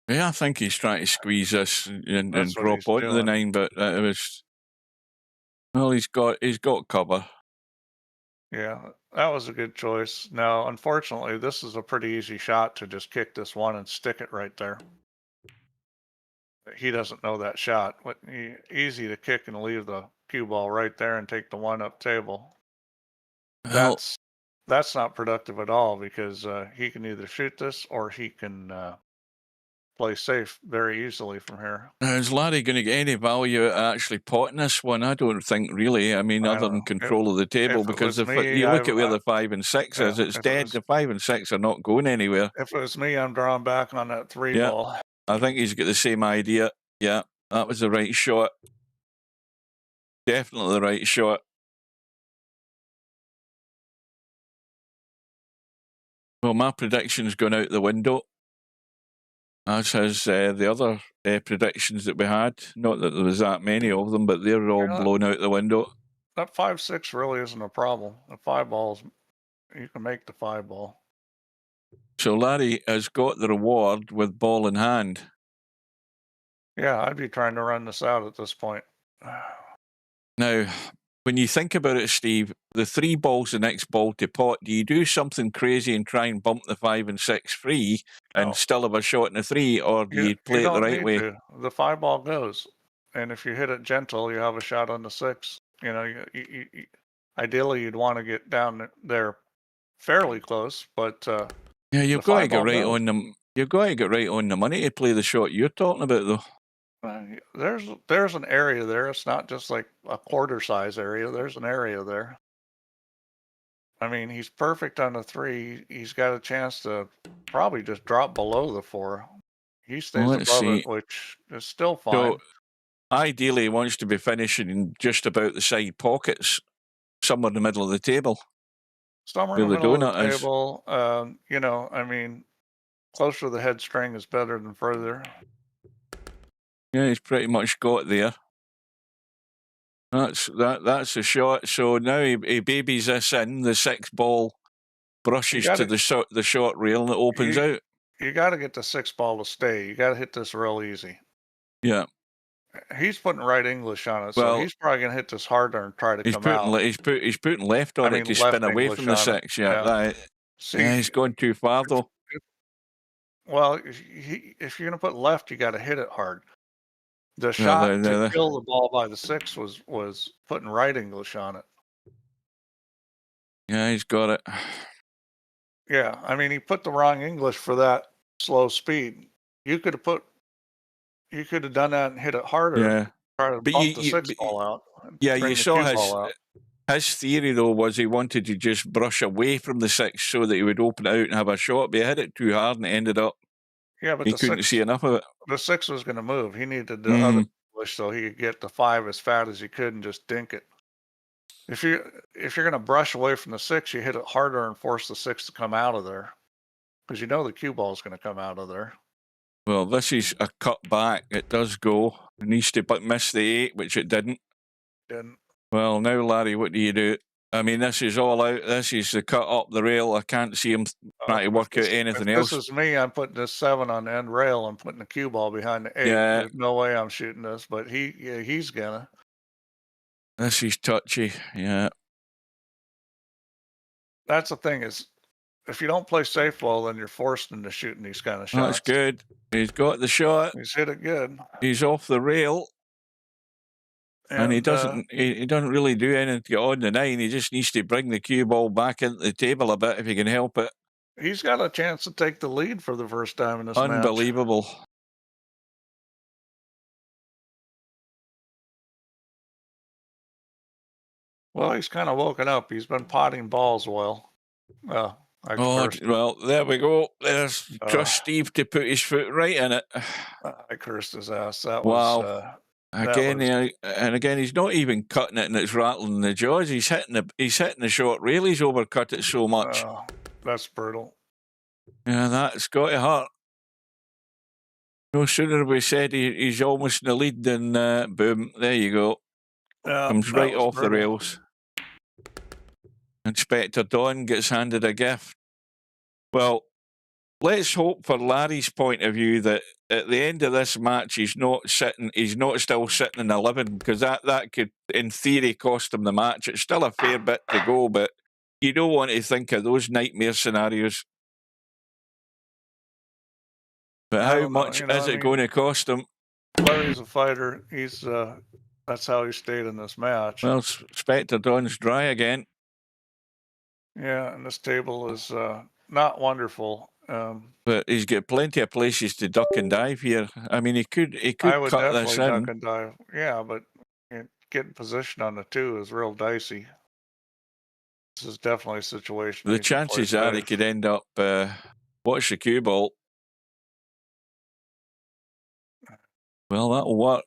Yeah, I think he's trying to squeeze this and drop onto the 9, but it was. Well, he's got cover. Yeah, that was a good choice. Now, unfortunately, this is a pretty easy shot to just kick this 1 and stick it right there. He doesn't know that shot. Easy to kick and leave the cue ball right there and take the 1 up table. Well, that's not productive at all because he can either shoot this or he can play safe very easily from here. Is Larry going to get any value at actually potting this one? I don't think really. I mean, other than control of the table, because if you look at where the 5 and 6 is, it's dead. The 5 and 6 are not going anywhere. If it was me, I'm drawing back on that 3 ball. I think he's got the same idea. Yeah, that was the right shot. Definitely the right shot. Well, my prediction's gone out the window, as has the other predictions that we had. Not that there was that many of them, but they're all blown out the window. That 5-6 really isn't a problem. The 5 balls, you can make the 5 ball. So Larry has got the reward with ball in hand. Yeah, I'd be trying to run this out at this point. Now, when you think about it, Steve, the 3 balls the next ball to pot, do you do something crazy and try and bump the 5 and 6 free and still have a shot in the 3, or do you play it the right way? The 5 ball goes, and if you hit it gentle, you have a shot on the 6. You know, ideally you'd want to get down there fairly close, but yeah, you've got to get right on them. You've got to get right on the money to play the shot you're talking about, though. There's an area there. It's not just like a quarter size area. There's an area there. I mean, he's perfect on the 3. He's got a chance to probably just drop below the 4. He stays above it, which is still fine. So, ideally, he wants to be finishing in just about the side pockets, somewhere in the middle of the table. Somewhere in the middle of the table. You know, I mean, closer to the head string is better than further. Yeah, he's pretty much got there. That's a shot. So now he babies this in. The 6 ball brushes to the short rail and it opens out. You got to get the 6 ball to stay. You got to hit this real easy. Yeah. He's putting right English on it, so he's probably going to hit this harder and try to come out. He's putting left on it to spin away from the 6. Yeah. He's gone too far though. Well, if you're going to put left, you got to hit it hard. The shot to kill the ball by the 6 was putting right English on it. Yeah, he's got it. Yeah, I mean, he put the wrong English for that slow speed. You could have done that and hit it harder. Yeah. Try to But bump the 6 ball out. And yeah, bring you the saw cue ball out. his theory though was he wanted to just brush away from the 6 so that he would open it out and have a shot, but he hit it too hard and it ended up Yeah, but he couldn't see enough of it. the 6 was going to move. He needed the other English so he could get the 5 as fat as he could and just dink it. If you're going to brush away from the 6, you hit it harder and force the 6 to come out of there, because you know the cue ball is going to come out of there. Well, this is a cut back. It does go. It needs to miss the 8, which it didn't. Didn't. Well, now, Larry, what do you do? I mean, this is all out. This is the cut up the rail. I can't see him trying to work out anything else. This is me. I'm putting this 7 on the end rail. I'm putting the cue ball behind the 8. Yeah. There's no way I'm shooting this, but he's gonna. This is touchy. Yeah. That's the thing is, if you don't play safe well, then you're forced into shooting these kind of shots. That's good. He's got the shot. He's hit it good. He's off the rail. And he doesn't really do anything to get on the 9. He just needs to bring the cue ball back into the table a bit if he can help it. He's got a chance to take the lead for the first time in this match. Unbelievable. Well, he's kind of woken up. He's been potting balls well. Well, there we go. There's trust Steve to put his foot right in it. I cursed his ass. That wow. was... Again, he's not even cutting it and it's rattling the jaws. He's hitting the short rail. He's overcut it so much. That's brutal. Yeah, that's got to hurt. No sooner we said he's almost in the lead than boom, there you go. Comes right off the rails. And Spectredawn gets handed a gift. Well, let's hope for Larry's point of view that at the end of this match he's not still sitting in 11, because that could in theory cost him the match. It's still a fair bit to go, but you don't want to think of those nightmare scenarios. But how much is it going to cost him? Larry's a fighter. He's that's how he stayed in this match. Well, Spectredawn's dry again. Yeah, and this table is not wonderful. But he's got plenty of places to duck and dive here. I mean, he could I would cut this definitely in. duck and dive. Yeah, but getting position on the 2 is real dicey. This is definitely a situation. The chances are he could end up watch the cue ball. Well, that'll work.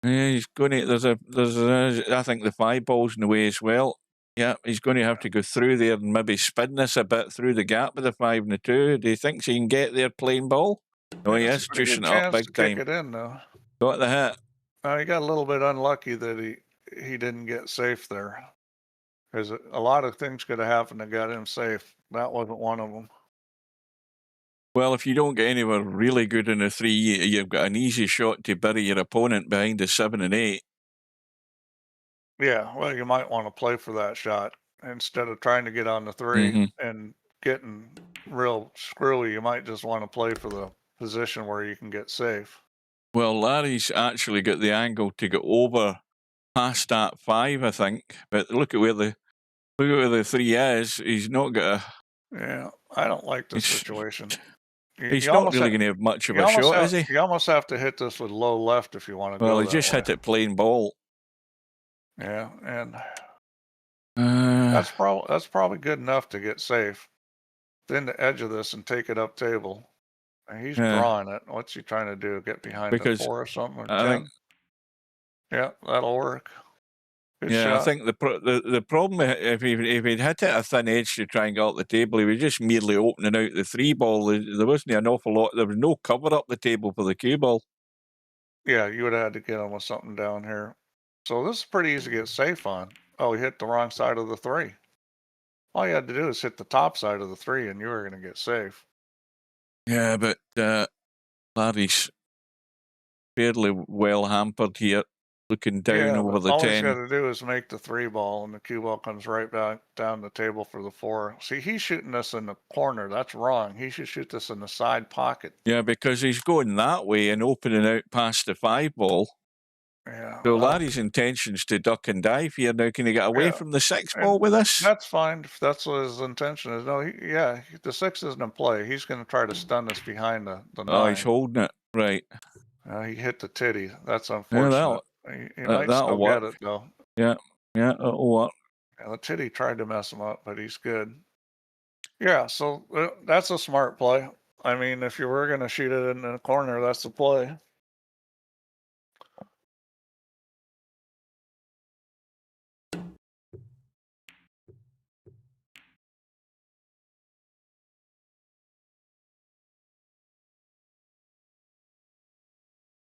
Yeah, he's going to. There's I think the 5 ball's in the way as well. Yeah, he's going to have to go through there and maybe spin this a bit through the gap with the 5 and the 2. Do you think he can get there plain ball? Oh, he is juicing it up big time. Kick it in, though. Got the hit. He got a little bit unlucky that he didn't get safe there. Because a lot of things could have happened that got him safe. That wasn't one of them. Well, if you don't get anywhere really good in the 3, you've got an easy shot to bury your opponent behind the 7 and 8. Yeah, well, you might want to play for that shot instead of trying to get on the 3 and getting real screwy. You might just want to play for the position where you can get safe. Well, Larry's actually got the angle to go over past that 5, I think. But look at where the 3 is. He's not got a. Yeah, I don't like this situation. He's not really going to have much of a shot, is he? You almost have to hit this with low left if you want to go. Well, he just hit it plain ball. Yeah, and that's probably good enough to get safe. Then the edge of this and take it up table. And he's drawing it. What's he trying to do? Get behind the 4 or something? Or 10? Yeah, that'll work. Good shot. I think the problem if he'd hit it a thin edge to try and get up the table, he was just merely opening out the 3 ball. There wasn't an awful lot. There was no cover up the table for the cue ball. Yeah, you would have had to get him with something down here. So this is pretty easy to get safe on. Oh, he hit the wrong side of the 3. All you had to do is hit the top side of the 3 and you were going to get safe. Yeah, but Larry's fairly well hampered here, looking down over the 10. All he's got to do is make the 3 ball and the cue ball comes right back down the table for the 4. See, he's shooting this in the corner. That's wrong. He should shoot this in the side pocket. Yeah, because he's going that way and opening out past the 5 ball. Yeah. So well, Larry's intention is to duck and dive here. Now, can he get away Yeah, from the 6 and ball with this? that's fine if that's what his intention is. No, the 6 isn't in play. He's going to try to stun us behind the Oh, he's 9. holding it. Right. He hit the titty. That's Yeah, unfortunate. He might that'll still get work. it though. Yeah, that'll work. Yeah, the titty tried to mess him up, but he's good. Yeah, so that's a smart play. I mean, if you were going to shoot it in the corner, that's the play.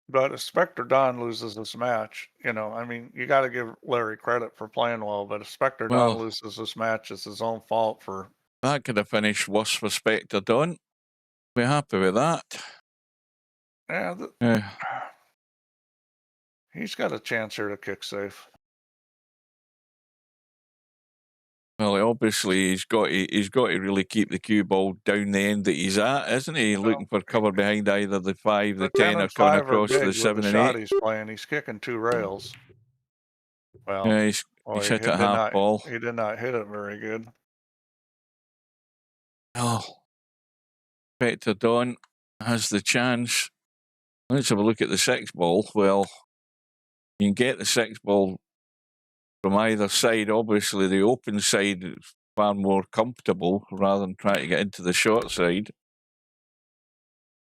But if Spectredawn loses this match, I mean, you got to give Larry credit for playing well. But if Spectredawn Well, loses this match, it's his own fault for. that could have finished worse for Spectredawn. We're happy with that. Yeah, Yeah. he's got a chance here to kick safe. Well, obviously he's got to really keep the cue ball down the end that he's at, isn't he? Looking for cover behind either the 5, the 10, or coming across to the 7 and 8. He's playing. He's kicking 2 rails. Well, Yeah, he's hit it half ball. He did not hit it very good. Oh, Spectredawn has the chance. Let's have a look at the 6 ball. Well, you can get the 6 ball from either side. Obviously, the open side is far more comfortable rather than trying to get into the short side.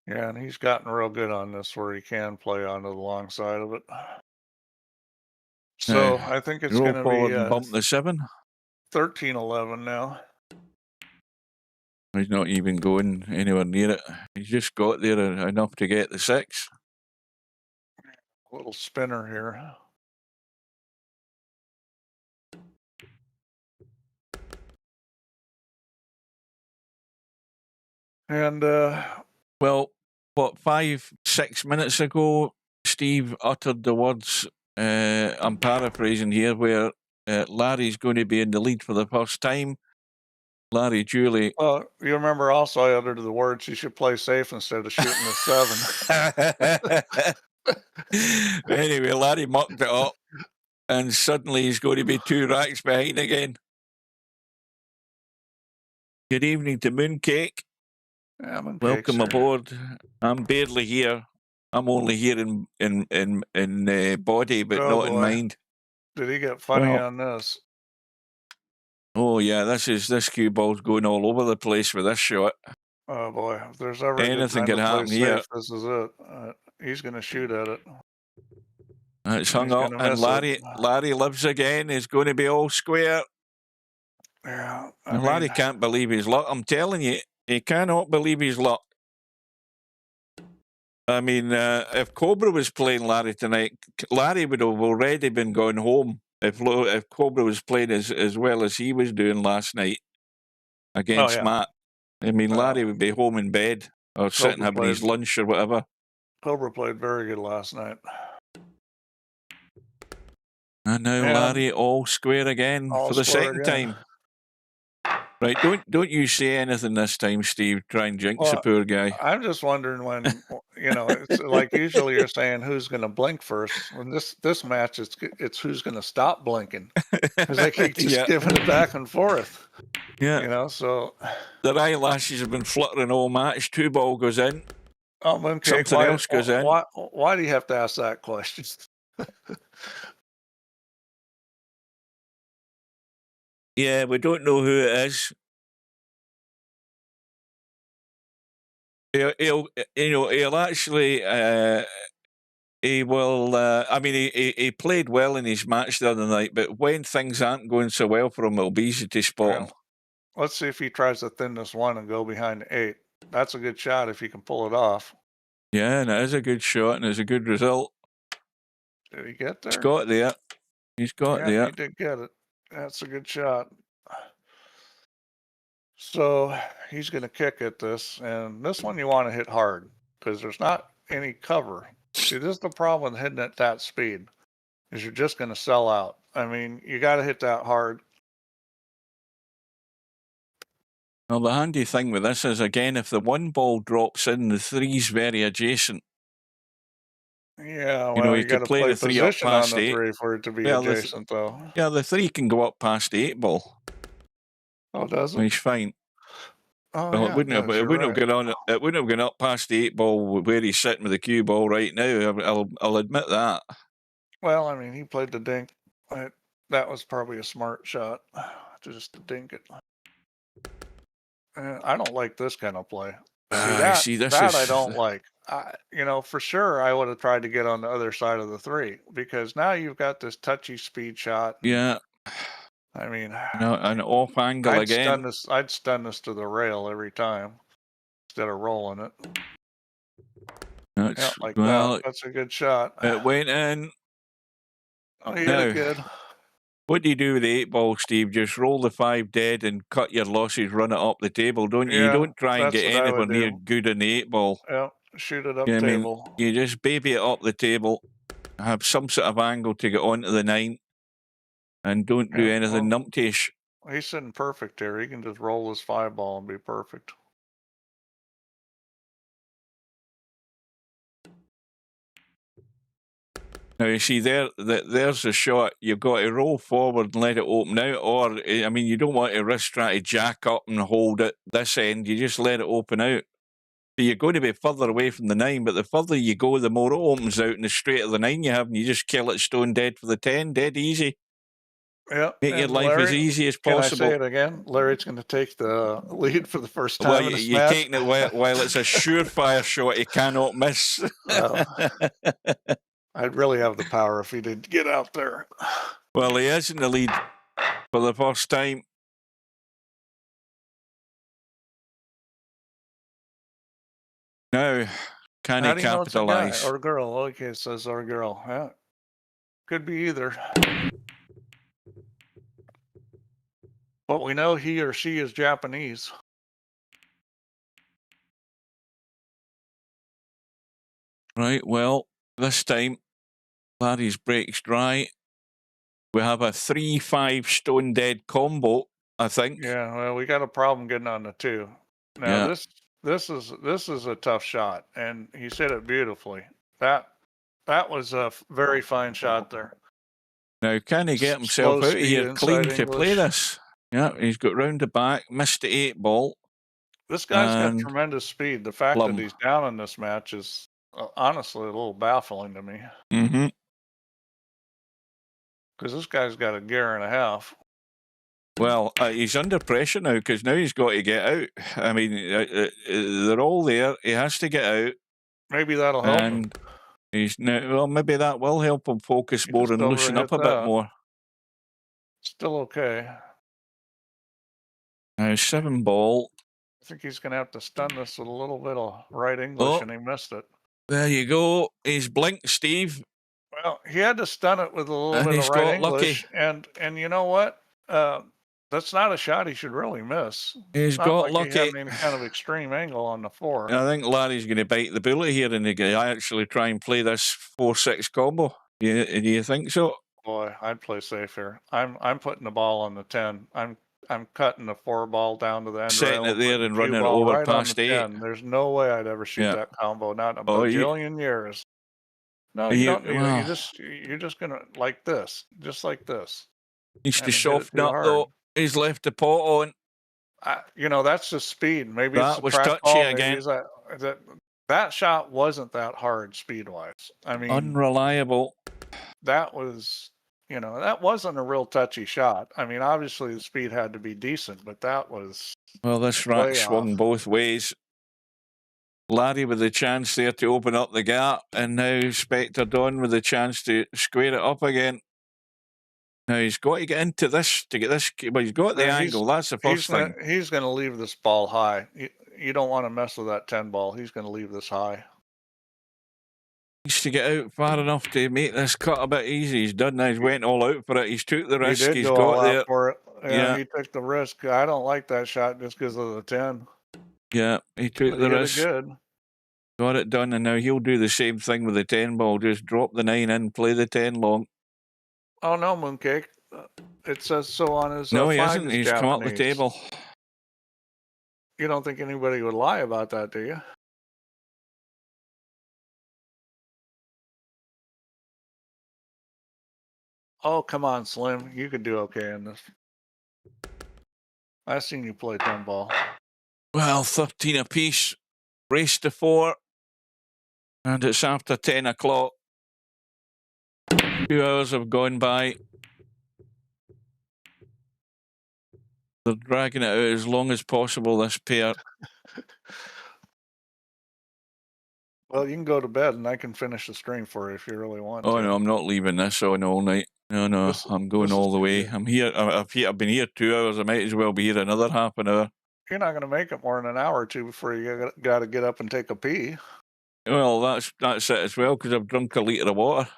Yeah, and he's gotten real good on this where he can play onto the long side of it. So I think it's going to be and bump the 7. 13-11 now. He's not even going anywhere near it. He's just got there enough to get the 6. A little spinner here. And well, what, 5-6 minutes ago, Steve uttered the words, I'm paraphrasing here, where Larry's going to be in the lead for the first time. Larry Julie. Well, you remember also I uttered the words you should play safe instead of shooting the 7. Anyway, Larry mucked it up, and suddenly he's going to be 2 racks behind again. Good evening to Mooncake. Yeah, welcome aboard. I'm barely here. I'm only here in body, but not in mind. Did he get funny on this? Oh yeah, this cue ball's going all over the place with this shot. Oh boy, if there's ever anything can happen here. Safe, this is it. He's going to shoot at it. It's hung up, and Larry lives again. He's going to be all square. Yeah, and Larry can't believe his luck. I'm telling you, he cannot believe his luck. I mean, if Cobra was playing Larry tonight, Larry would have already been going home. If Cobra was playing as well as he was doing last night against Matt, I mean, Larry would be home in bed or sitting having his lunch or whatever. Cobra played very good last night. And now Larry all square again for the second time. Right, don't you say anything this time, Steve. Try and jinx the poor guy. I'm just wondering when, it's like usually you're saying who's going to blink first. When this match, it's who's going to stop blinking. Because they keep just giving it back and forth. Yeah. So. Their eyelashes have been fluttering all match. 2 ball goes in. Oh, Mooncake, something else goes in. Why do you have to ask that question? Yeah, we don't know who it is. He'll actually, he will, I mean, he played well in his match the other night, but when things aren't going so well for him, it'll be easy to spot him. Let's see if he tries to thin this 1 and go behind the 8. That's a good shot if he can pull it off. Yeah, and it is a good shot, and it's a good result. Did he get there? He's got there. He's got there. He did get it. That's a good shot. So he's going to kick at this, and this one you want to hit hard because there's not any cover. See, this is the problem with hitting at that speed, is you're just going to sell out. I mean, you got to hit that hard. Well, the handy thing with this is, again, if the 1 ball drops in, the 3's very adjacent. Yeah, You know, well, you you got could to play play the 3 up position on past the 8. 3 for it to be Well, adjacent, though. yeah, the 3 can go up past 8 ball. Oh, does it? He's fine. Oh, Well, yeah, it does. You're right. it wouldn't have gone up past the 8 ball where he's sitting with the cue ball right now. I'll admit that. Well, I mean, he played the dink. That was probably a smart shot, to just to dink it. I don't like this kind of play. See, this That I is don't like. For sure, I would have tried to get on the other side of the 3 because now you've got this touchy speed shot. yeah. I mean, No, an off angle again. I'd stun this to the rail every time instead of rolling it. Yeah, like Well, that. That's a good shot. it went in. Oh, he hit Now, it good. what do you do with the 8 ball, Steve? Just roll the 5 dead and cut your losses, run it up the table, don't you? You Yeah, don't try and that's get what I anywhere would near do. good in the 8 ball. Yeah, shoot it up You know what I mean? table. You just baby it up the table, have some sort of angle to get onto the 9, and don't do Yeah, anything well, numptish. he's sitting perfect here. He can just roll his 5 ball and be perfect. Now, you see, there's the shot. You've got to roll forward and let it open out. Or, I mean, you don't want to risk trying to jack up and hold it this end. You just let it open out. So you're going to be further away from the 9, but the further you go, the more it opens out, and the straighter the 9 you have, and you just kill it stone dead for the 10, dead easy. Yeah. Make your and life as Larry, easy as Can I possible. say it again? Larry's going to take the lead for the first time Well, in this you're match. taking it while it's a surefire shot you cannot miss. I'd really have the power if he did get out there. Well, he is in the lead for the first time. Now, can How he do you know it's a guy capitalise? or girl? Okay, it says or girl. Yeah, could be either. But we know he or she is Japanese. Right, well, this time, Larry's breaks dry. We have a 3-5 stone dead combo, I think. Yeah, well, we got a problem getting on the 2. Now Yeah. this is a tough shot, and he hit it beautifully. That was a very fine shot there. Now, can he get Slow himself out of speed here clean inside to play English. this? Yeah, he's got round the back, missed the 8 ball. This guy's got And tremendous speed. The fact plum. that he's down in this match is honestly a little baffling to me Mm-hmm. because this guy's got a gear and a half. Well, he's under pressure now because now he's got to get out. I mean, they're all there. He has to get out. Maybe that'll help him. And he's now, well, maybe that will help him focus He more just and loosen up a overhit bit that. more. Still okay. Now, 7 ball. I think he's going to have to stun this with a little bit of right English, and he missed it. There you go. He's blinked, Steve. Well, he had to stun it with a little And bit he's of right got English, lucky. and you know what? That's not a shot he should really miss. He's Not got like lucky. He had any kind of extreme angle on the 4. I think Larry's going to bite the bullet here and actually try and play this 4-6 combo. Do you think so? Boy, I'd play safe here. I'm putting the ball on the 10. I'm cutting the 4 ball down to the end Setting rail, it there and running it ball over right on past the 8. 10. There's no way I'd ever shoot that combo, not in a bajillion years. No, you don't need it. You're just gonna like this, just like this. Needs to soften up though. He's left the pot on. That's just speed. Maybe that it's the was track touchy ball. again. That shot wasn't that hard speed wise. I mean, unreliable. That was, that wasn't a real touchy shot. I mean, obviously the speed had to be decent, but that was. Well, this rack swung both ways. Larry with the chance there to open up the gap, and now Spectredawn with the chance to square it up again. Now he's got to get into this to get this, but he's got the angle. That's the first thing. He's going to leave this ball high. You don't want to mess with that 10 ball. He's going to leave this high. Needs to get out far enough to make this cut a bit easy. He's done that. He's went all out for it. He's took the risk. He did He's go got all there. out for it. Yeah, he took the risk. I don't like that shot just because of the 10. Yeah, he took the risk. Good. Got it done, and now he'll do the same thing with the 10 ball. Just drop the 9 in, play the 10 long. Oh no, Mooncake. It says so on his. No, he hasn't. He's come up the table. You don't think anybody would lie about that, do you? Oh, come on, Slim. You could do okay in this. I've seen you play 10 ball. Well, 13 apiece. Race to 4. And it's after 10 o'clock. 2 hours have gone by. They're dragging it out as long as possible, this pair. Well, you can go to bed and I can finish the stream for you if you really want to. Oh, no, I'm not leaving this on all night. No, I'm going all the way. I'm here. I've been here 2 hours. I might as well be here another half an hour. You're not going to make it more than an hour or two before you got to get up and take a pee. Well, that's it as well, because I've drunk a litre of water.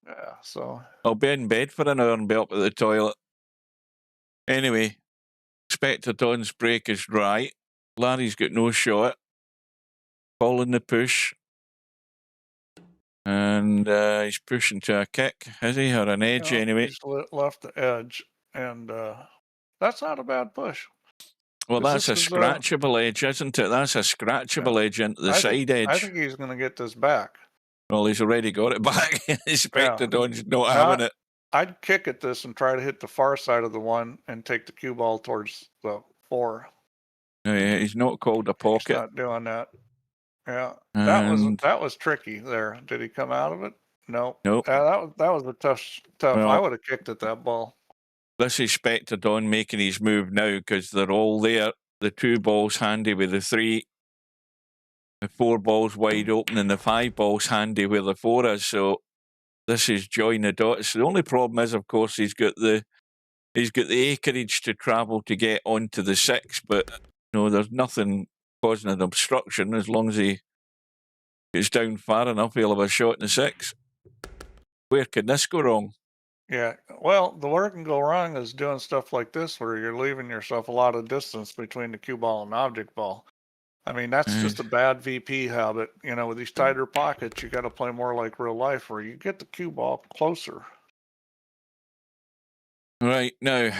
Yeah, so. I'll be in bed for an hour and be up at the toilet. Anyway, Spectredawn's break is dry. Larry's got no shot. Calling the push. And he's pushing to a kick, is he? Or an edge, anyway. He's left the edge, and that's not a bad push. Well, that's a scratchable edge, isn't it? That's a scratchable edge into the side edge. I think he's going to get this back. Well, he's already got it back. Spectredawn's not having it. I'd kick at this and try to hit the far side of the 1 and take the cue ball towards the 4. Yeah, he's not called a pocket. He's not doing that. Yeah, that was tricky there. Did he come out of it? No. Nope. That was a tough. Well, I would have kicked at that ball. This is Spectredawn making his move now because they're all there. The 2 balls handy with the 3. The 4 balls wide open and the 5 balls handy where the 4 is. So this is join the dots. The only problem is, of course, he's got the acreage to travel to get onto the 6, but there's nothing causing an obstruction. As long as he gets down far enough, he'll have a shot in the 6. Where can this go wrong? Yeah, well, the where it can go wrong is doing stuff like this where you're leaving yourself a lot of distance between the cue ball and object ball. I mean, that's just a bad VP habit. With these tighter pockets, you got to play more like real life where you get the cue ball closer. Right, now,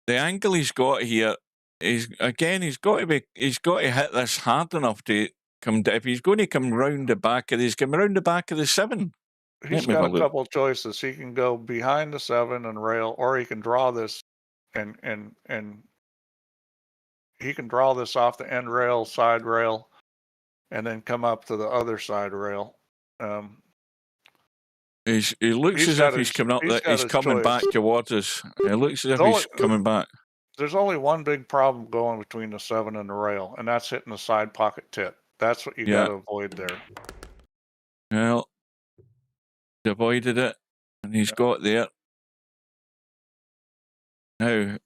the angle he's got here is, again, he's got to hit this hard enough to come down. If he's going to come round the back of this, come round the back of the 7. He's got a couple of choices. He can go behind the 7 and rail, or he can draw this and he can draw this off the end rail, side rail, and then come up to the other side rail. He looks as if he's coming up. He's coming back towards us. It looks as if he's coming back. There's only one big problem going between the 7 and the rail, and that's hitting the side pocket tip. That's what you got to avoid there. Well, he avoided it, and he's got there. Now,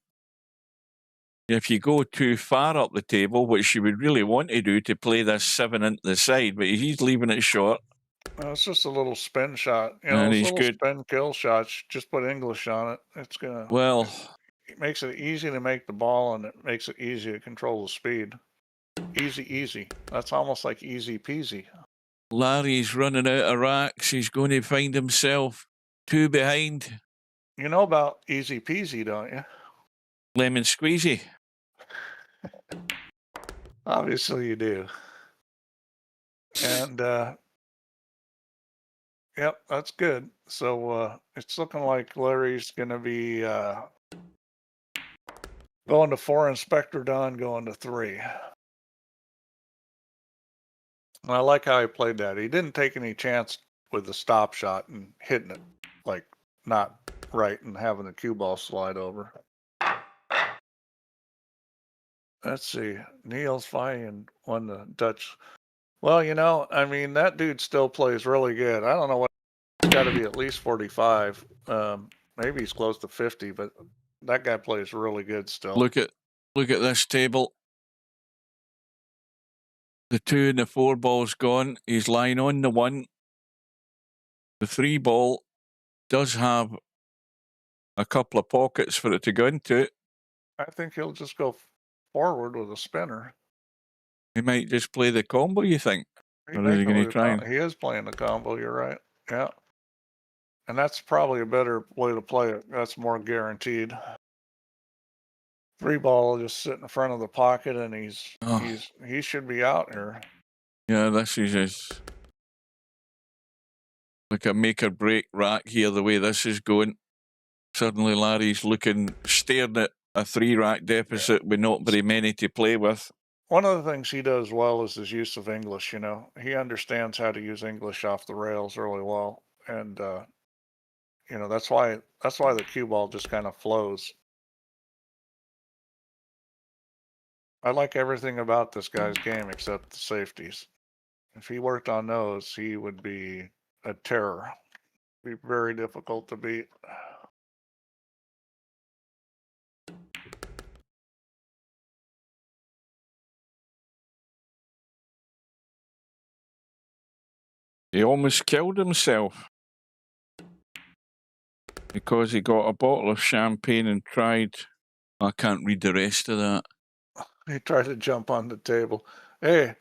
if you go too far up the table, which you would really want to do to play this 7 into the side, but he's leaving it short. Well, it's just a little spin shot. And he's good. Spin kill shots. Just put English on it. It's gonna. Well, it makes it easy to make the ball, and it makes it easy to control the speed. Easy. That's almost like easy peasy. Larry's running out of racks. He's going to find himself 2 behind. You know about easy peasy, don't you? Lemon squeezy. Obviously you do. And yep, that's good. So it's looking like Larry's going to be going to 4 and Spectredawn going to 3. And I like how he played that. He didn't take any chance with the stop shot and hitting it like not right and having the cue ball slide over. Let's see. Niels Fine won the Dutch. Well, I mean, that dude still plays really good. I don't know what. It's got to be at least 45. Maybe he's close to 50, but that guy plays really good still. Look at this table. The 2 and the 4 ball's gone. He's lying on the 1. The 3 ball does have a couple of pockets for it to go into. I think he'll just go forward with a spinner. He might just play the combo, you think? Or is he going to try? He is playing the combo, you're right. Yeah. And that's probably a better way to play it. That's more guaranteed. 3 ball just sit in front of the pocket, and he should be out here. Yeah, this is his. like a make or break rack here, the way this is going. Suddenly Larry's staring at a 3-rack deficit with not very many to play with. One of the things he does well is his use of English. You know, he understands how to use English off the rails really well, and you know, that's why the cue ball just kind of flows. I like everything about this guy's game except the safeties. If he worked on those, he would be a terror. Be very difficult to beat. He almost killed himself because he got a bottle of champagne and tried. I can't read the rest of that. He tried to jump on the table. Hey,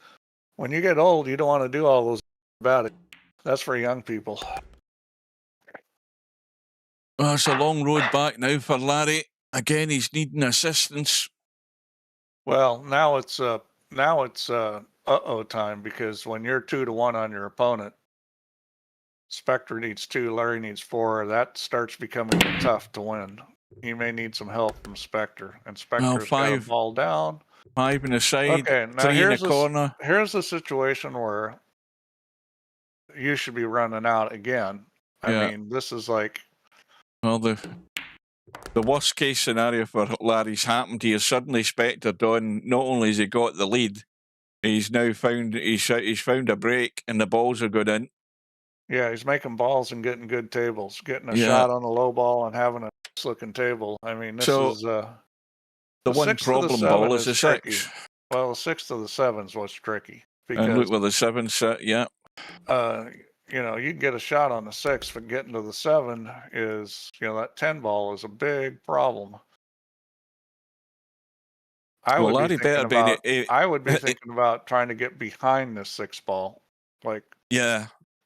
when you get old, you don't want to do all those about it. That's for young people. Oh, it's a long road back now for Larry. Again, he's needing assistance. Well, now it's uh-oh time, because when you're 2-1 on your opponent, Spectre needs 2, Larry needs 4. That starts becoming tough to win. He may need some help from Spectre, and Spectre's got a ball down. 5 in the side, Okay, now 3 in the corner. Here's a situation where you should be running out again. I mean, this is like... Well, the worst case scenario for Larry's happened here. Suddenly Spectredawn, not only has he got the lead, he's now found a break and the balls are good in. Yeah, he's making balls and getting good tables, getting a shot on the low ball and having a looking table. I mean, this is the one problem ball is the 6. Well, the 6 to the 7's what's tricky. Because, and look where the 7 set, yeah. You know, you can get a shot on the 6, but getting to the 7 is, you know, that 10 ball is a big problem. I would be thinking about trying to get behind this 6 ball, like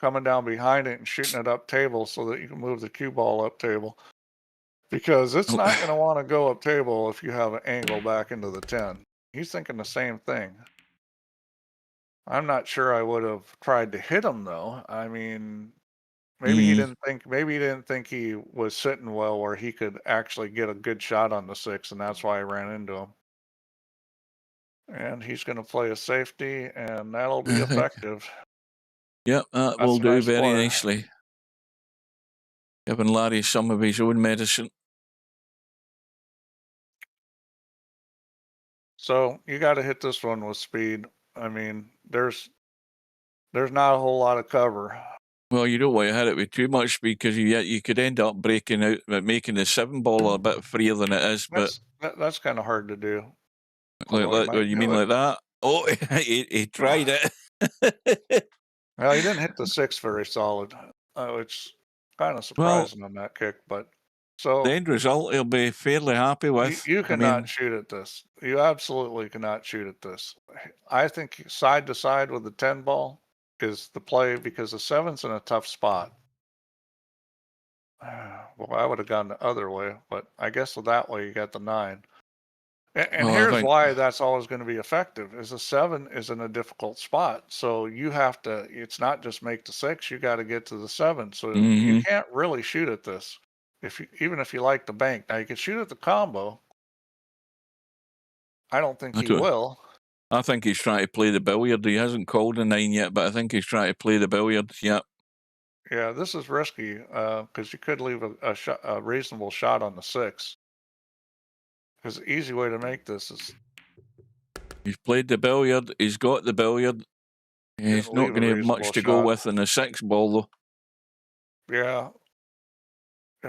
coming down behind it and shooting it up table so that you can move the cue ball up table, because it's not going to want to go up table if you have an angle back into the 10. He's thinking the same thing. I'm not sure I would have tried to hit him though. I mean, maybe he didn't think he was sitting well where he could actually get a good shot on the 6, and that's why I ran into him. And he's going to play a safety, and that'll be effective. Yep, that will do very nicely. Giving Larry some of his own medicine. So you got to hit this one with speed. I mean, there's not a whole lot of cover. Well, you don't want to hit it with too much speed, because you could end up breaking out, making the 7 ball a bit freer than it is. That's kind of hard to do. Like you mean like that? Oh, he tried it. Well, he didn't hit the 6 very solid, which is kind of surprising on that kick. But so the end result, he'll be fairly happy with. You cannot shoot at this. You absolutely cannot shoot at this. I think side to side with the 10 ball is the play, because the 7's in a tough spot. Well, I would have gone the other way, but I guess with that way you got the 9. And here's why that's always going to be effective: is the 7 is in a difficult spot, so you have to. It's not just make the 6; you got to get to the 7. So you can't really shoot at this. Even if you like the bank, now you can shoot at the combo. I don't think he will. I think he's trying to play the billiard. He hasn't called a 9 yet, but I think he's trying to play the billiard. Yeah. Yeah, this is risky because you could leave a reasonable shot on the 6. Because the easy way to make this is... He's played the billiard. He's got the billiard. He's not going to have much to go with in the 6 ball, though. Yeah.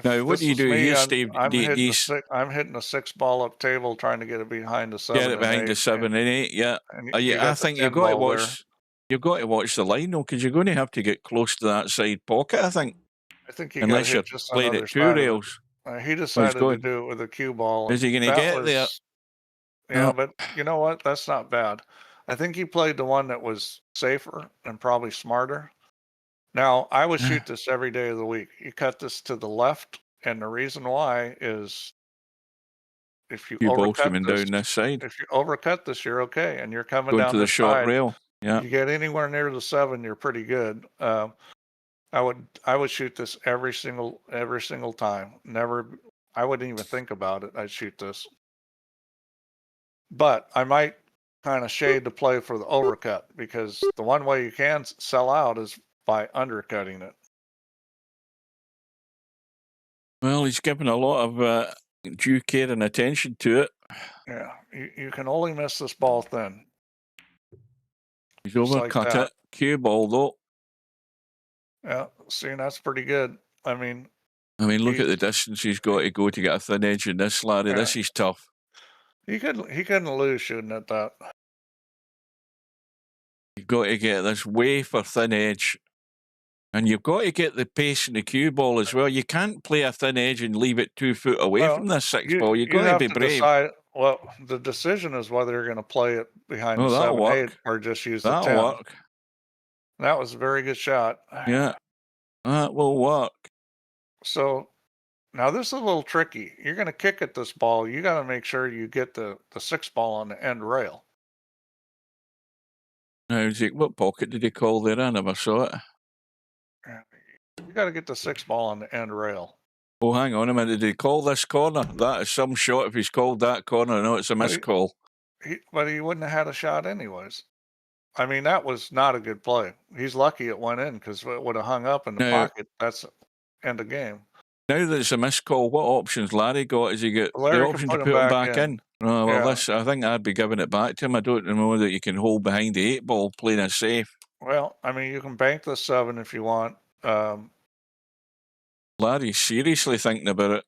Now, what do you do here, Steve? I'm hitting a 6 ball up table, trying to get it behind the 7. Get it behind the 7 and 8, yeah. I think you've got to watch... You've got to watch the line, though, because you're going to have to get close to that side pocket, I think. I think unless you're playing at 2 rails. He decided to do it with a cue ball. Is he going to get there? Yeah, but you know what? That's not bad. I think he played the one that was safer and probably smarter. Now, I would shoot this every day of the week. You cut this to the left, and the reason why is if you overcut this, down this side. If you overcut this, you're okay, and you're coming down down to the short rail. Yeah, you get anywhere near the 7, you're pretty good. I would shoot this every single time. Never, I wouldn't even think about it. I'd shoot this. But I might kind of shade the play for the overcut, because the one way you can sell out is by undercutting it. Well, he's given a lot of due care and attention to it. Yeah, you can only miss this ball thin. He's Just like overcut that. it. Cue ball, though. Yeah, see, that's pretty good. I mean, look at the distance he's got to go to get a thin edge in this, Larry. Yeah. This is tough. he couldn't lose shooting at that. You've got to get this way for thin edge. And you've got to get the pace in the cue ball as well. You can't play a thin edge and leave it 2 foot away Well, from this six ball. You've got have to be brave. Decide, well, the decision is whether you're going to play it behind the that'll 7-8 work. or just use the That'll 10. work. That was a very good shot. Yeah, that will work. So now this is a little tricky. You're going to kick at this ball. You got to make sure you get the 6 ball on the end rail. Now, what pocket did he call there? I never saw it. You got to get the 6 ball on the end rail. Oh, hang on a minute. Did he call this corner? That is some shot if he's called that corner. No, it's a missed call. But he wouldn't have had a shot anyways. I mean, that was not a good play. He's lucky it went in, because it would have hung up in the pocket. That's end of game. Now that it's a missed call, what options Larry got? Has he got Larry the can option put to him put him back back in. in? Oh, well, Yeah. I think I'd be giving it back to him. I don't know that you can hold behind the 8 ball playing it safe. Well, I mean, you can bank the 7 if you want. Larry's seriously thinking about it.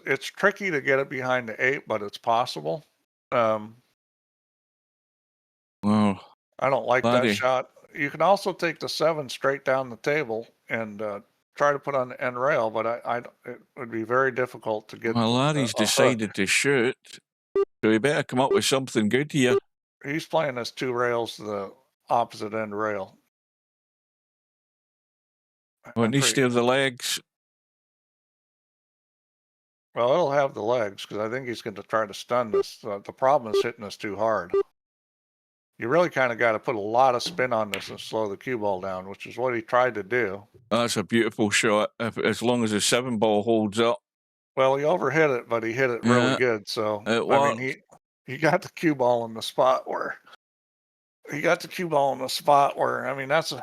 It's tricky to get it behind the 8, but it's possible. Well, I don't like Larry. that shot. You can also take the 7 straight down the table and try to put on the end rail, but it would be very difficult to get. Well, Larry's decided to shoot, so he better come up with something good here. He's playing this 2 rails to the opposite end rail. Well, needs to have the legs. Well, it'll have the legs, because I think he's going to try to stun this. The problem is hitting this too hard. You really kind of got to put a lot of spin on this and slow the cue ball down, which is what he tried to do. That's a beautiful shot, as long as the 7 ball holds up. Well, he overhit it, but he hit it really good. So, I mean, he got the cue ball in the spot where I mean, that's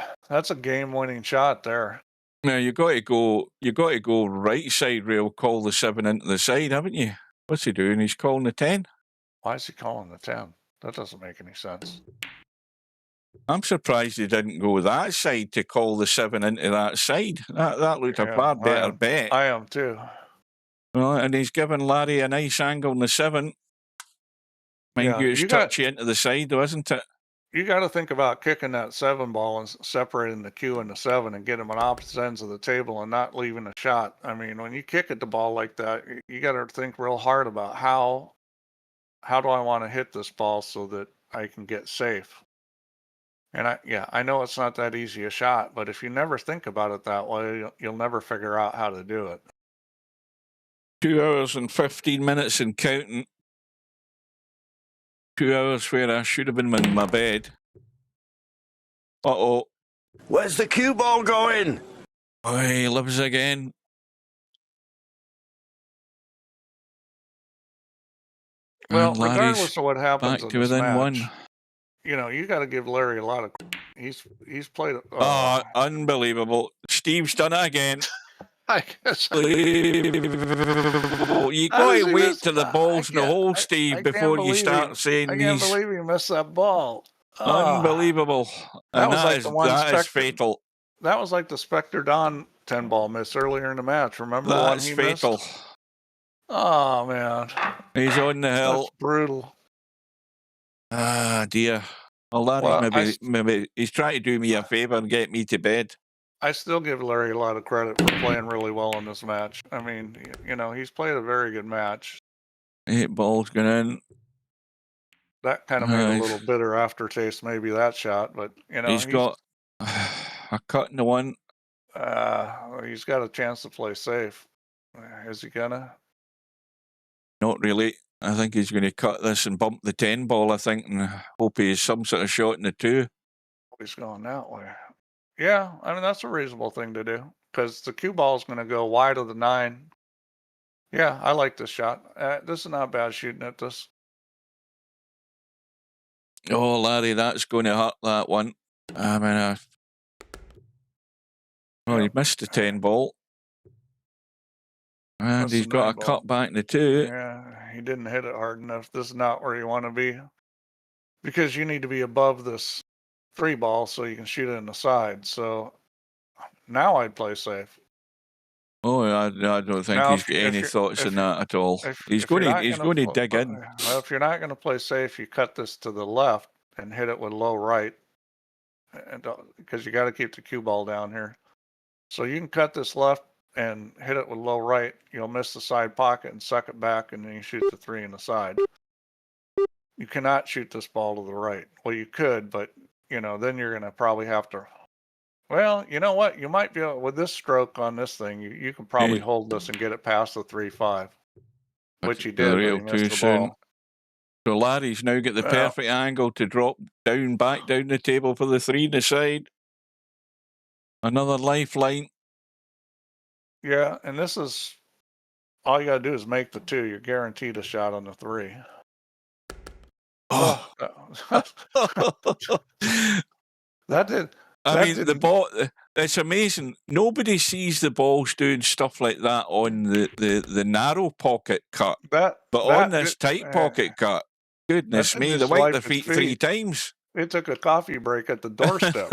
a game-winning shot there. Now you got to go right side rail, call the 7 into the side, haven't you? What's he doing? He's calling the 10. Why is he calling the 10? That doesn't make any sense. I'm surprised he didn't go that side to call the 7 into that side. That looked a far better bet. I am too. Well, and he's given Larry a nice angle on the 7. Mind you, it's touchy into the side, though, isn't it? You got to think about kicking that 7 ball and separating the cue and the 7 and getting them on opposite ends of the table and not leaving a shot. I mean, when you kick at the ball like that, you got to think real hard about how do I want to hit this ball so that I can get safe. And I know it's not that easy a shot, but if you never think about it that way, you'll never figure out how to do it. 2 hours and 15 minutes and counting. 2 hours where I should have been in my bed. Uh-oh. Where's the cue ball going? Oh, he lives again. Well, regardless of what happens back in to this within match, 1. You know, you got to give Larry a lot of. He's played. Oh, unbelievable! Steve's done it again. I guess. You got to wait till the ball's in the hole, Steve, before you start saying I these. can't believe he missed that ball. Unbelievable. That was like that is fatal. That was like the Spectredawn 10 ball miss earlier in the match. Remember the one he fatal. missed? Oh man, he's on the hill. That's brutal. Ah dear. Well, Larry, maybe he's trying to do me a favour and get me to bed. I still give Larry a lot of credit for playing really well in this match. I mean, you know, he's played a very good match. 8 balls going in. That kind of made a little bitter aftertaste, maybe that shot, but you know, he's got a cut in the 1. He's got a chance to play safe. Is he gonna? Not really. I think he's going to cut this and bump the 10 ball, I think, and hope he has some sort of shot in the 2. He's going that way. Yeah, I mean, that's a reasonable thing to do because the cue ball is going to go wide of the 9. Yeah, I like this shot. This is not bad shooting at this. Oh, Larry, that's going to hurt that one. I mean, well, he missed the 10 ball. And That's he's the got 9 a ball. cut back in the 2. Yeah, he didn't hit it hard enough. This is not where you want to be because you need to be above this 3 ball so you can shoot it in the side. So now I'd play safe. Oh, I don't think Now, he's got any thoughts on that at all. He's if you're going not to dig in. Well, if you're not going to play safe, you cut this to the left and hit it with low right, and because you got to keep the cue ball down here. So you can cut this left and hit it with low right. You'll miss the side pocket and suck it back, and then you shoot the 3 in the side. You cannot shoot this ball to the right. Well, you could, but then you're going to probably have to. Well, you know what? You might be able, with this stroke on this thing, you can probably hold this and get it past the 3-5, which he did, but he missed the ball. So Larry's now got the perfect angle to drop back down the table for the 3 in the side. Another lifeline. Yeah, and this is all you got to do is make the 2. You're guaranteed a shot on the 3. Oh, that did. I mean, the ball, it's amazing. Nobody sees the balls doing stuff like that on the narrow pocket cut. But on this tight pocket cut, goodness me, they wiped their feet 3 times. It took a coffee break at the doorstep.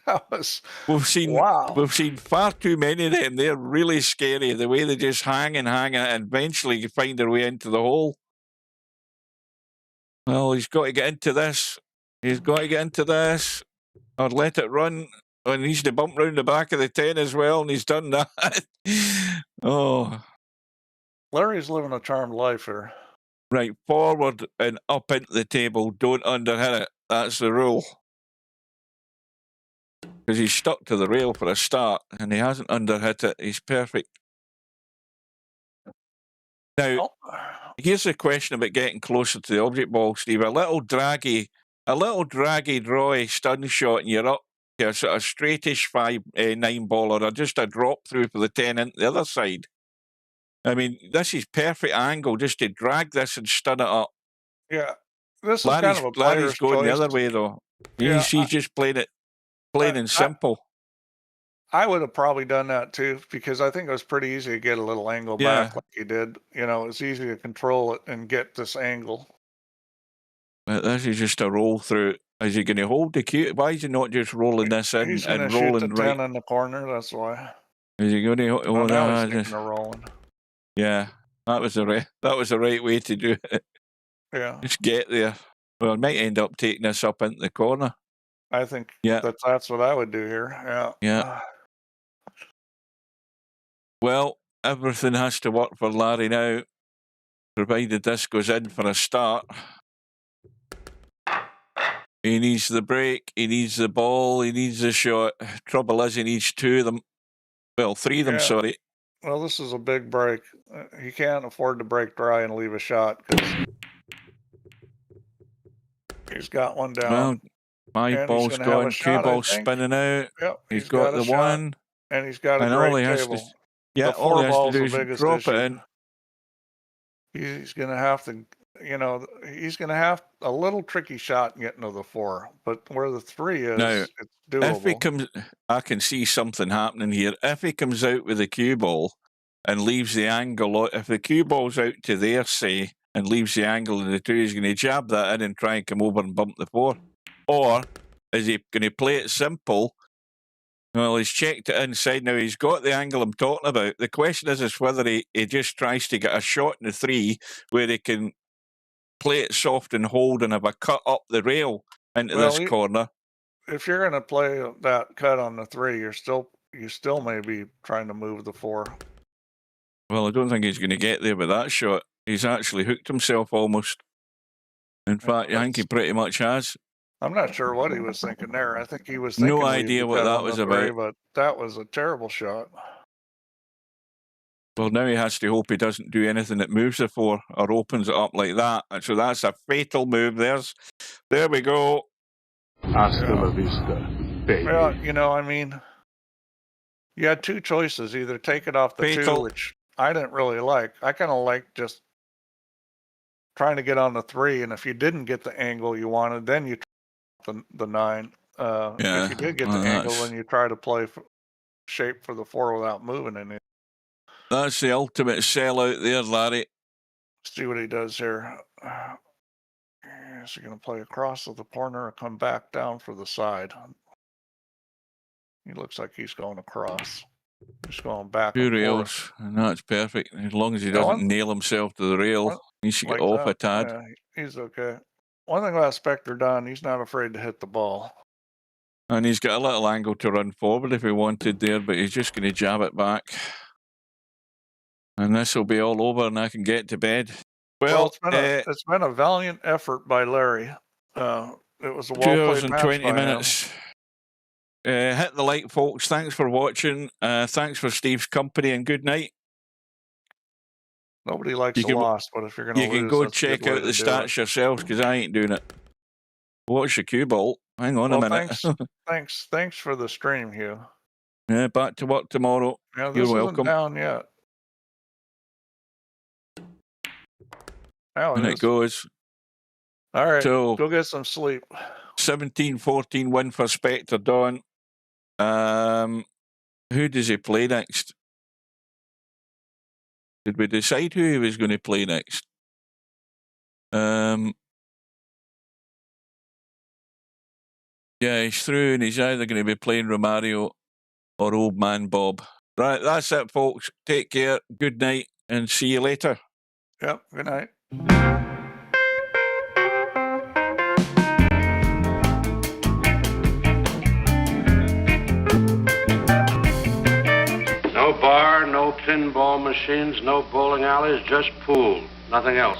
That was, we've seen far too many of them. They're really scary. The way they just hang and eventually find their way into the hole. Well, he's got to get into this. Or let it run. And he's to bump round the back of the 10 as well, and he's done that. Oh. Larry's living a charmed life here. Right, forward and up into the table. Don't underhit it. That's the rule. Because he's stuck to the rail for a start, and he hasn't underhit it. He's perfect. Now, here's a question about getting closer to the object ball, Steve. A little draggy drawy stun shot, and you're up to a sort of straightish 9 ball, or just a drop through for the 10 into the other side. I mean, this is perfect angle just to drag this and stun it up. Yeah, this is kind of a player's going choice. The other way though. He's just playing it plain and simple. I would have probably done that too, because I think it was pretty easy to get a little angle back like he did. It's easy to control it and get this angle. But this is just a roll through. Is he going to hold the cue? Why is he not just rolling this in and rolling shoot the 10 in the corner? That's why. Is he going to? Oh, now he's rolling. Yeah, that was the right way to do it. Yeah, just get there. Well, I might end up taking this up into the corner. I think that's what I would do here. Yeah. Yeah. Well, everything has to work for Larry now, provided this goes in for a start. He needs the break, he needs the ball, he needs the shot. Trouble is, he needs 2 of them. Well, 3 of them, sorry. Well, this is a big break. He can't afford to break dry and leave a shot because he's got one down. Well, my ball's gone, 2 balls spinning out. Yep, he's got the 1. And he's got a great all he has table. To, all he has to do is drop it in. He's going to have to, he's going to have a little tricky shot getting to the 4. But where the 3 is, now, it's doable. If he comes, I can see something happening here. If he comes out with the cue ball and leaves the angle, if the cue ball's out to there, say, and leaves the angle of the 2, he's going to jab that in and try and come over and bump the 4. Or is he going to play it simple? Well, he's checked it inside. Now, he's got the angle I'm talking about. The question is whether he just tries to get a shot in the 3 where he can play it soft and hold and have a cut up the rail into this corner. If you're going to play that cut on the 3, you still may be trying to move the 4. Well, I don't think he's going to get there with that shot. He's actually hooked himself almost. In fact, I think he pretty much has. I'm not sure what he was thinking there. I think he was thinking no idea what that was about. But that was a terrible shot. Well, now he has to hope he doesn't do anything that moves the 4 or opens it up like that. And so that's a fatal move. There we go. Hasta la vista, baby. Well, you know, I mean, you had two choices: either take it off the Fatal. 2, which I didn't really like. I kind of like just trying to get on the 3, and if you didn't get the angle you wanted, then you try the 9. Yeah, If you did get well, the angle, that's- then you try to play shape for the 4 without moving any. That's the ultimate sellout there, Larry. See what he does here. Is he going to play across to the corner or come back down for the side? He looks like he's going across. He's going back. Two and rails, forth. and that's perfect. As long as he Yeah, doesn't nail himself to the rail, he should get off a tad. Yeah, he's okay. One thing about Spectredawn, he's not afraid to hit the ball. And he's got a little angle to run forward if he wanted there, but he's just going to jab it back. And this will be all over, and I can get to bed. Well, it's been a valiant effort by Larry. It was a 2 hours well-played and match 20 by him. minutes. Hit the like, folks. Thanks for watching. Thanks for Steve's company, and good night. Nobody likes a loss, but if you're going to lose, you can go that's a good check way out the to do stats it. yourselves, because I ain't doing it. Watch the cue ball. Hang on a minute. Thanks for the stream, Hugh. Yeah, back to work tomorrow. Yeah, this You're isn't welcome. down yet. Now And it goes. All right, So, go get some sleep. 17-14 win for Spectredawn. Who does he play next? Did we decide who he was going to play next? Yeah, he's through, and he's either going to be playing Romario or Old Man Bob. Right, that's it, folks. Take care. Good night, and see you later. Yep, good night. No bar, no pinball machines, no bowling alleys, just pool. Nothing else.